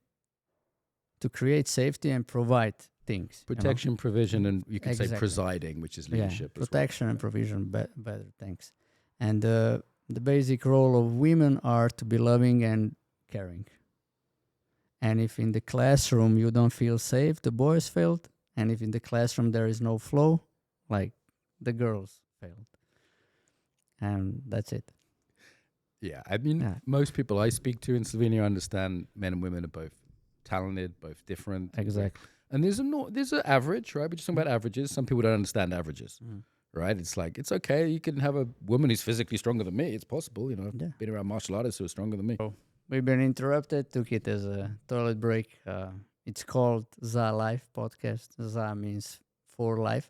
to create safety and provide things. Protection, provision, and you can say Exactly. presiding, which is leadership. Yeah, protection and provision, better, thanks. And the basic role of women are to be loving and caring. And if in the classroom you don't feel safe, the boys failed. And if in the classroom there is no flow, like the girls failed. And that's it. Yeah, I mean, most people I speak to in Slovenia understand men and women are both talented, both different. Exactly. And there's an average, right? We're just talking about averages. Some people don't understand averages, right? It's like, it's okay. You can have a woman who's physically stronger than me. It's possible, I've been around martial artists who are stronger than me. Oh, we've been interrupted, took it as a toilet break. It's called ZaLife Podcast. Za means for life.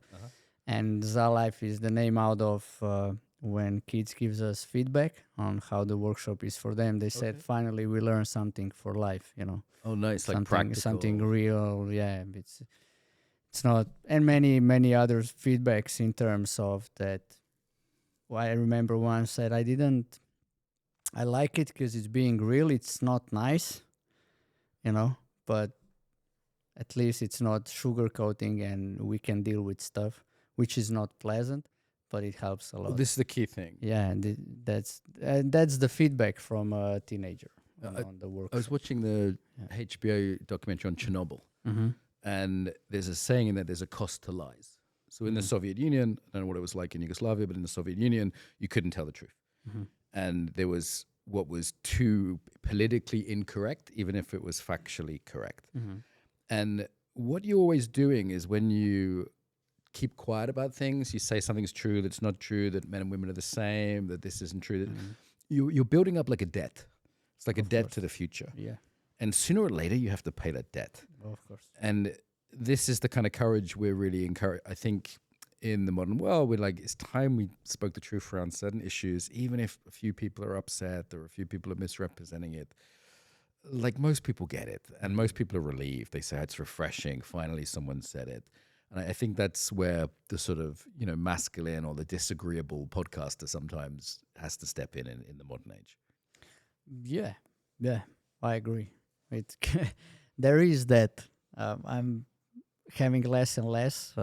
And ZaLife is the name out of when kids gives us feedback on how the workshop is for them. They said, finally, we learned something for life, Oh, nice. Something, like practical. something real. Yeah, it's not, and many other feedbacks in terms of that. Well, I remember one said, I like it because it's being real. It's not nice, but At least it's not sugarcoating, and we can deal with stuff which is not pleasant, but it helps a lot. This is the key thing. Yeah, and that's the feedback from a teenager on the work. I was watching the HBO documentary on Chernobyl, and there's a saying in that there's a cost to lies. So in the Soviet Union, I don't know what it was like in Yugoslavia, but in the Soviet Union, you couldn't tell the truth. And there was what was too politically incorrect, even if it was factually correct. And what you're always doing is when you keep quiet about things, you say something's true that's not true, that men and women are the same, that this isn't true, that you're building up like a debt. It's like a debt to the future. Yeah. And sooner or later, you have to pay that debt. Of course. And this is the kind of courage we're really encouraged. I think in the modern world, we're like, it's time we spoke the truth around certain issues, even if a few people are upset or a few people are misrepresenting it. Like most people get it, and most people are relieved. They say it's refreshing. Finally, someone said it. And I think that's where the sort of, masculine or the disagreeable podcaster sometimes has to step in the modern age. Yeah, I agree. There is that. I'm having less and less,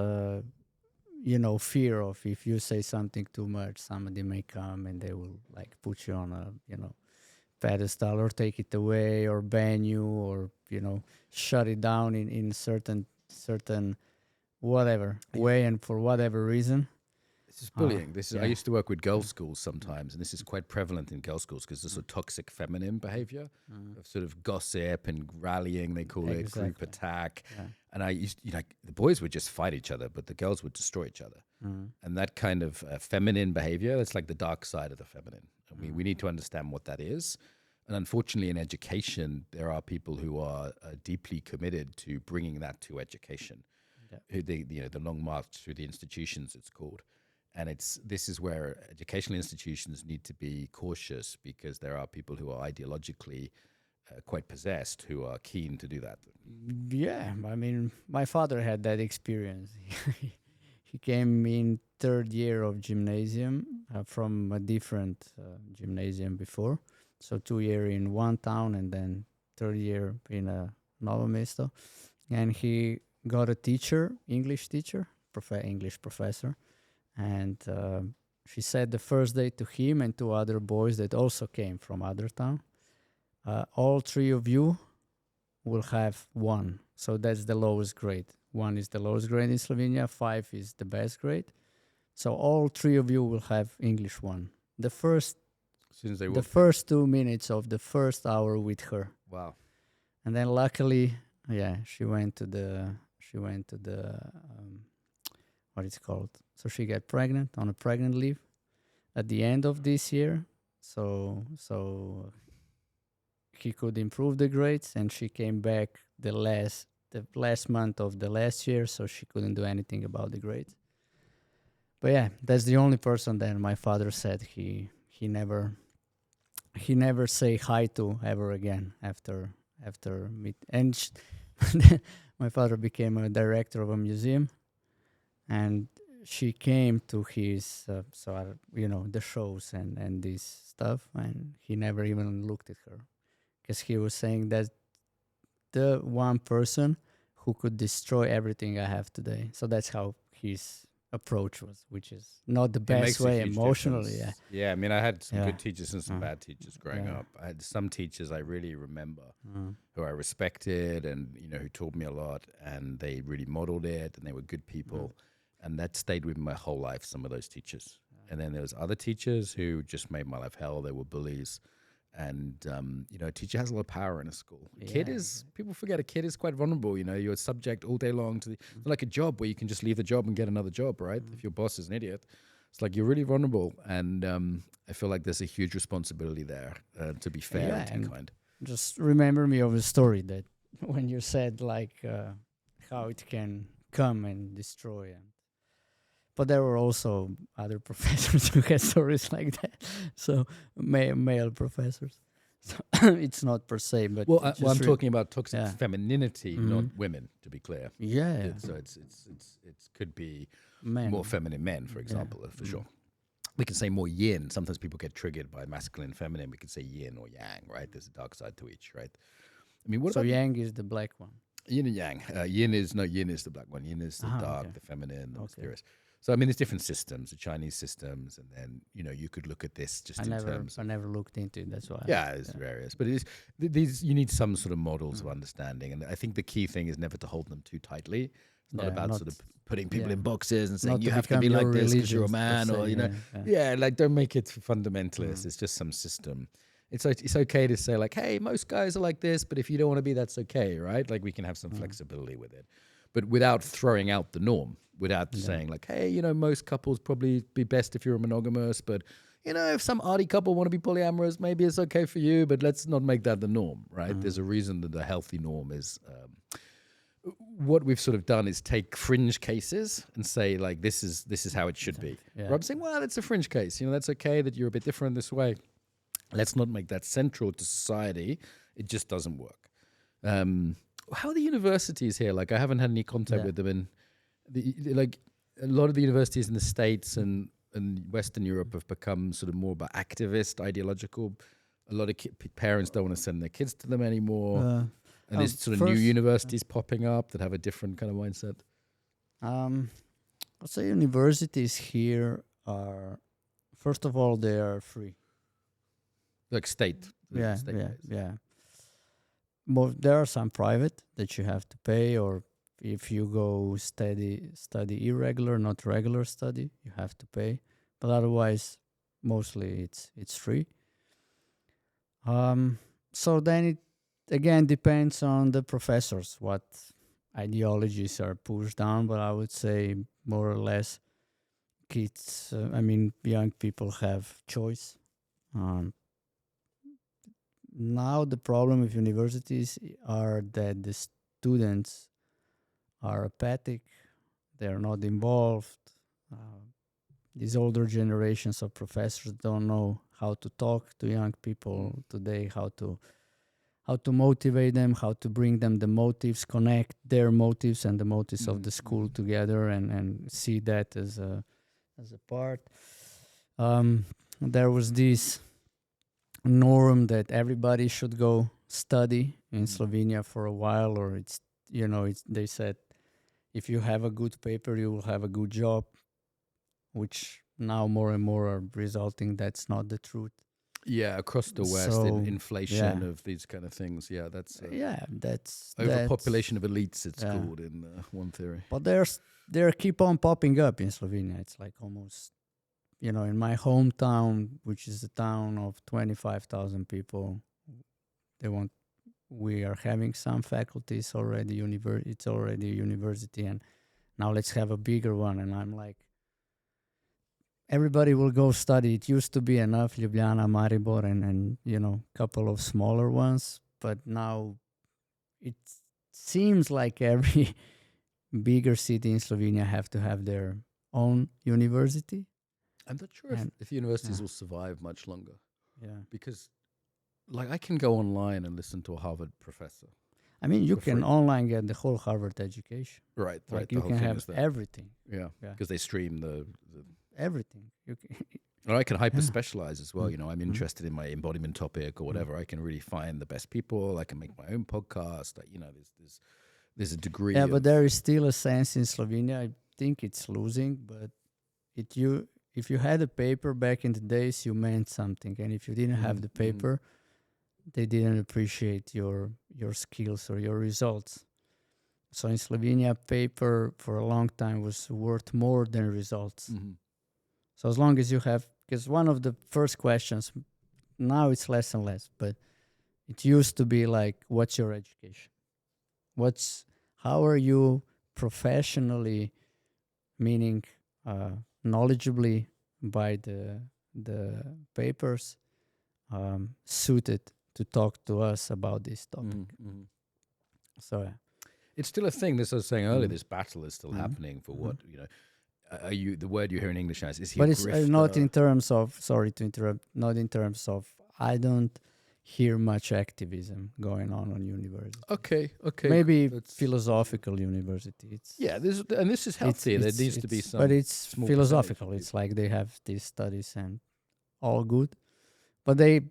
fear of if you say something too much, somebody may come and they will like put you on a, pedestal or take it away or ban you or, shut it down in certain whatever way and for whatever reason. This is bullying. I used to work with girls' schools sometimes, and this is quite prevalent in girls' schools because there's a toxic feminine behavior of sort of gossip and rallying, they call it, group attack. Yeah. And I used, the boys would just fight each other, but the girls would destroy each other. And that kind of feminine behavior, that's like the dark side of the feminine. And we need to understand what that is. And unfortunately, in education, there are people who are deeply committed to bringing that to education. Yeah. The long march through the institutions, it's called. And this is where educational institutions need to be cautious because there are people who are ideologically quite possessed who are keen to do that. Yeah, I mean, my father had that experience. He came in third year of gymnasium from a different gymnasium before. So 2 years in one town and then third year in Novo Mesto. And he got a teacher, English teacher, English professor. And she said the first day to him and to other boys that also came from other town, all three of you will have 1. So that's the lowest grade. 1 is the lowest grade in Slovenia. 5 is the best grade. So all 3 of you will have English 1. The first 2 minutes of the first hour with her. Wow. And then luckily, she went to the what it's called. So she got pregnant on a pregnant leave at the end of this year. So he could improve the grades, and she came back the last month of the last year, so she couldn't do anything about the grades. But yeah, that's the only person that my father said he never say hi to ever again after meet. And my father became a director of a museum. And she came to his, the shows and this stuff, and he never even looked at her, because he was saying that the one person who could destroy everything I have today. So that's how his approach was, which is not the best way emotionally. Difference. Yeah, I mean, I had some good teachers and some bad teachers growing up. I had some teachers I really remember who I respected and, who taught me a lot, and they really modeled it, and they were good people. And that stayed with me my whole life, some of those teachers. And then there was other teachers who just made my life hell. They were bullies. And, a teacher has a lot of power in a school. People forget a kid is quite vulnerable. You're subject all day long to like a job where you can just leave the job and get another job, right? If your boss is an idiot, it's like you're really vulnerable. And I feel like there's a huge responsibility there to be fair and kind. Just remember me of a story that when you said like how it can come and destroy and but there were also other professors who had stories like that. So male professors. So it's not per se, but I'm talking about toxic femininity, not women, to be clear. Yeah. So it could be more feminine men, for example, for sure. We can say more yin. Sometimes people get triggered by masculine, feminine. We can say yin or yang, right? There's a dark side to each, right? I mean, so yang is the black one. Yin and yang. Yin is the black one. Yin is the dark, Okay. the feminine, the Okay. mysterious. So I mean, there's different systems, the Chinese systems, and then you could look at this just in terms I of never looked into it. That's why. yeah, it's various, but it is these. You need some sort of models Mm. of understanding, and I think the key thing is never to hold them too tightly. It's not Yeah, about not sort of putting people yeah. in boxes and saying not you to have to become be like your this because you're a religions, per man, or se, yeah, like don't make it fundamentalist. Mm. It's just some system. It's okay to say like, hey, most guys are like this, but if you don't want to be, that's okay, right? Like we can have some flexibility with it, but without throwing out the norm, without saying like, hey, most couples probably be best if you're monogamous, but if some arty couple want to be polyamorous, maybe it's okay for you, but let's not make that the norm, right? There's a reason that the healthy norm is. What we've sort of done is take fringe cases and say like, this is how it should be. Yeah. Rob saying, well, it's a fringe case. That's okay that you're a bit different this way. Let's not make that central to society. It just doesn't work. How are the universities here? Like, I haven't had any contact with them, and like a lot of the universities in the States and Western Europe have become sort of more about activist, ideological. A lot of parents don't want to send their kids to them anymore, and there's sort of new universities popping up that have a different kind of mindset. I'll say universities here are, first of all, they are free. Like state. Yeah. State-based. But there are some private that you have to pay, or if you go study irregular, not regular study, you have to pay. But otherwise, mostly it's free. So then it again depends on the professors what ideologies are pushed down. But I would say more or less, kids. Young people have choice. Now the problem with universities are that the students are apathic, they're not involved. These older generations of professors don't know how to talk to young people today, how to motivate them, how to bring them the motives, connect their motives and the motives of the school together, and see that as a part. There was this norm that everybody should go study in Slovenia for a while, or they said if you have a good paper you will have a good job, which now more and more are resulting that's not the truth. Yeah, across the West, So, inflation of these kind of things. Yeah, that's that's overpopulation of elites. It's called in one theory. But they keep on popping up in Slovenia. It's like almost, in my hometown, which is a town of 25,000 people, we are having some faculties already. It's already a university, and now let's have a bigger one. And I'm like, everybody will go study. It used to be enough, Ljubljana, Maribor, and couple of smaller ones. But now it seems like every bigger city in Slovenia have to have their own university. I'm not sure if universities will survive much longer. Yeah. Because, like, I can go online and listen to a Harvard professor. You can online get the whole Harvard education. Right. Like the you whole can thing have is there. everything. Yeah. Because they stream the Everything. You can. Or I can hyper specialize as well. I'm interested in my embodiment topic or whatever. I can really find the best people. I can make my own podcast. There's a degree. Yeah, but there is still a sense in Slovenia. I think it's losing, but if you had a paper back in the days, you meant something, and if you didn't have the paper, they didn't appreciate your skills or your results. So in Slovenia, paper for a long time was worth more than results. So as long as you have, because one of the first questions, now it's less and less, but it used to be like, what's your education? How are you professionally, meaning knowledgeably by the papers, suited to talk to us about this topic? So it's still a thing. This I was saying earlier. This battle is still happening for what Are you the word you hear in English as is he? But a it's grifter? not in terms of. Sorry to interrupt. Not in terms of. I don't hear much activism going on university. Okay. Maybe philosophical university. This is healthy. There needs to be some. But it's small philosophical. percentage of It's like they have these studies and all good, but they,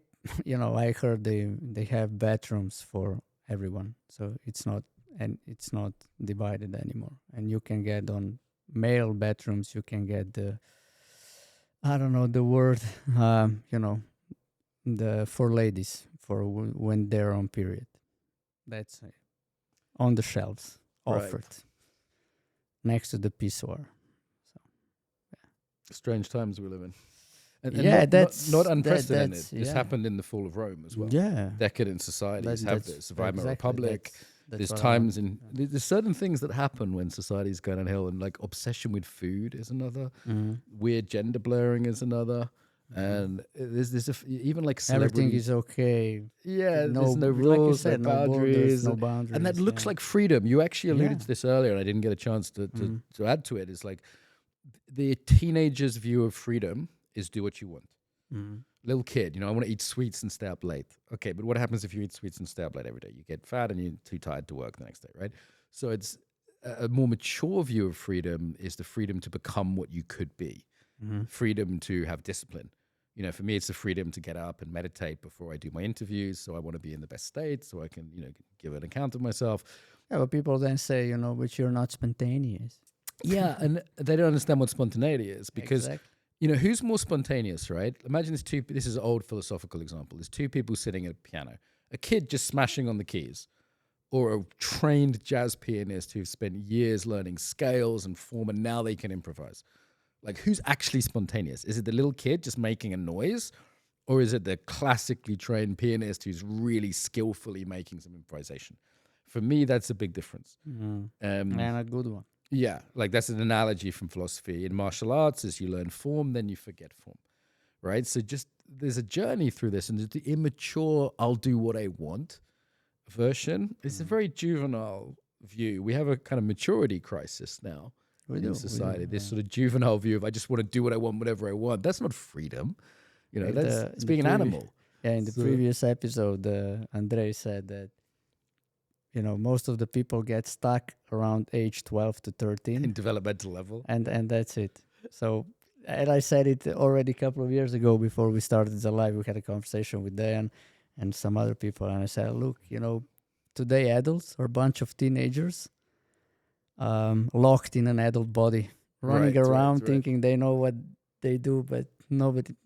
I heard they have bathrooms for everyone, so it's not and it's not divided anymore. And you can get on male bedrooms, you can get the, I don't know the word, the for ladies for when they're on period. That's on the shelves, offered next to the pissoir. Strange times we live in. And not unprecedented. This happened in the fall of Rome as well. Yeah, decadent societies have this. The Weimar Republic. That's there's certain things that happen when society's going downhill, and like obsession with food is another. Weird gender blurring is another. And there's even like everything is okay. Yeah, there's no rules, like no boundaries, no boundaries, and that looks like freedom. You actually alluded to this earlier, and I didn't get a chance to add to it. It's like the teenager's view of freedom is do what you want. Little kid, I want to eat sweets and stay up late. Okay, but what happens if you eat sweets and stay up late every day? You get fat and you're too tired to work the next day, right? So it's a more mature view of freedom is the freedom to become what you could be. Freedom to have discipline. For me, it's the freedom to get up and meditate before I do my interviews. So I want to be in the best state so I can, give an account of myself. Yeah, but people then say, but you're not spontaneous. Yeah, and they don't understand what spontaneity is because, who's more spontaneous, right? Imagine this is an old philosophical example. There's two people sitting at a piano, a kid just smashing on the keys, or a trained jazz pianist who've spent years learning scales and form, and now they can improvise. Like, who's actually spontaneous? Is it the little kid just making a noise? Or is it the classically trained pianist who's really skillfully making some improvisation? For me, that's a big difference. And a good one. Yeah, like that's an analogy from philosophy. In martial arts, as you learn form, then you forget form, right? So there's a journey through this. And the immature, I'll do what I want version is a very juvenile view. We have a kind of maturity crisis now. In society, this sort of juvenile view of I just want to do what I want, whatever I want. That's not freedom. It's being an animal. Yeah, in the previous episode, Andrei said that, most of the people get stuck around age 12 to 13. In developmental level. And that's it. So, and I said it already a couple of years ago before we started ZaLife. We had a conversation with Dan and some other people. And I said, look, today adults are a bunch of teenagers locked in an adult body, running around thinking they know what they do, but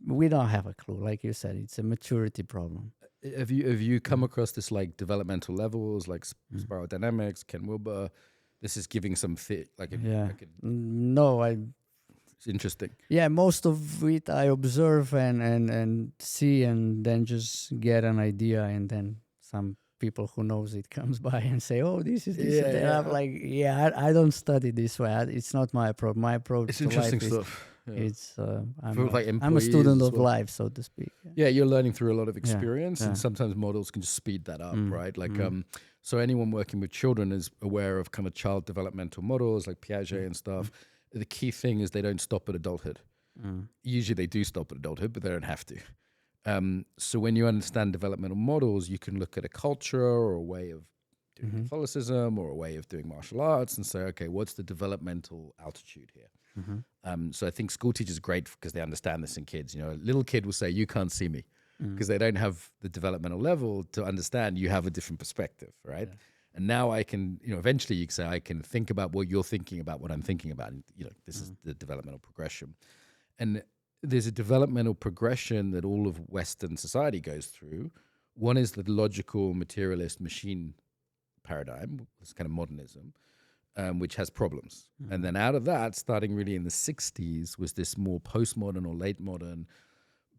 we don't have a clue. Like you said, it's a maturity problem. Have you come across this like developmental levels, like spiral dynamics, Ken Wilber? This is giving some No, it's interesting. Yeah, most of it I observe and see, and then just get an idea, and then some people who knows it comes by and say, "Oh, this is this." I'm like, I don't study this way. It's not my approach. My approach it's to interesting life stuff. It's I'm a student of life, so to speak. Yeah, you're learning through a lot of experience, and sometimes models can just speed that up, right? Like, so anyone working with children is aware of kind of child developmental models like Piaget and stuff. The key thing is they don't stop at adulthood. Usually they do stop at adulthood, but they don't have to. So when you understand developmental models, you can look at a culture or a way of doing Catholicism or a way of doing martial arts and say, okay, what's the developmental altitude here? So I think school teachers are great because they understand this in kids. A little kid will say, you can't see me, because they don't have the developmental level to understand you have a different perspective, right? Yeah. And now I can, eventually you can say, I can think about what you're thinking about, what I'm thinking about. And, this is the developmental progression. And there's a developmental progression that all of Western society goes through. One is the logical materialist machine paradigm, this kind of modernism, which has problems. And then out of that, starting really in the 60s, was this more postmodern or late modern,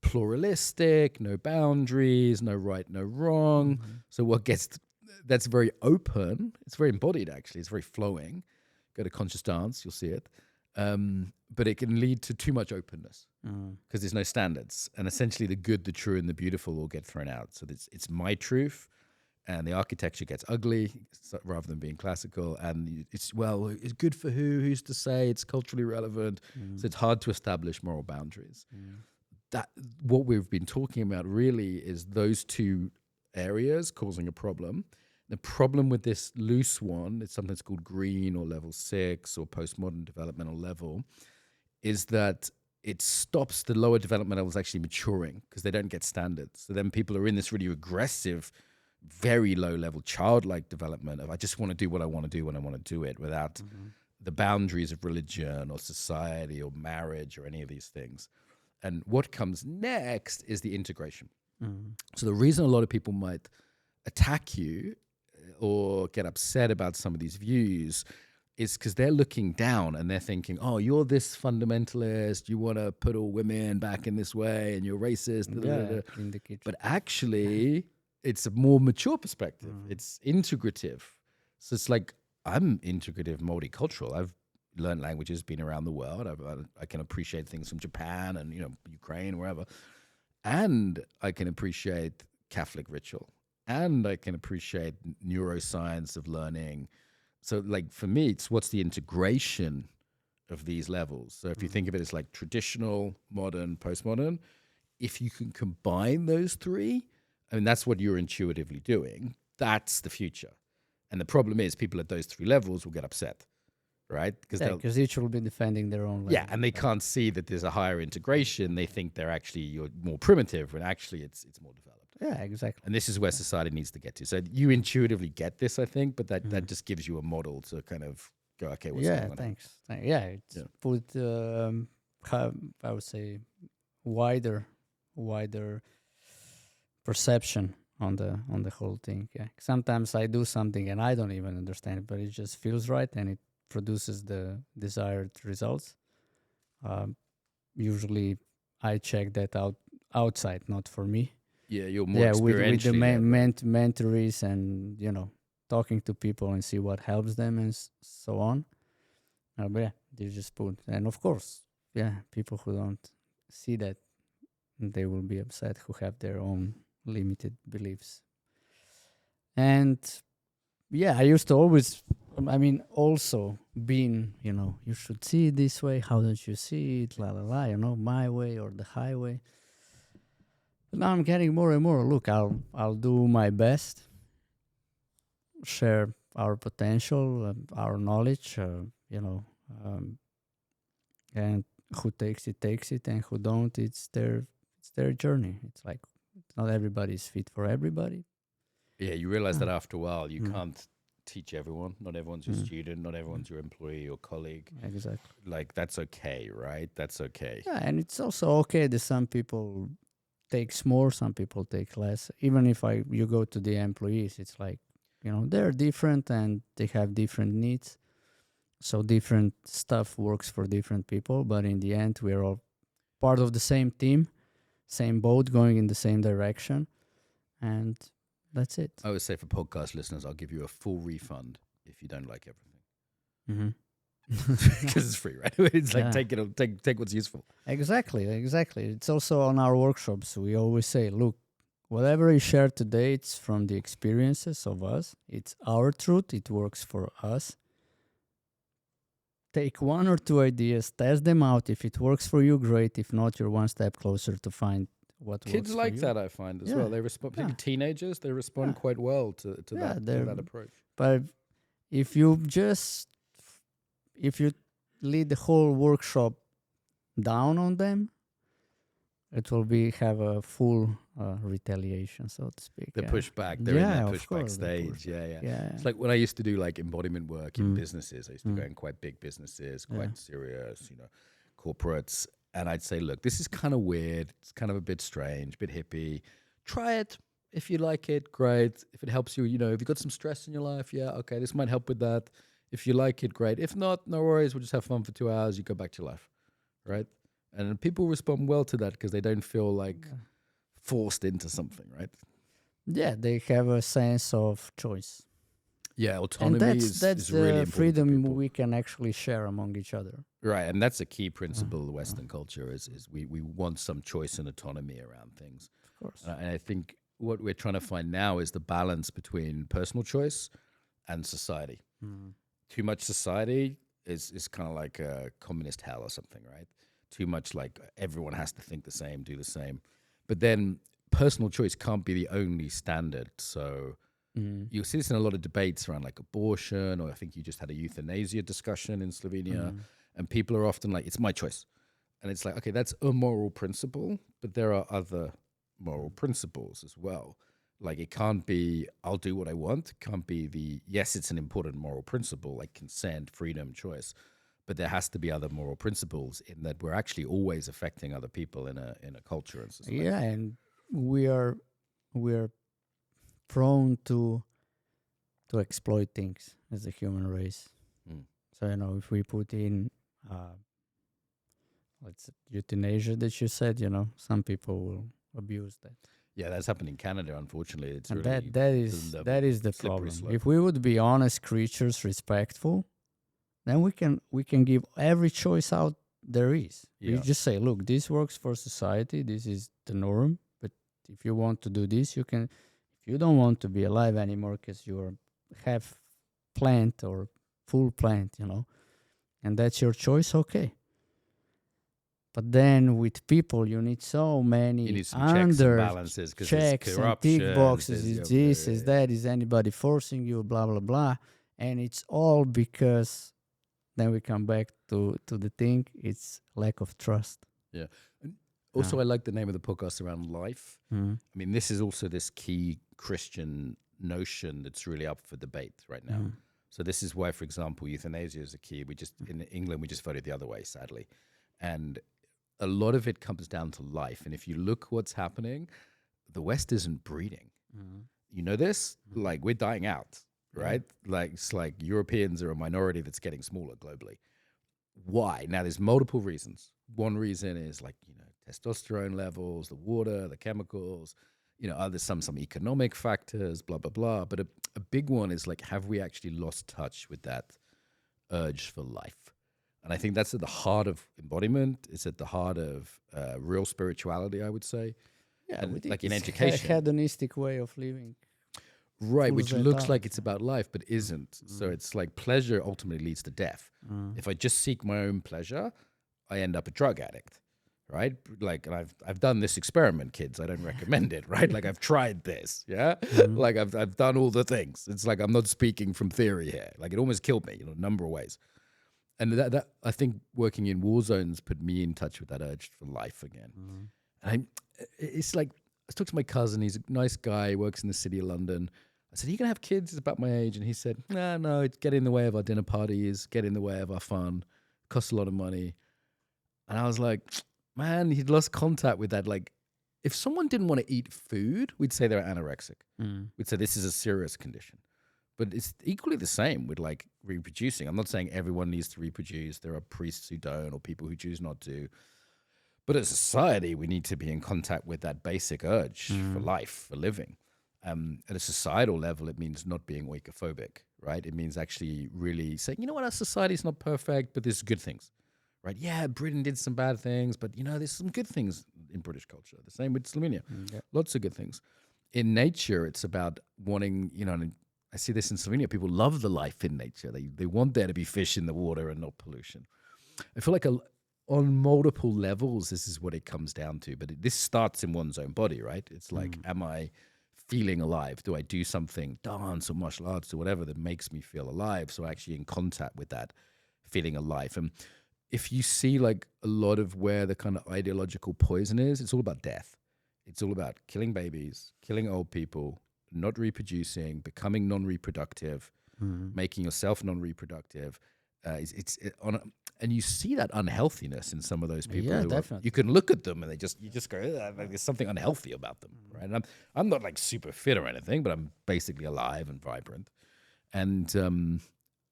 pluralistic, no boundaries, no right, no wrong. So that's very open. It's very embodied, actually. It's very flowing. Go to conscious dance, you'll see it. But it can lead to too much openness because there's no standards. And essentially the good, the true, and the beautiful all get thrown out. So it's my truth, and the architecture gets ugly rather than being classical. And it's good for who's to say, it's culturally relevant. So it's hard to establish moral boundaries. That what we've been talking about really is those two areas causing a problem. The problem with this loose one, it's sometimes called green or level 6 or postmodern developmental level, is that it stops the lower development levels actually maturing because they don't get standards. So then people are in this really aggressive very low level childlike development of I just want to do what I want to do when I want to do it without the boundaries of religion or society or marriage or any of these things. And what comes next is the integration. So the reason a lot of people might attack you or get upset about some of these views is because they're looking down and they're thinking, oh, you're this fundamentalist, you want to put all women back in this way and you're racist. In the kitchen. But actually, it's a more mature perspective. It's integrative. So it's like, I'm integrative, multicultural. I've learned languages, been around the world. I can appreciate things from Japan and, Ukraine, wherever. And I can appreciate Catholic ritual. And I can appreciate neuroscience of learning. So like for me, it's what's the integration of these levels. So if you think of it as like traditional, modern, postmodern, if you can combine those three, I mean, that's what you're intuitively doing. That's the future. And the problem is people at those three levels will get upset, right? Because each will be defending their own level. Yeah, and they can't see that there's a higher integration. They think you're more primitive, when actually it's more developed. Yeah, exactly. And this is where society needs to get to. So you intuitively get this, I think, but that just gives you a model to kind of go, okay, what's going on? Thanks. It's put, I would say, wider perception on the whole thing. Yeah. Sometimes I do something and I don't even understand it, but it just feels right and it produces the desired results. Usually I check that out outside, not for me. Yeah, you're more experientially with the mentorees and talking to people and see what helps them and so on. But yeah, they just put, and of course, people who don't see that, they will be upset, who have their own limited beliefs. And I used to always, also being, you should see it this way. How don't you see it? La la la, my way or the highway. But now I'm getting more and more. Look, I'll do my best, share our potential, our knowledge, and who takes it, and who don't, it's their journey. It's like not everybody's fit for everybody. Yeah, you realize that after a while, you can't teach everyone. Not everyone's your student. Not everyone's your employee or colleague. Exactly. Like, that's okay, right? That's okay. Yeah, and it's also okay that some people takes more, some people take less. Even if you go to the employees, it's like, they're different and they have different needs. So different stuff works for different people. But in the end, we're all part of the same team, same boat, going in the same direction. And that's it. I would say for podcast listeners, I'll give you a full refund if you don't like everything. Because it's free, right? It's like take what's useful. Exactly. It's also on our workshops. We always say, look, whatever is shared today, it's from the experiences of us. It's our truth. It works for us. Take one or two ideas, test them out. If it works for you, great. If not, you're one step closer to find what works Kids for like you. that, I find, as well. They respond, particularly teenagers, they respond quite well to that approach. But if you lead the whole workshop down on them, it will have a full retaliation, so to speak. The pushback, they're in that pushback stage. Yeah. It's like when I used to do like embodiment work in businesses. I used to go in quite big businesses, quite serious, corporates. And I'd say, look, this is kind of weird. It's kind of a bit strange, a bit hippie. Try it. If you like it, great. If it helps you, if you've got some stress in your life, okay, this might help with that. If you like it, great. If not, no worries. We'll just have fun for 2 hours. You go back to your life, right? And people respond well to that because they don't feel like forced into something, right? Yeah, they have a sense of choice. Yeah, autonomy is really important. That's the freedom we can actually share among each other. Right, and that's a key principle of Western culture is we want some choice and autonomy around things. Of course. And I think what we're trying to find now is the balance between personal choice and society. Too much society is kind of like a communist hell or something, right? Too much like everyone has to think the same, do the same. But then personal choice can't be the only standard. So you'll see this in a lot of debates around like abortion, or I think you just had a euthanasia discussion in Slovenia. And people are often like, it's my choice. And it's like, okay, that's a moral principle, but there are other moral principles as well. Like it can't be, I'll do what I want. It can't be yes, it's an important moral principle like consent, freedom, choice. But there has to be other moral principles in that we're actually always affecting other people in a culture and society. Yeah, and we are prone to exploit things as a human race. So if we put in let's euthanasia that you said, some people will abuse that. Yeah, that's happened in Canada. Unfortunately, it's And really that is the problem. slope. If we would be honest creatures, respectful, then we can give every choice out there is. Yeah. We just say, look, this works for society. This is the norm. But if you want to do this, you can. If you don't want to be alive anymore because you are half plant or full plant, and that's your choice, okay. But then with people, you need so many you need some checks and balances, checks and tick boxes. Is this, is that, is anybody forcing you, blah, blah, blah. And it's all because then we come back to the thing, it's lack of trust. Yeah. And also, I like the name of the podcast around life. Mm-hmm. I mean, this is also this key Christian notion that's really up for debate right now. Mm-hmm. So this is why, for example, euthanasia is a key. In England, we just voted the other way, sadly. And a lot of it comes down to life. And if you look what's happening, the West isn't breeding. Mm-hmm. You know this? Like, we're dying out, right? Like, it's like Europeans are a minority that's getting smaller globally. Why? Now, there's multiple reasons. One reason is testosterone levels, the water, the chemicals, there's some economic factors, blah, blah, blah. But a big one is have we actually lost touch with that urge for life? And I think that's at the heart of embodiment. It's at the heart of real spirituality, I would say. Yeah, and in education. Hedonistic way of living. Right, which looks like it's about life, but isn't. So it's like pleasure ultimately leads to death. If I just seek my own pleasure, I end up a drug addict, right? And I've done this experiment, kids. I don't recommend it, right? I've tried this, yeah? I've done all the things. It's I'm not speaking from theory here. It almost killed me, a number of ways. And that I think working in war zones put me in touch with that urge for life again. And it's I talked to my cousin. He's a nice guy. He works in the city of London. I said, "Are you gonna have kids?" It's about my age, and he said, "No, it's get in the way of our dinner parties, get in the way of our fun. Costs a lot of money." And I was like, "Man, he'd lost contact with that." If someone didn't want to eat food, we'd say they're anorexic. We'd say this is a serious condition. But it's equally the same with reproducing. I'm not saying everyone needs to reproduce. There are priests who don't or people who choose not to. But as a society, we need to be in contact with that basic urge for life, for living. At a societal level, it means not being oikophobic, right? It means actually really saying, our society is not perfect, but there's good things, right? Yeah, Britain did some bad things, but, there's some good things in British culture. The same with Slovenia. Lots of good things. In nature, it's about wanting, and I see this in Slovenia. People love the life in nature. They want there to be fish in the water and not pollution. I feel on multiple levels, this is what it comes down to. But this starts in one's own body, right? It's am I feeling alive? Do I do something, dance or martial arts or whatever that makes me feel alive? So actually in contact with that feeling alive. And if you see a lot of where the kind of ideological poison is, it's all about death. It's all about killing babies, killing old people, not reproducing, becoming non-reproductive, making yourself non-reproductive. And you see that unhealthiness in some of those people. Yeah, definitely. You can look at them and you just go, there's something unhealthy about them, right? And I'm not super fit or anything, but I'm basically alive and vibrant. And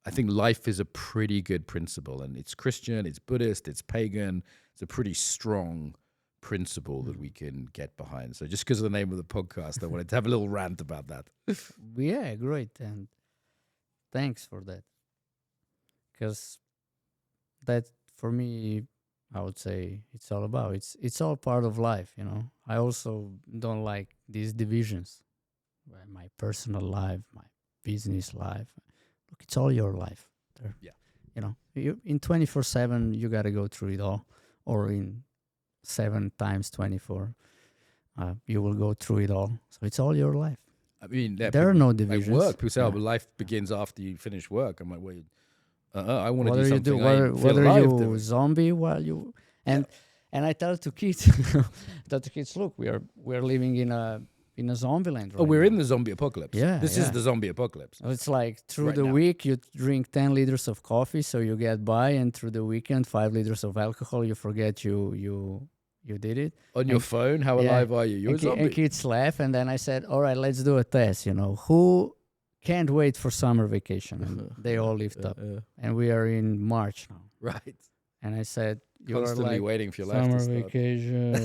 I think life is a pretty good principle, and it's Christian, it's Buddhist, it's pagan. It's a pretty strong principle that we can get behind. So just because of the name of the podcast, I wanted to have a little rant about that. Yeah, great. And thanks for that. Because that, for me, I would say it's all about. It's all part of life, I also don't like these divisions. My personal life, my business life. Look, it's all your life. You in 24/7, you got to go through it all. Or in 7 times 24, you will go through it all. So it's all your life. I mean, there are no divisions. Work. People say, "Oh, but life begins after you finish work." I'm like, "Wait, I want to do something." Whether you zombie while you and I tell to kids, look, we're living in a in a zombie land. Oh, we're in the zombie apocalypse. Yeah, This is the zombie apocalypse. It's like through Right the now. week you drink 10 liters of coffee, so you get by, and through the weekend 5 liters of alcohol. You forget you did it. On your phone, how alive are you? You're a And zombie. kids laugh, and then I said, "All right, let's do a test. Who can't wait for summer vacation?" And they all lift up, and we are in March now. Right. And I said, "You're Constantly like waiting for your life to summer start. vacation,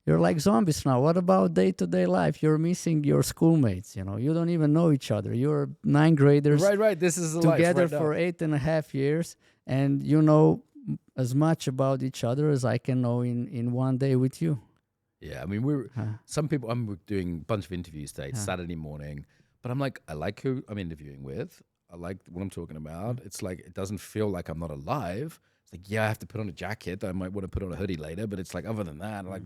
You're like zombies now. What about day-to-day life? You're missing your schoolmates. You don't even know each other. You're 9th graders Right. This is the life together right now. for 8.5 years, and you know as much about each other as I can know in one day with you." Yeah, I mean, some people, I'm doing a bunch of interviews today, it's Saturday morning, but I'm like, I like who I'm interviewing with. I like what I'm talking about. It's like, it doesn't feel like I'm not alive. It's like, yeah, I have to put on a jacket. I might want to put on a hoodie later, but it's like, other than that, like,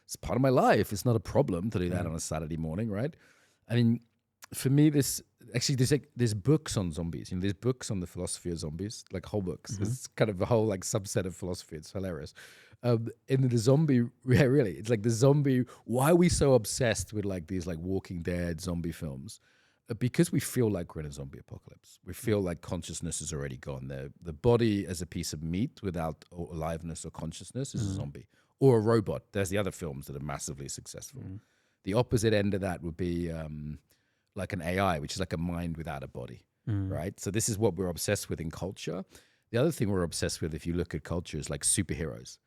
it's part of my life. It's not a problem to do that on a Saturday morning, right? I mean, for me, there's books on zombies. There's books on the philosophy of zombies, like whole books. It's kind of a whole like subset of philosophy. It's hilarious. In the zombie, yeah, really, it's like the zombie. Why are we so obsessed with like these like Walking Dead zombie films? Because we feel like we're in a zombie apocalypse. We feel like consciousness is already gone. The body as a piece of meat without aliveness or consciousness is a zombie or a robot. There's the other films that are massively successful. The opposite end of that would be like an AI, which is like a mind without a body, right? So this is what we're obsessed with in culture. The other thing we're obsessed with, if you look at culture, is like superheroes.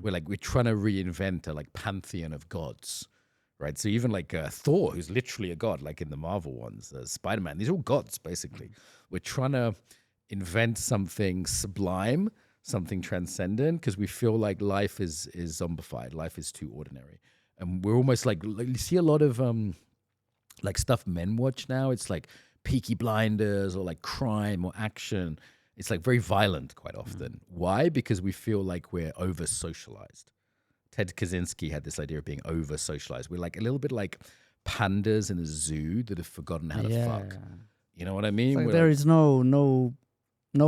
We're trying to reinvent a like pantheon of gods, right? So even like Thor, who's literally a god, like in the Marvel ones, Spider-Man, these are all gods, basically. We're trying to invent something sublime, something transcendent, because we feel like life is zombified. Life is too ordinary. And we're almost like you see a lot of like stuff men watch now. It's like Peaky Blinders or like crime or action. It's like very violent quite often. Why? Because we feel like we're over-socialized. Ted Kaczynski had this idea of being over-socialized. We're like a little bit like pandas in a zoo that have forgotten how to fuck. You know what I mean? Like there is no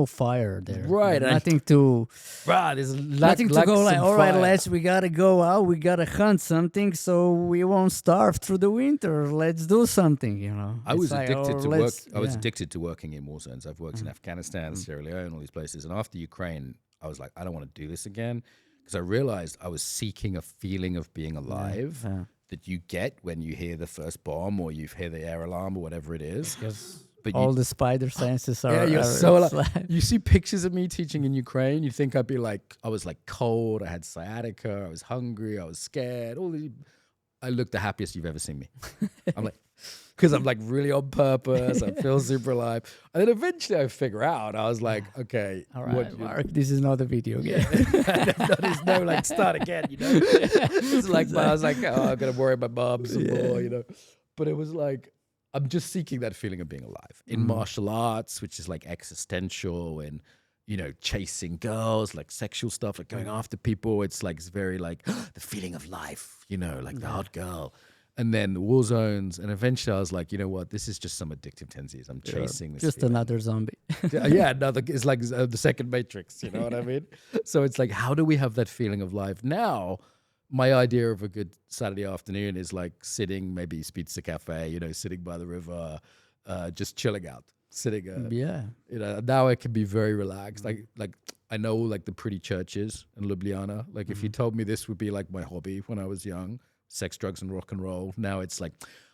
fire there. Right. Nothing to there's nothing to go like, all right, we gotta go out, we gotta hunt something so we won't starve through the winter. Let's do something, I was addicted to work. I was yeah. addicted to working in war zones. I've worked in Afghanistan, Sierra Leone, all these places. And after Ukraine, I was like, I don't want to do this again. Because I realized I was seeking a feeling of being alive that you get when you hear the first bomb or you hear the air alarm or whatever it is. But all the spider senses are. Yeah, you're are so alive. You see pictures of me teaching in Ukraine, you think I'd be like, I was like cold, I had sciatica, I was hungry, I was scared. I look the happiest you've ever seen me. I'm like, because I'm like really on purpose. I feel super alive. And then eventually I figure out, I was like, okay. All right, Mark, this is not a video game. There's no like start again, It's like, I was like, oh, I'm going to worry about my mom some more, But it was like, I'm just seeking that feeling of being alive. In martial arts, which is like existential and, chasing girls, like sexual stuff, like going after people. It's like, it's very like the feeling of life, like the hot girl. And then the war zones. And eventually I was like, you know what? This is just some addictive tendencies. I'm chasing this. Just feeling. another zombie. It's like the second Matrix, you know what I mean? So it's like, how do we have that feeling of life now? My idea of a good Saturday afternoon is like sitting, maybe Pizza Cafe, sitting by the river, just chilling out, sitting. Now I can be very relaxed. Like I know like the pretty churches in Ljubljana. Like if you told me this would be like my hobby when I was young, sex, drugs, and rock and roll. Now it's like,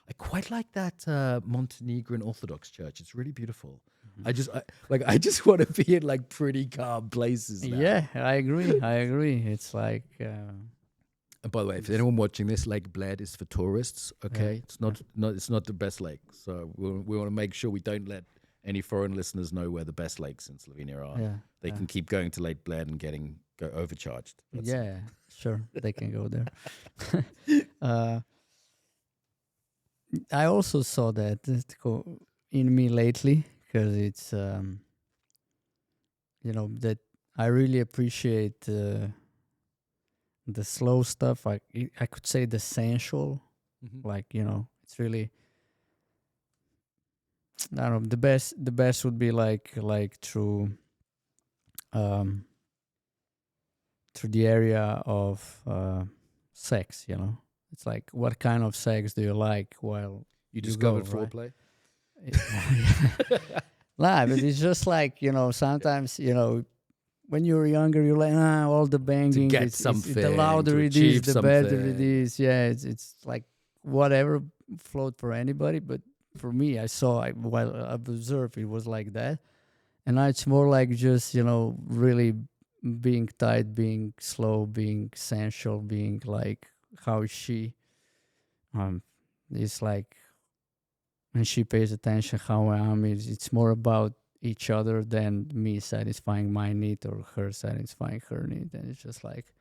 I quite like that Montenegrin Orthodox church. It's really beautiful. I just want to be in like pretty calm places now. Yeah, I agree. It's like... And by the way, if anyone watching this, Lake Bled is for tourists. Okay, it's not the best lake. So we want to make sure we don't let any foreign listeners know where the best lakes in Slovenia are. Yeah, they can keep going to Lake Bled and go overcharged. Sure, they can go there. I also saw that in me lately because it's that I really appreciate. The slow stuff, I could say the sensual, like it's really. I don't know. The best would be like through the area of sex, It's like, what kind of sex do you like while You go, discovered right? foreplay? Nah, but it's just like, sometimes, when you're younger, you're like, all the banging. get The something, louder to it is, achieve the better it something. is. Yeah, it's like whatever flowed for anybody. But for me, while I've observed, it was like that. And now it's more like just, really being tight, being slow, being sensual, being like, how is she? It's like, and she pays attention how I am. It's more about each other than me satisfying my need or her satisfying her need. And it's just like,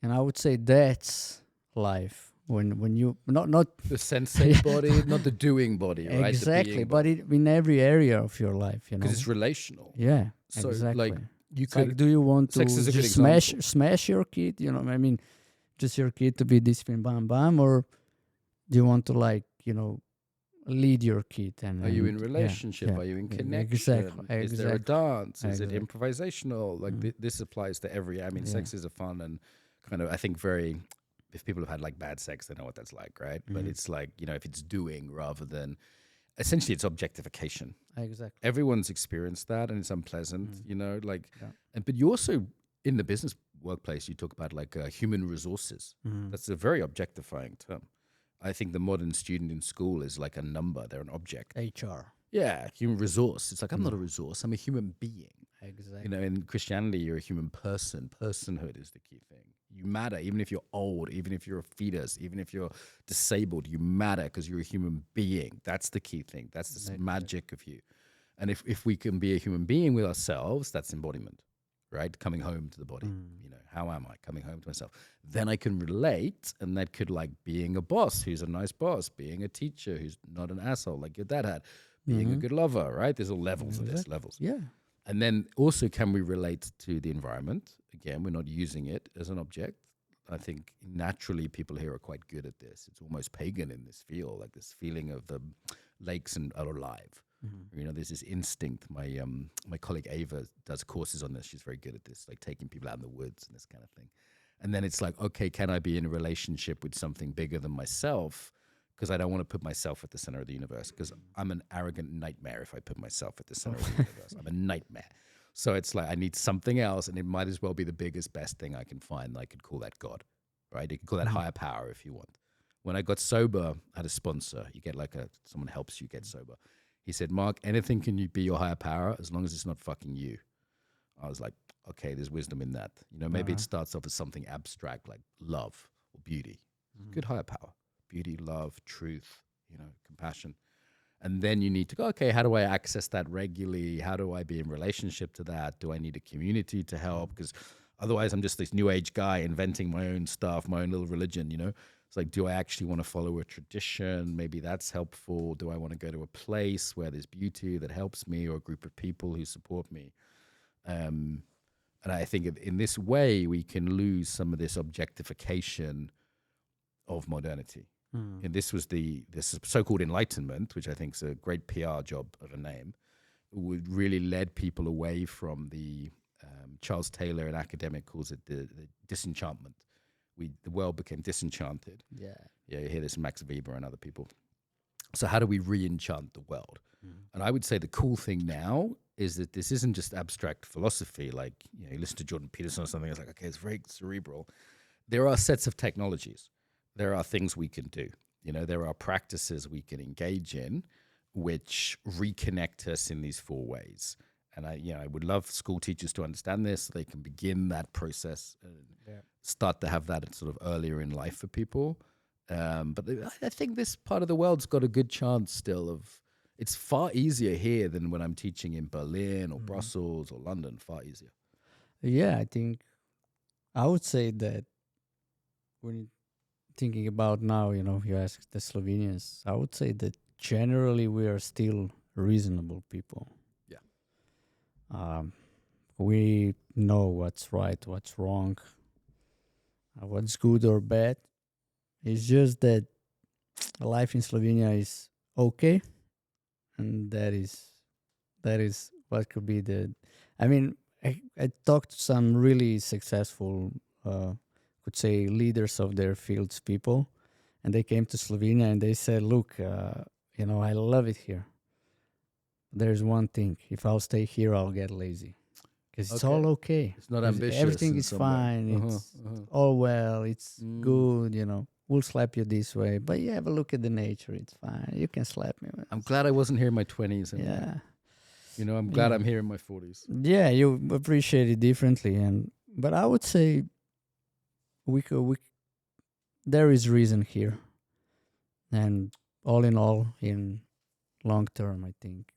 and I would say that's life. When you not The sensate body, not the doing body, right? exactly, The but being in every area of your life, because it's relational. Yeah, So exactly. like you It's could like, do you want to sex is a good just example. smash your kid? I mean, just your kid to be disciplined, bam bam, or do you want to lead your kid Are you in yeah, relationship? Are you in exactly, connection? Is there a dance? Is it exactly. improvisational? Like this applies to every. I mean, Yeah. sex is a fun and kind of. I think very. If people have had like bad sex, they know what that's like, right? But it's like if it's doing rather than essentially it's objectification. Exactly. Everyone's experienced that, and it's unpleasant. Like, Yeah. but you also in the business workplace, you talk about like human resources. That's a very objectifying term. I think the modern student in school is like a number. They're an object. HR. Yeah, human resource. It's like, I'm not a resource. I'm a human being. Exactly. In Christianity, you're a human person. Personhood is the key thing. You matter, even if you're old, even if you're a fetus, even if you're disabled, you matter because you're a human being. That's the key thing. That's the magic of you. And if we can be a human being with ourselves, that's embodiment, right? Coming home to the body. How am I coming home to myself? Then I can relate, and that could like being a boss who's a nice boss, being a teacher who's not an asshole like your dad had, being a good lover, right? There's all levels of this, levels. Yeah. And then also, can we relate to the environment? Again, we're not using it as an object. I think naturally people here are quite good at this. It's almost pagan in this feel, like this feeling of the lakes and are alive. There's this instinct. My colleague Ava does courses on this. She's very good at this, like taking people out in the woods and this kind of thing. And then it's like, okay, can I be in a relationship with something bigger than myself? Because I don't want to put myself at the center of the universe, because I'm an arrogant nightmare if I put myself at the center of the universe. I'm a nightmare. So it's like I need something else, and it might as well be the biggest, best thing I can find. I could call that God, right? You could call that higher power if you want. When I got sober, I had a sponsor. You get like someone helps you get sober. He said, Mark, anything can you be your higher power as long as it's not fucking you. I was like, okay, there's wisdom in that. Maybe it starts off as something abstract like love or beauty. Good higher power. Beauty, love, truth, compassion. And then you need to go, okay, how do I access that regularly? How do I be in relationship to that? Do I need a community to help? Because otherwise I'm just this new age guy inventing my own stuff, my own little religion, It's like, do I actually want to follow a tradition? Maybe that's helpful. Do I want to go to a place where there's beauty that helps me, or a group of people who support me? And I think in this way, we can lose some of this objectification of modernity. And this was this so-called enlightenment, which I think is a great PR job of a name, would really led people away from the Charles Taylor, an academic, calls it the disenchantment. The world became disenchanted. Yeah. Yeah, you hear this Max Weber and other people. So how do we re-enchant the world? And I would say the cool thing now is that this isn't just abstract philosophy. Like, you listen to Jordan Peterson or something, it's like, okay, it's very cerebral. There are sets of technologies. There are things we can do. There are practices we can engage in which reconnect us in these 4 ways. And I would love school teachers to understand this so they can begin that process and start to have that sort of earlier in life for people. But I think this part of the world's got a good chance still of, it's far easier here than when I'm teaching in Berlin or Brussels or London, far easier. Yeah, I think I would say that when thinking about now, you ask the Slovenians, I would say that generally we are still reasonable people. Yeah. We know what's right, what's wrong, what's good or bad. It's just that life in Slovenia is okay, and that is what could be the. I mean, I talked to some really successful could say, leaders of their fields people, and they came to Slovenia and they said, "Look, I love it here. There's one thing: if I'll stay here, I'll get lazy, because it's all okay. It's not ambitious. Everything is fine. It's all well. It's good. We'll slap you this way, but you have a look at the nature. It's fine. You can slap me. I'm glad I wasn't here in my 20s. Yeah. I'm glad I'm here in my 40s. Yeah, you appreciate it differently, but I would say there is reason here, and all in all, in long term, I think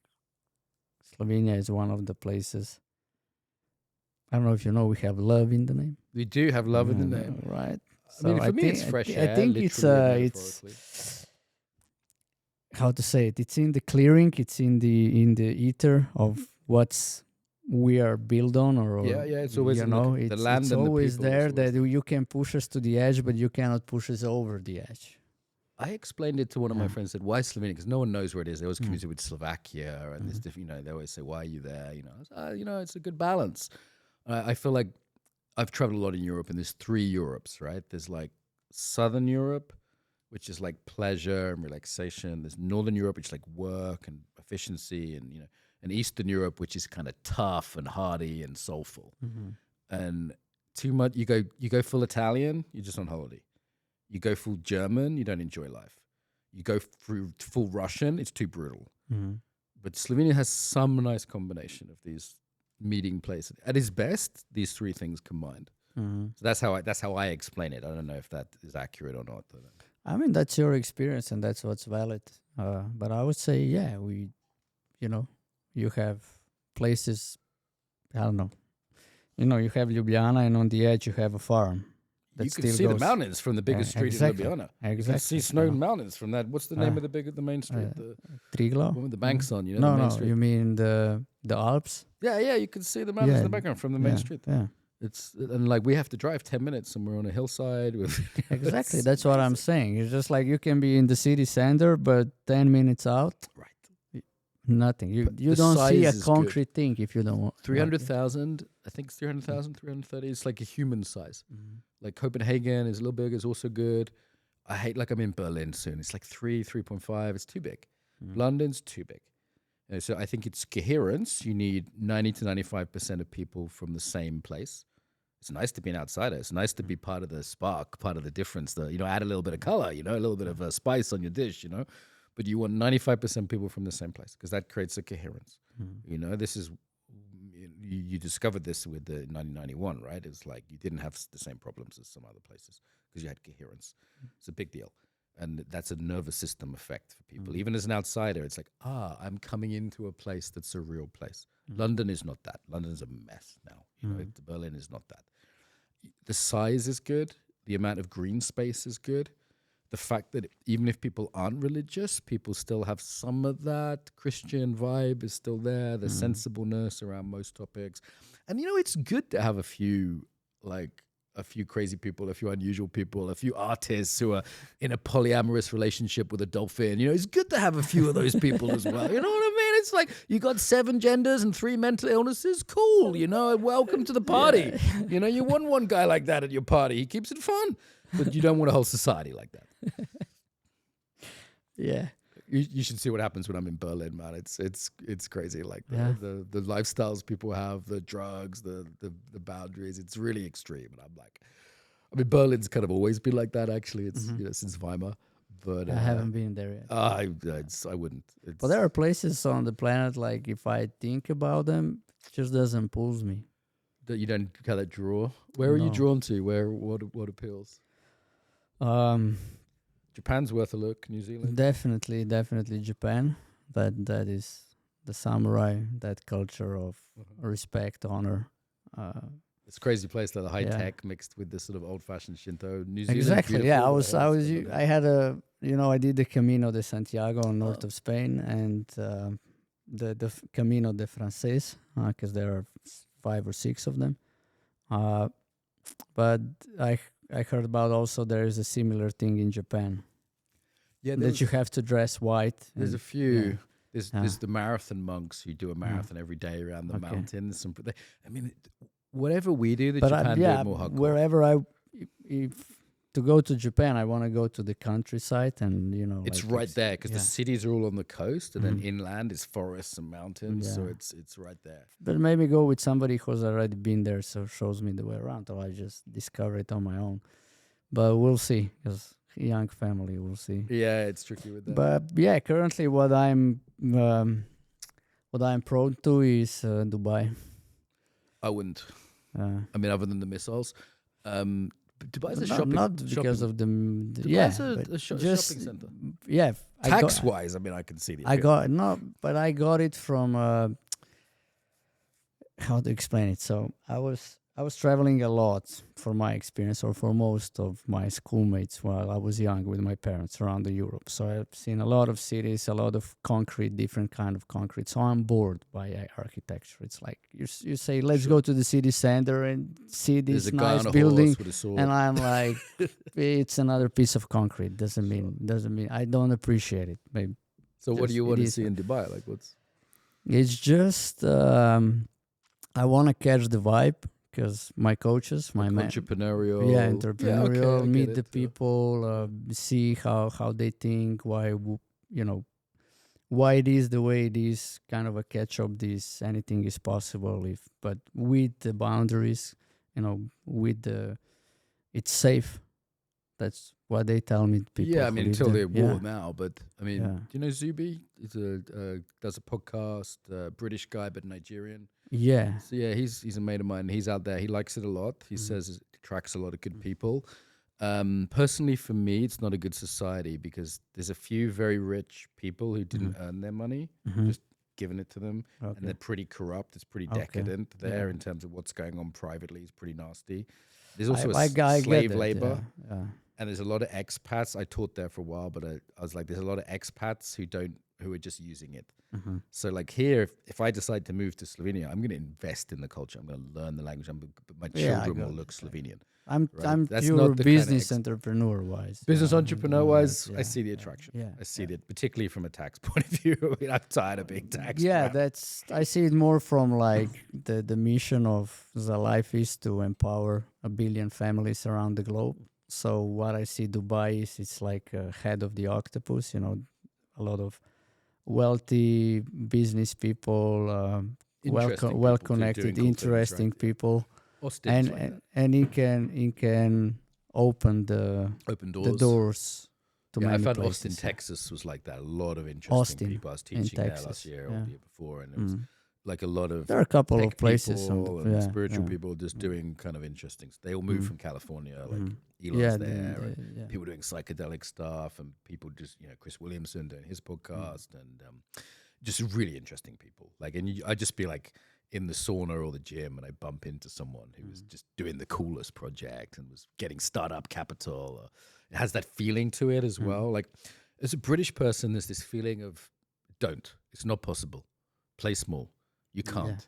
Slovenia is one of the places. I don't know if you know, we have love in the name. We do have love in the name, right? So for me, it's fresh air. I think it's how to say it. It's in the clearing. It's in the ether of what's we are built on, or It's always the land. It's and always the there that you can push us to the edge, but you cannot push us over the edge. I explained it to one of my friends. Said, "Why Slovenia?" Because no one knows where it is. They always confuse it with Slovakia, and this different. They always say, "Why are you there?" It's a good balance. I feel like I've traveled a lot in Europe, and there's 3 Europes, right? There's like Southern Europe, which is like pleasure and relaxation. There's Northern Europe, which is like work and efficiency, and Eastern Europe, which is kind of tough and hardy and soulful. And too much, you go full Italian, you're just on holiday. You go full German, you don't enjoy life. You go through full Russian, it's too brutal. But Slovenia has some nice combination of these meeting places. At its best, these 3 things combined. So that's how I explain it. I don't know if that is accurate or not. I mean, that's your experience, and that's what's valid. But I would say, you have places. I don't know. You have Ljubljana, and on the edge you have a farm. You can see the mountains from the biggest street in Ljubljana. Exactly. You can see snow mountains from that. What's the name of the main street? Triglav? One with the banks on, No, the main street. you mean the Alps? Yeah, you can see the mountains in the background from the main street. Yeah. And like we have to drive 10 minutes and we're on a hillside. Exactly, that's what I'm saying. It's just like you can be in the city center, but 10 minutes out. Right. Nothing. You don't see a concrete thing if you don't want. 300,000, I think it's 300,000, 330. It's like a human size. Like Copenhagen is a little big, is also good. I hate, like I'm in Berlin soon. It's like 3.5. It's too big. London's too big. So I think it's coherence. You need 90 to 95% of people from the same place. It's nice to be an outsider. It's nice to be part of the spark, part of the difference. Add a little bit of color, a little bit of spice on your dish, But you want 95% people from the same place because that creates a coherence. This is, you discovered this with the 1991, right? It's like you didn't have the same problems as some other places because you had coherence. It's a big deal. And that's a nervous system effect for people. Even as an outsider, it's like, I'm coming into a place that's a real place. London is not that. London's a mess now. Berlin is not that. The size is good. The amount of green space is good. The fact that even if people aren't religious, people still have some of that Christian vibe is still there. The sensibleness around most topics. And, it's good to have a few crazy people, a few unusual people, a few artists who are in a polyamorous relationship with a dolphin. It's good to have a few of those people as well. You know what I mean? It's like you got 7 genders and 3 mental illnesses. Cool, welcome to the party. Yeah. You want one guy like that at your party. He keeps it fun. But you don't want a whole society like that. Yeah. You should see what happens when I'm in Berlin, man. It's crazy. Like the lifestyles people have, the drugs, the boundaries. It's really extreme. And I'm like, Berlin's kind of always been like that. Actually, it's since Weimar. But I haven't been there yet. I wouldn't. But there are places on the planet, like if I think about them, it just doesn't pull me. That you don't kind of draw. Where are you drawn to? What appeals? Japan's worth a look. New Zealand, definitely Japan. That is the samurai, that culture of respect, honor. It's a crazy place, like the high tech mixed with this sort of old fashioned Shinto. New Zealand, exactly. Yeah, I did the Camino de Santiago in north of Spain and the Camino de Francés because there are 5 or 6 of them. But I heard about also there is a similar thing in Japan. Yeah, that you have to dress white. There's a few. There's the marathon monks who do a marathon every day around the mountains. Whatever we do, Japan do it more hardcore. Wherever if to go to Japan, I want to go to the countryside, and It's like right there because the cities are all on the coast, and then Mhm. inland is forests and mountains. So Yeah. it's right there. But maybe go with somebody who's already been there, so shows me the way around, or I just discover it on my own. But we'll see, because young family, we'll see. Yeah, it's tricky with that. But yeah, currently what I'm prone to is Dubai. I wouldn't. Uh, I mean, other than the missiles, but Dubai's a not, shopping. not because shopping- of the Dubai's yeah, a but shopping center. Yeah, Tax wise, I mean, I can see the. I appeal. got no, but I got it from how to explain it. So I was traveling a lot for my experience, or for most of my schoolmates while I was young with my parents around the Europe. So I've seen a lot of cities, a lot of concrete, different kind of concrete. So I'm bored by architecture. It's like you say, let's Sure. go to the city center and see There's this a guy nice on a building. horse with a sword. And I'm like, it's another piece of concrete. Doesn't mean I don't appreciate it. Maybe So what do you want it to is see in Dubai? Like what's? it's just I want to catch the vibe, because my coaches, my man, Entrepreneurial. entrepreneurial, I meet get the it. people, see how they think, why it is the way it is, kind of a catch up. This anything is possible but with the boundaries, with the it's safe. That's what they tell me. People Yeah, I who mean, live until there. they're war now, but I mean, Yeah. do you know Zubi? He's does a podcast, British guy but Nigerian. Yeah. So yeah, he's a mate of mine. He's out there. He likes it a lot. He says it attracts a lot of good people. Personally, for me, it's not a good society because there's a few very rich people who didn't earn their money, just given it to them, and they're pretty corrupt. It's pretty decadent there in terms of what's going on privately. It's pretty nasty. There's also I get slave that, labor. Yeah. And there's a lot of expats. I taught there for a while, but I was like, there's a lot of expats who are just using it. So like here, if I decide to move to Slovenia, I'm going to invest in the culture. I'm going to learn the language. But my children will look Slovenian. I'm That's pure not the kind of business entrepreneur wise. Business entrepreneur wise, I see the Yeah. attraction. Yeah. I see it, particularly from a tax point of view. I mean, I'm tired of being taxed. Yeah, crap. I see it more from like the mission of ZaLife is to empower 1 billion families around the globe. So what I see Dubai is, it's like a head of the octopus, a lot of wealthy business people, Interesting people well doing connected, cool things, interesting right? people, Austin's like that. and he can open the Open doors. the doors to Yeah, I many found places. Austin, Texas was like that. A lot of interesting Austin people. I was in teaching there Texas, last year or yeah. the year before, and it was like a lot of There are a couple tech of places people and spiritual yeah. people just doing kind of interesting. They all moved from California, like Elon's Yeah, there, and yeah. people doing psychedelic stuff, and people just Chris Williamson doing his podcast, and just really interesting people. Like, and I'd just be like in the sauna or the gym, and I bump into someone who was just doing the coolest project and was getting startup capital. It has that feeling to it as well. Like, as a British person, there's this feeling of don't. It's not possible. Play small. You can't.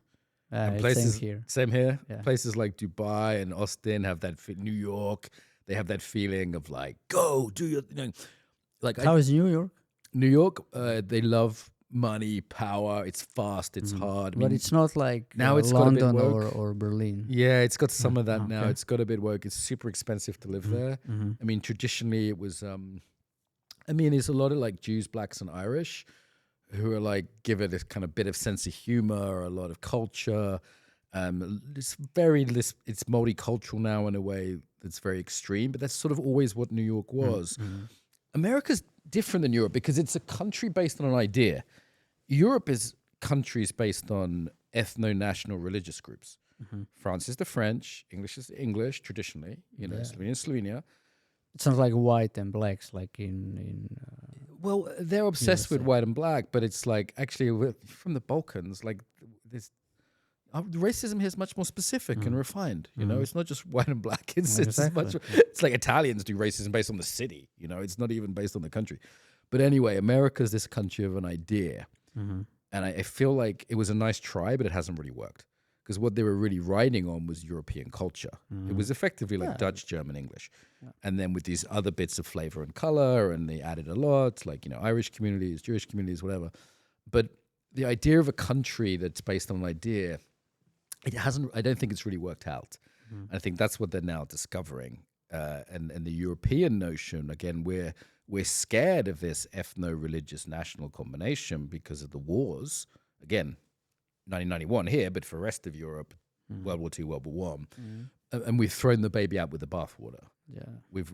And It's places, same here. Same here. Yeah. Places like Dubai and Austin have that. New York, they have that feeling of like, go do your. Like How is New York? New York, they love money, power. It's fast. It's hard. I But mean, it's not like now it's got a bit London woke. or Berlin. yeah, it's got some of that now. okay. It's got a bit woke. It's super expensive to live there. I mean, traditionally it was. There's a lot of like Jews, blacks, and Irish who are like give it a kind of bit of sense of humor, a lot of culture. It's multicultural now in a way that's very extreme, but that's sort of always what New York was. America's different than Europe because it's a country based on an idea. Europe is countries based on ethno-national religious groups. France is the French, English is the English traditionally. Slovenia is Slovenia. It sounds like white and blacks, like in Well, they're obsessed with USA. white and black, but it's like actually from the Balkans, like this racism here is much more specific and refined. It's not just white and black. It's Exactly. it's like Italians do racism based on the city. It's not even based on the country. But anyway, America's this country of an idea, and I feel like it was a nice try, but it hasn't really worked because what they were really riding on was European culture. It was effectively like Dutch, German, English. And then with these other bits of flavor and color, and they added a lot, like, Irish communities, Jewish communities, whatever. But the idea of a country that's based on an idea, I don't think it's really worked out. And I think that's what they're now discovering. and the European notion, again, we're scared of this ethno-religious national combination because of the wars. Again, 1991 here, but for the rest of Europe, World War II, World War One, and we've thrown the baby out with the bathwater. Yeah. We've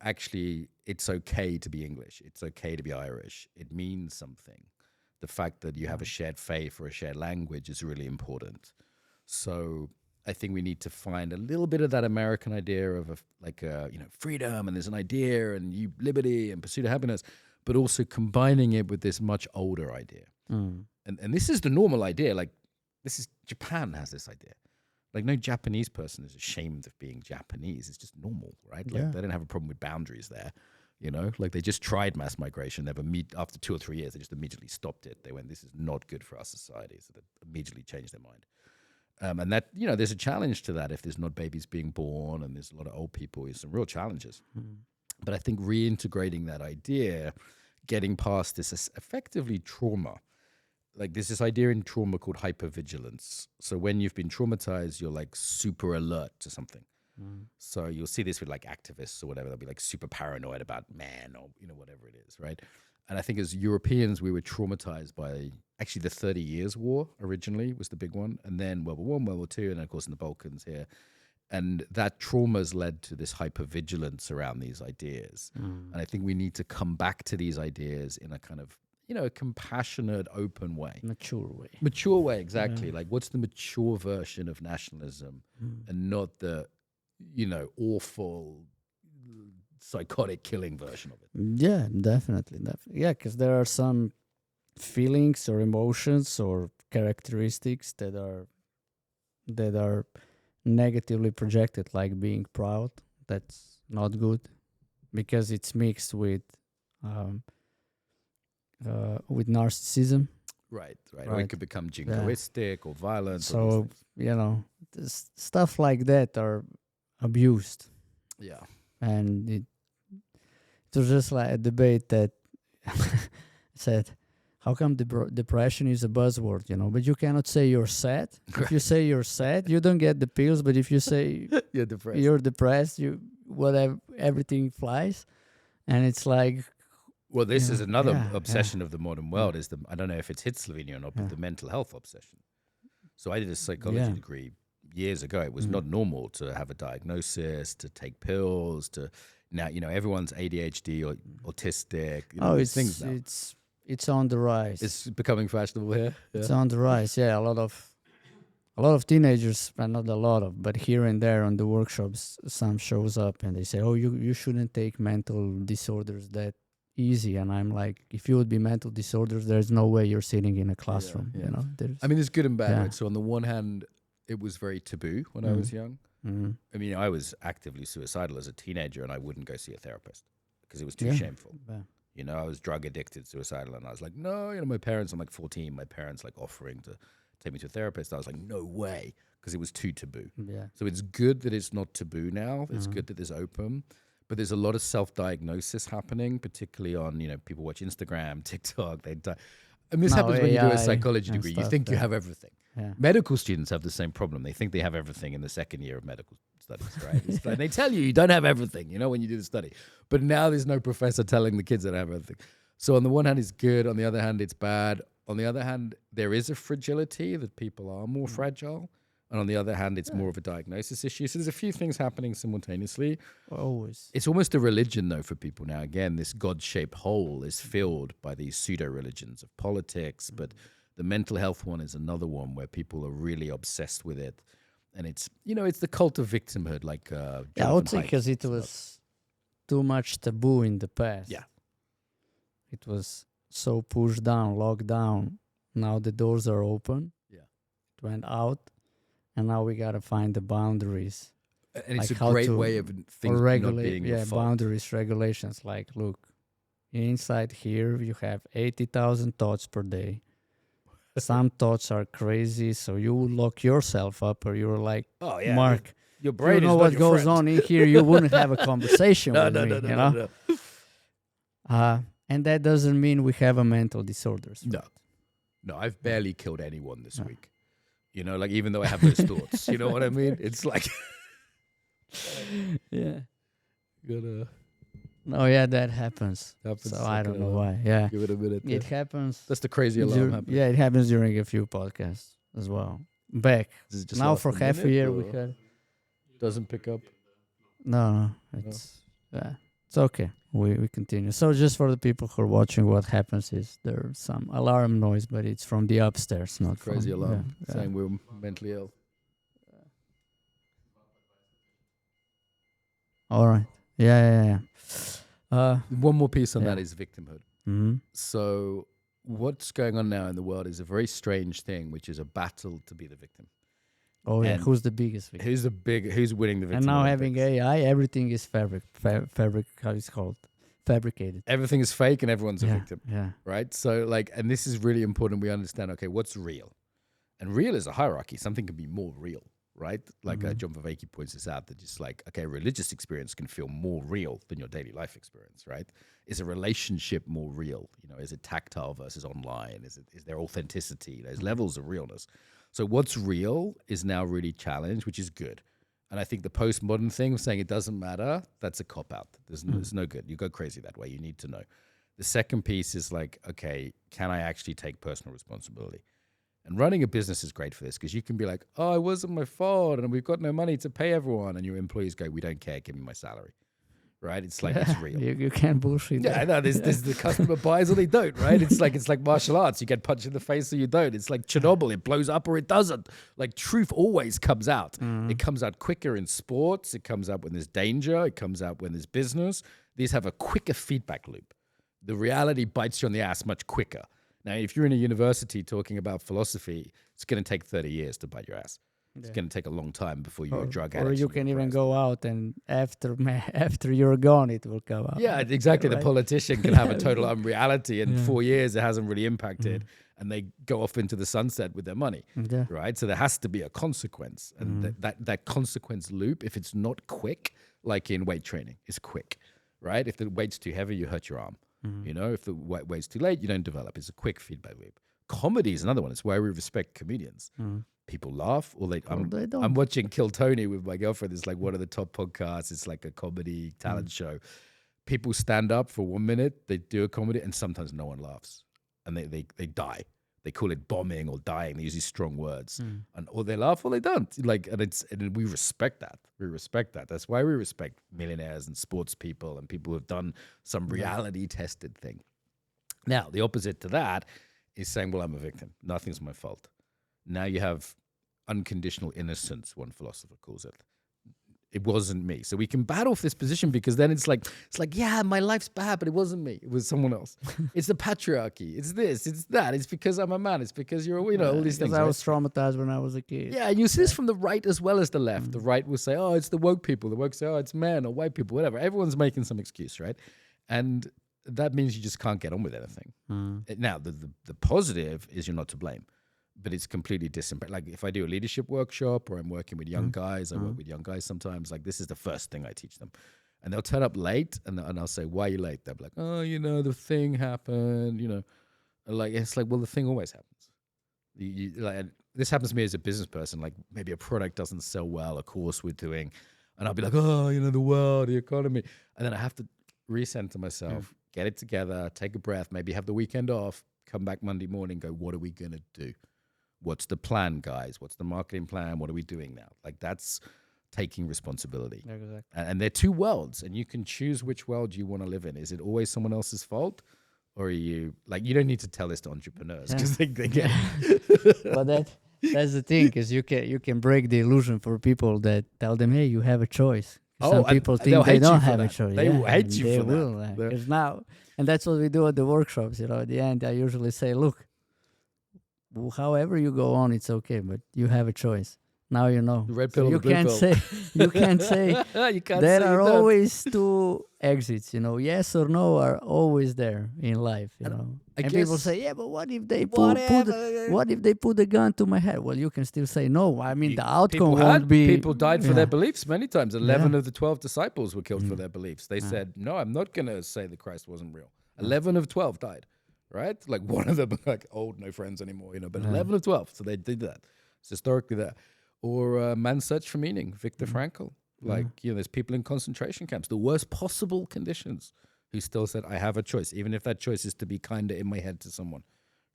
actually, it's okay to be English. It's okay to be Irish. It means something. The fact that you have a shared faith or a shared language is really important. So I think we need to find a little bit of that American idea of freedom, and there's an idea and liberty and pursuit of happiness, but also combining it with this much older idea. And this is the normal idea. Like, Japan has this idea. Like, no Japanese person is ashamed of being Japanese. It's just normal, right? Like, they don't have a problem with boundaries there. You know, like, they just tried mass migration. After 2 or 3 years, they just immediately stopped it. They went, this is not good for our society. So they immediately changed their mind. And that, there's a challenge to that if there's not babies being born and there's a lot of old people. There's some real challenges. But I think reintegrating that idea, getting past this effectively trauma. Like, there's this idea in trauma called hypervigilance. So when you've been traumatized, you're like super alert to something. So you'll see this with like activists or whatever. They'll be like super paranoid about man or, whatever it is, right? And I think as Europeans, we were traumatized by actually the 30 Years' War originally was the big one. And then World War I, World War II, and of course in the Balkans here. And that trauma's led to this hypervigilance around these ideas. And I think we need to come back to these ideas in a kind of, a compassionate, open way. Mature way, exactly. Like, what's the mature version of nationalism and not the, awful, psychotic killing version of it? Yeah, definitely. Yeah, because there are some feelings or emotions or characteristics that are negatively projected, like being proud. That's not good because it's mixed with narcissism. Right. Or it could become jingoistic or violent. So, stuff like that are abused. Yeah. And it was just like a debate that said, how come depression is a buzzword, but you cannot say you're sad. If you say you're sad, you don't get the pills. But if you say you're depressed, everything flies. And it's like, well, this is another obsession of the modern world. I don't know if it's hit Slovenia or not, but the mental health obsession. So I did a psychology degree years ago. It was not normal to have a diagnosis, to take pills, to now, everyone's ADHD or autistic. It's things now. It's on the rise. It's becoming fashionable here. Yeah. It's on the rise. Yeah, a lot of teenagers, and not a lot of, but here and there on the workshops, some shows up and they say, "Oh, you shouldn't take mental disorders that easy." And I'm like, if you would be mental disorders, there's no way you're sitting in a classroom. There's good and bad. Right? So on the one hand, it was very taboo when I was young. I mean, I was actively suicidal as a teenager, and I wouldn't go see a therapist because it was too shameful. I was drug addicted, suicidal, and I was like, no, my parents, I'm like 14, my parents like offering to take me to a therapist. I was like, no way, because it was too taboo. Yeah. So it's good that it's not taboo now. It's good that it's open. But there's a lot of self-diagnosis happening, particularly on, people watch Instagram, TikTok. This happens when you do a psychology degree. You think you have everything. Yeah. Medical students have the same problem. They think they have everything in the second year of medical studies, right? It's like they tell you don't have everything, when you do the study. But now there's no professor telling the kids that they have everything. So on the one hand, it's good. On the other hand, it's bad. On the other hand, there is a fragility that people are more fragile. And on the other hand, it's more of a diagnosis issue. So there's a few things happening simultaneously. Always. It's almost a religion, though, for people now. Again, this God-shaped hole is filled by these pseudo-religions of politics. But the mental health one is another one where people are really obsessed with it. And it's, it's the cult of victimhood, like I would say because it was too much taboo in the past. Yeah. It was so pushed down, locked down. Now the doors are open. Yeah. It went out. And now we got to find the boundaries. And it's a great way of things not being your fault. Boundaries, regulations. Like, look, inside here, you have 80,000 thoughts per day. Some thoughts are crazy, so you will lock yourself up, or you're like, oh, yeah, Mark, your brain you know is what not goes friend. on in here. You wouldn't have a conversation with me, No. And that doesn't mean we have a mental disorders. No, I've barely killed anyone this week. Even though I have those thoughts, you know what I mean? It's like, yeah. Gotta No, yeah, that happens. happens. So I don't know why. Yeah, Give it a minute. it happens. That's the crazy alarm happening. Yeah, it happens during a few podcasts as well. Back Does it just now last for half a minute, year or we had. doesn't pick up. No, it's it's okay. We continue. So just for the people who are watching, what happens is there's some alarm noise, but it's from the upstairs, not Crazy from, alarm yeah. saying we're mentally ill. All right. Yeah. One more piece on Yeah. that is victimhood. Mm-hmm. So what's going on now in the world is a very strange thing, which is a battle to be the victim. Oh yeah. And Who's the biggest victim? Who's winning the victim? And now having Olympics? AI, everything is fabric. How it's called? Fabricated. Everything is fake and everyone's a Yeah. victim, Yeah. right? So and this is really important. We understand, okay, what's real? And real is a hierarchy. Something can be more real, right? Like John Vervaeke points this out, that just like, okay, a religious experience can feel more real than your daily life experience, right? Is a relationship more real? Is it tactile versus online? Is there authenticity? There's levels of realness. So what's real is now really challenged, which is good. And I think the postmodern thing of saying it doesn't matter, that's a cop-out. There's no good. You go crazy that way. You need to know. The second piece is like, okay, can I actually take personal responsibility? And running a business is great for this, because you can be like, oh, it wasn't my fault and we've got no money to pay everyone. And your employees go, we don't care, give me my salary. Right? It's like, it's real. You can't bullshit. Yeah, I know. There's the customer buys or they don't, right? It's like martial arts. You get punched in the face or you don't. It's like Chernobyl. It blows up or it doesn't. Like, truth always comes out. It comes out quicker in sports. It comes out when there's danger. It comes out when there's business. These have a quicker feedback loop. The reality bites you on the ass much quicker. Now, if you're in a university talking about philosophy, it's going to take 30 years to bite your ass. It's going to take a long time before you're a drug addict. Or you can even go out and after you're gone, it will come out. Yeah, exactly. Right? The politician can have a total unreality, and 4 years it hasn't really impacted, and they go off into the sunset with their money, Yeah. right? So there has to be a consequence, and that consequence loop, if it's not quick, like in weight training, is quick, right? If the weight's too heavy, you hurt your arm. If the weight's too late, you don't develop. It's a quick feedback loop. Comedy is another one. It's why we respect comedians. People laugh, or they don't. I'm watching Kill Tony with my girlfriend. It's like one of the top podcasts. It's like a comedy talent show. People stand up for 1 minute, they do a comedy, and sometimes no one laughs, and they die. They call it bombing or dying. They use these strong words, and or they laugh or they don't. And we respect that. We respect that. That's why we respect millionaires and sports people and people who have done some reality tested thing. Now, the opposite to that is saying, well, I'm a victim. Nothing's my fault. Now you have unconditional innocence, one philosopher calls it. It wasn't me. So we can battle for this position, because then it's like, yeah, my life's bad, but it wasn't me. It was someone else. It's the patriarchy. It's this, it's that. It's because I'm a man. It's because you're, all these things. Because I right? was traumatized when I was a kid. Yeah, and you see this from the right as well as the left. The right will say, oh, it's the woke people. The woke say, oh, it's men or white people, whatever. Everyone's making some excuse, right? And that means you just can't get on with anything. Now, the positive is you're not to blame. But it's completely disimpact. Like, if I do a leadership workshop or I'm working with young guys, I work with young guys sometimes, like, this is the first thing I teach them. And they'll turn up late, and I'll say, why are you late? They'll be like, oh, the thing happened, Like, it's like, well, the thing always happens. Like, this happens to me as a business person. Like, maybe a product doesn't sell well, a course we're doing, and I'll be like, oh, the world, the economy. And then I have to recenter myself, get it together, take a breath, maybe have the weekend off, come back Monday morning, go, what are we going to do? What's the plan, guys? What's the marketing plan? What are we doing now? Like, that's taking responsibility. Exactly. And they're two worlds, and you can choose which world you want to live in. Is it always someone else's fault? Or are you, like, you don't need to tell this to entrepreneurs, because they get it. But that's the thing, because you can break the illusion for people that tell them, hey, you have a choice. Some people think they don't have a choice. They will hate you for that. Because now, and that's what we do at the workshops. At the end, I usually say, look, however you go on, it's okay, but you have a choice. Now you know. The red pill, you or the blue can't pill. say you can't say you can't there say are that. always two exits. Yes or no are always there in life. And people say, yeah, but what if they put the gun to my head? Well, you can still say no. I mean, the outcome won't be. People died for their beliefs many times. 11 of the 12 disciples were killed for their beliefs. They said, no, I'm not going to say that Christ wasn't real. 11 of 12 died. Right? Like, one of them, like, old, no friends anymore, but 11 of 12. So they did that. It's historically there. Or Man's Search for Meaning, Viktor Frankl. Like, there's people in concentration camps, the worst possible conditions, who still said, I have a choice, even if that choice is to be kinder in my head to someone,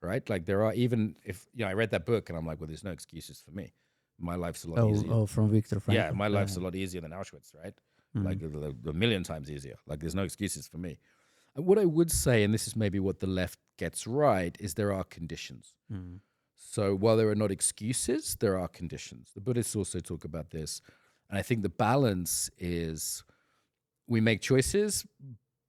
right? Like there are, even if, I read that book and I'm like, well, there's no excuses for me. My life's a lot easier. Oh, from Viktor Frankl. Yeah, my life's a lot easier than Auschwitz, right? Like a million times easier. Like there's no excuses for me. And what I would say, and this is maybe what the left gets right, is there are conditions. So while there are not excuses, there are conditions. The Buddhists also talk about this. And I think the balance is we make choices,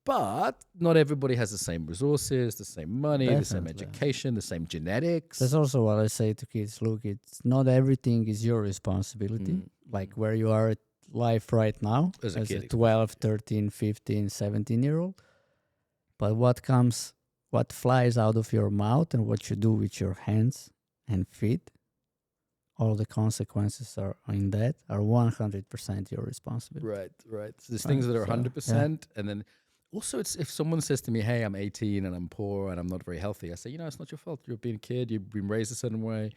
but not everybody has the same resources, the same money, the same education, the same genetics. That's also what I say to kids. Look, it's not everything is your responsibility. Like where you are at life right now as a 12, 13, 15, 17-year-old. But what flies out of your mouth and what you do with your hands and feet, all the consequences are 100% your responsibility. Right. So there's things that are 100%. And then also, it's if someone says to me, hey, I'm 18 and I'm poor and I'm not very healthy, I say, it's not your fault. You've been a kid. You've been raised a certain way.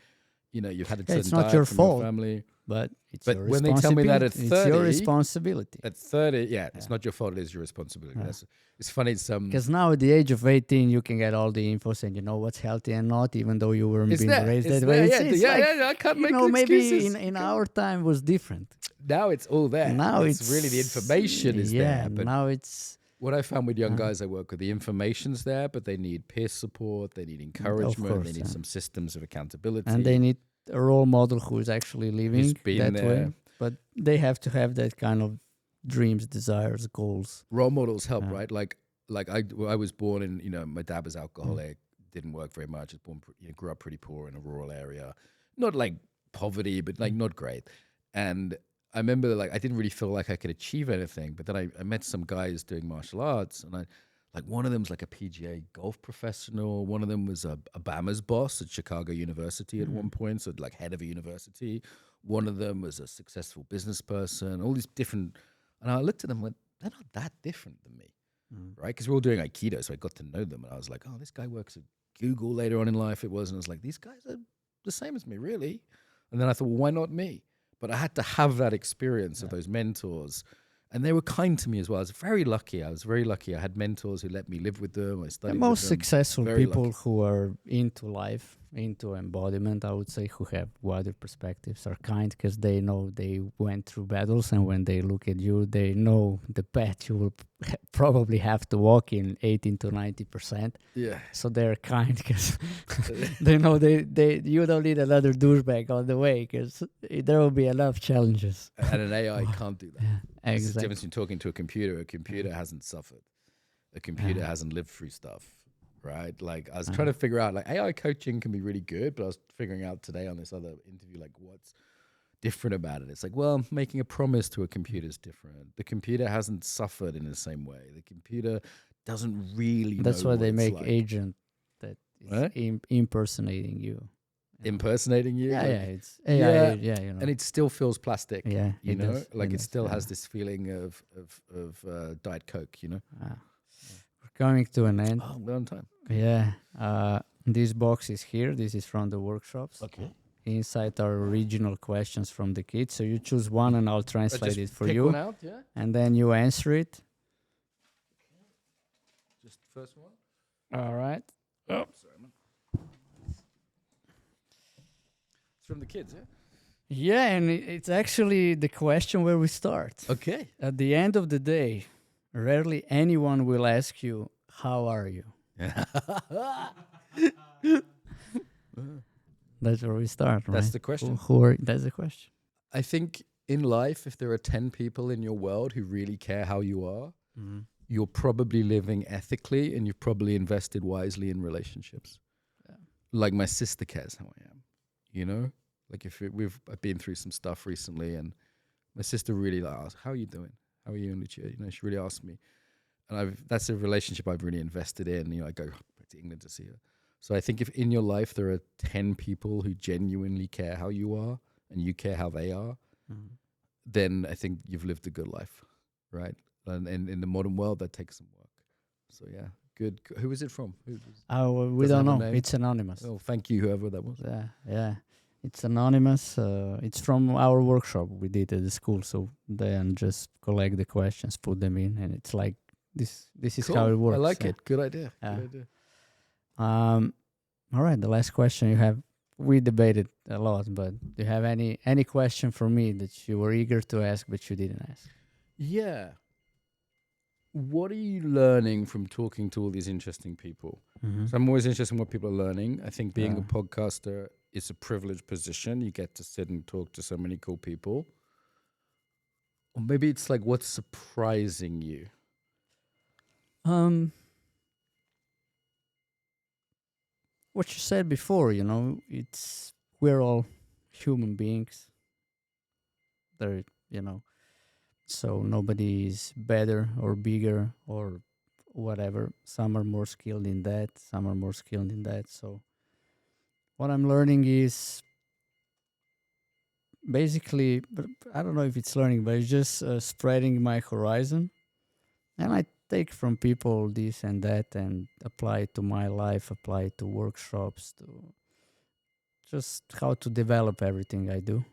You've had a certain diet not your from fault, your family. But it's but your when they tell me that at 30, it's your responsibility. At 30, it's not your fault. It is your responsibility. It's funny. Because now at the age of 18, you can get all the info saying, what's healthy and not, even though you weren't being raised that way. I can't make excuses. Maybe in our time was different. Now it's all there. Now it's really the information is there. But now it's... What I found with young guys I work with, the information's there, but they need peer support, they need encouragement, they need some systems of accountability. And they need a role model who is actually living that way. But they have to have that kind of dreams, desires, goals. Role models help, right? Like I was born in, my dad was alcoholic, didn't work very much. Grew up pretty poor in a rural area. Not like poverty, but like not great. And I remember I didn't really feel like I could achieve anything, but then I met some guys doing martial arts, and one of them was like a PGA golf professional. One of them was a Obama's boss at Chicago University at one point, so like head of a university. One of them was a successful business person, all these different, and I looked at them and went, they're not that different than me, right? Because we're all doing Aikido, so I got to know them, and I was like, oh, this guy works at Google later on in life, and I was like, these guys are the same as me, really? And then I thought, well, why not me? But I had to have that experience of those mentors. And they were kind to me as well. I was very lucky. I had mentors who let me live with them. I studied with them. The most successful people who are into life, into embodiment, I would say, who have wider perspectives, are kind because they know they went through battles. And when they look at you, they know the path you will probably have to walk in 18 to 90%. Yeah. So they're kind because they know you don't need another douchebag on the way because there will be a lot of challenges. And an AI can't do that. Yeah, exactly. It's the difference between talking to a computer. A computer hasn't suffered. A computer hasn't lived through stuff, right? Like I was trying to figure out, like AI coaching can be really good, but I was figuring out today on this other interview, like what's different about it. It's like, well, making a promise to a computer is different. The computer hasn't suffered in the same way. The computer doesn't really That's know why what they it's make like. agent that is impersonating you. Impersonating you? It's AI, And it still feels plastic. Yeah, you know, does. like it still has this feeling of Diet Coke, you know? We're coming to an end. Oh, we're on time. Yeah. This box is here. This is from the workshops. Okay. Inside are original questions from the kids. So you choose one and I'll translate it for you. One out, yeah? And then you answer it. Just the first one? All right. Oh, sorry, man. It's from the kids, yeah? Yeah, and it's actually the question where we start. Okay. At the end of the day, rarely anyone will ask you, how are you? That's where we start, right? That's the question. That's the question. I think in life, if there are 10 people in your world who really care how you are, you're probably living ethically and you've probably invested wisely in relationships. Yeah. Like my sister cares how I am, you know? Like I've been through some stuff recently and my sister really asked, how are you doing? How are you, Lucia? You know, she really asked me. And that's a relationship I've really invested in. You know, I go back to England to see her. So I think if in your life there are 10 people who genuinely care how you are and you care how they are, then I think you've lived a good life, right? And in the modern world, that takes some work. So yeah, good. Who is it from? We don't know. It's anonymous. Oh, thank you, whoever that was. Yeah. It's anonymous. It's from our workshop we did at the school. So then just collect the questions, put them in, and it's like this. This is how it works. I like it. Good idea. Yeah. Good idea. All right. The last question you have. We debated a lot, but do you have any question for me that you were eager to ask but you didn't ask? Yeah. What are you learning from talking to all these interesting people? Mm-hmm. So I'm always interested in what people are learning. I think being a Yeah. podcaster is a privileged position. You get to sit and talk to so many cool people. Or maybe it's like what's surprising you. What you said before, it's we're all human beings. There, so nobody is better or bigger or whatever. Some are more skilled in that, some are more skilled in that. So what I'm learning is basically, but I don't know if it's learning, but it's just spreading my horizon. And I take from people this and that and apply it to my life, apply it to workshops, to just how to develop everything I do.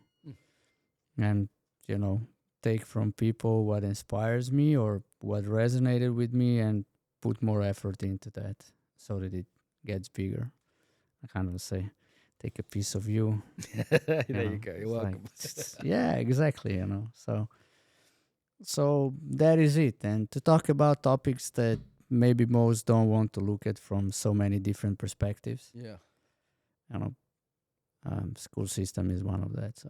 And, take from people what inspires me or what resonated with me and put more effort into that so that it gets bigger. I kind of say, take a piece of you. There you go. You're welcome. Yeah, exactly. So that is it. And to talk about topics that maybe most don't want to look at from so many different perspectives. Yeah. School system is one of that. So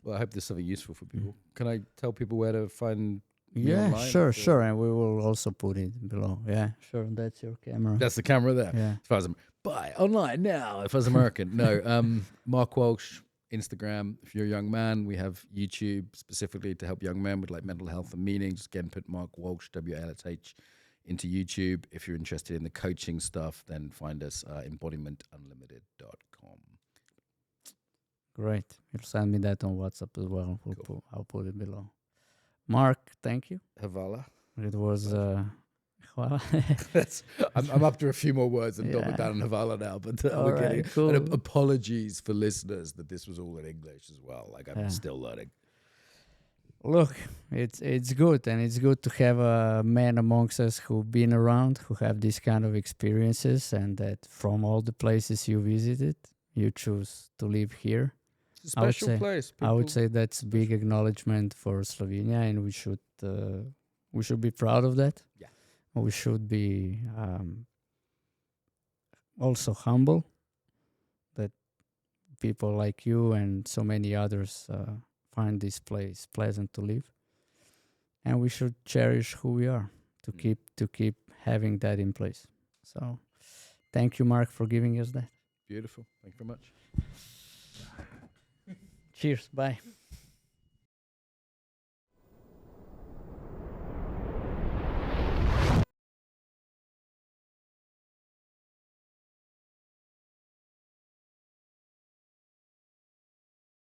Well, I hope there's something useful for people. Can I tell people where to find you yeah, online? sure. And we will also put it below. Yeah, sure. That's your camera. That's the camera there. Yeah. As far as I'm buy online now. If I was American, no. Mark Walsh, Instagram. If you're a young man, we have YouTube specifically to help young men with like mental health and meaning. Just again, put Mark Walsh WLSH into YouTube. If you're interested in the coaching stuff, then find us embodimentunlimited.com. Great. You'll send me that on WhatsApp as well. Cool. I'll put it below. Mark, thank you. Havala. It was well, I'm up to a few more words and Yeah. double down on Havala now, but All we're right, getting cool. and apologies for listeners that this was all in English as well. Like I'm Yeah. still learning. Look, it's good, and it's good to have a man amongst us who've been around, who have these kind of experiences, and that from all the places you visited, you choose to live here. It's a I would special say- place. I would People- say that's a big acknowledgement for Slovenia, and we should be proud of that. Yeah. We should be also humble that people like you and so many others find this place pleasant to live, and we should cherish who we are to keep having that in place. So, thank you, Mark, for giving us that. Beautiful. Thank you very much. Cheers. Bye.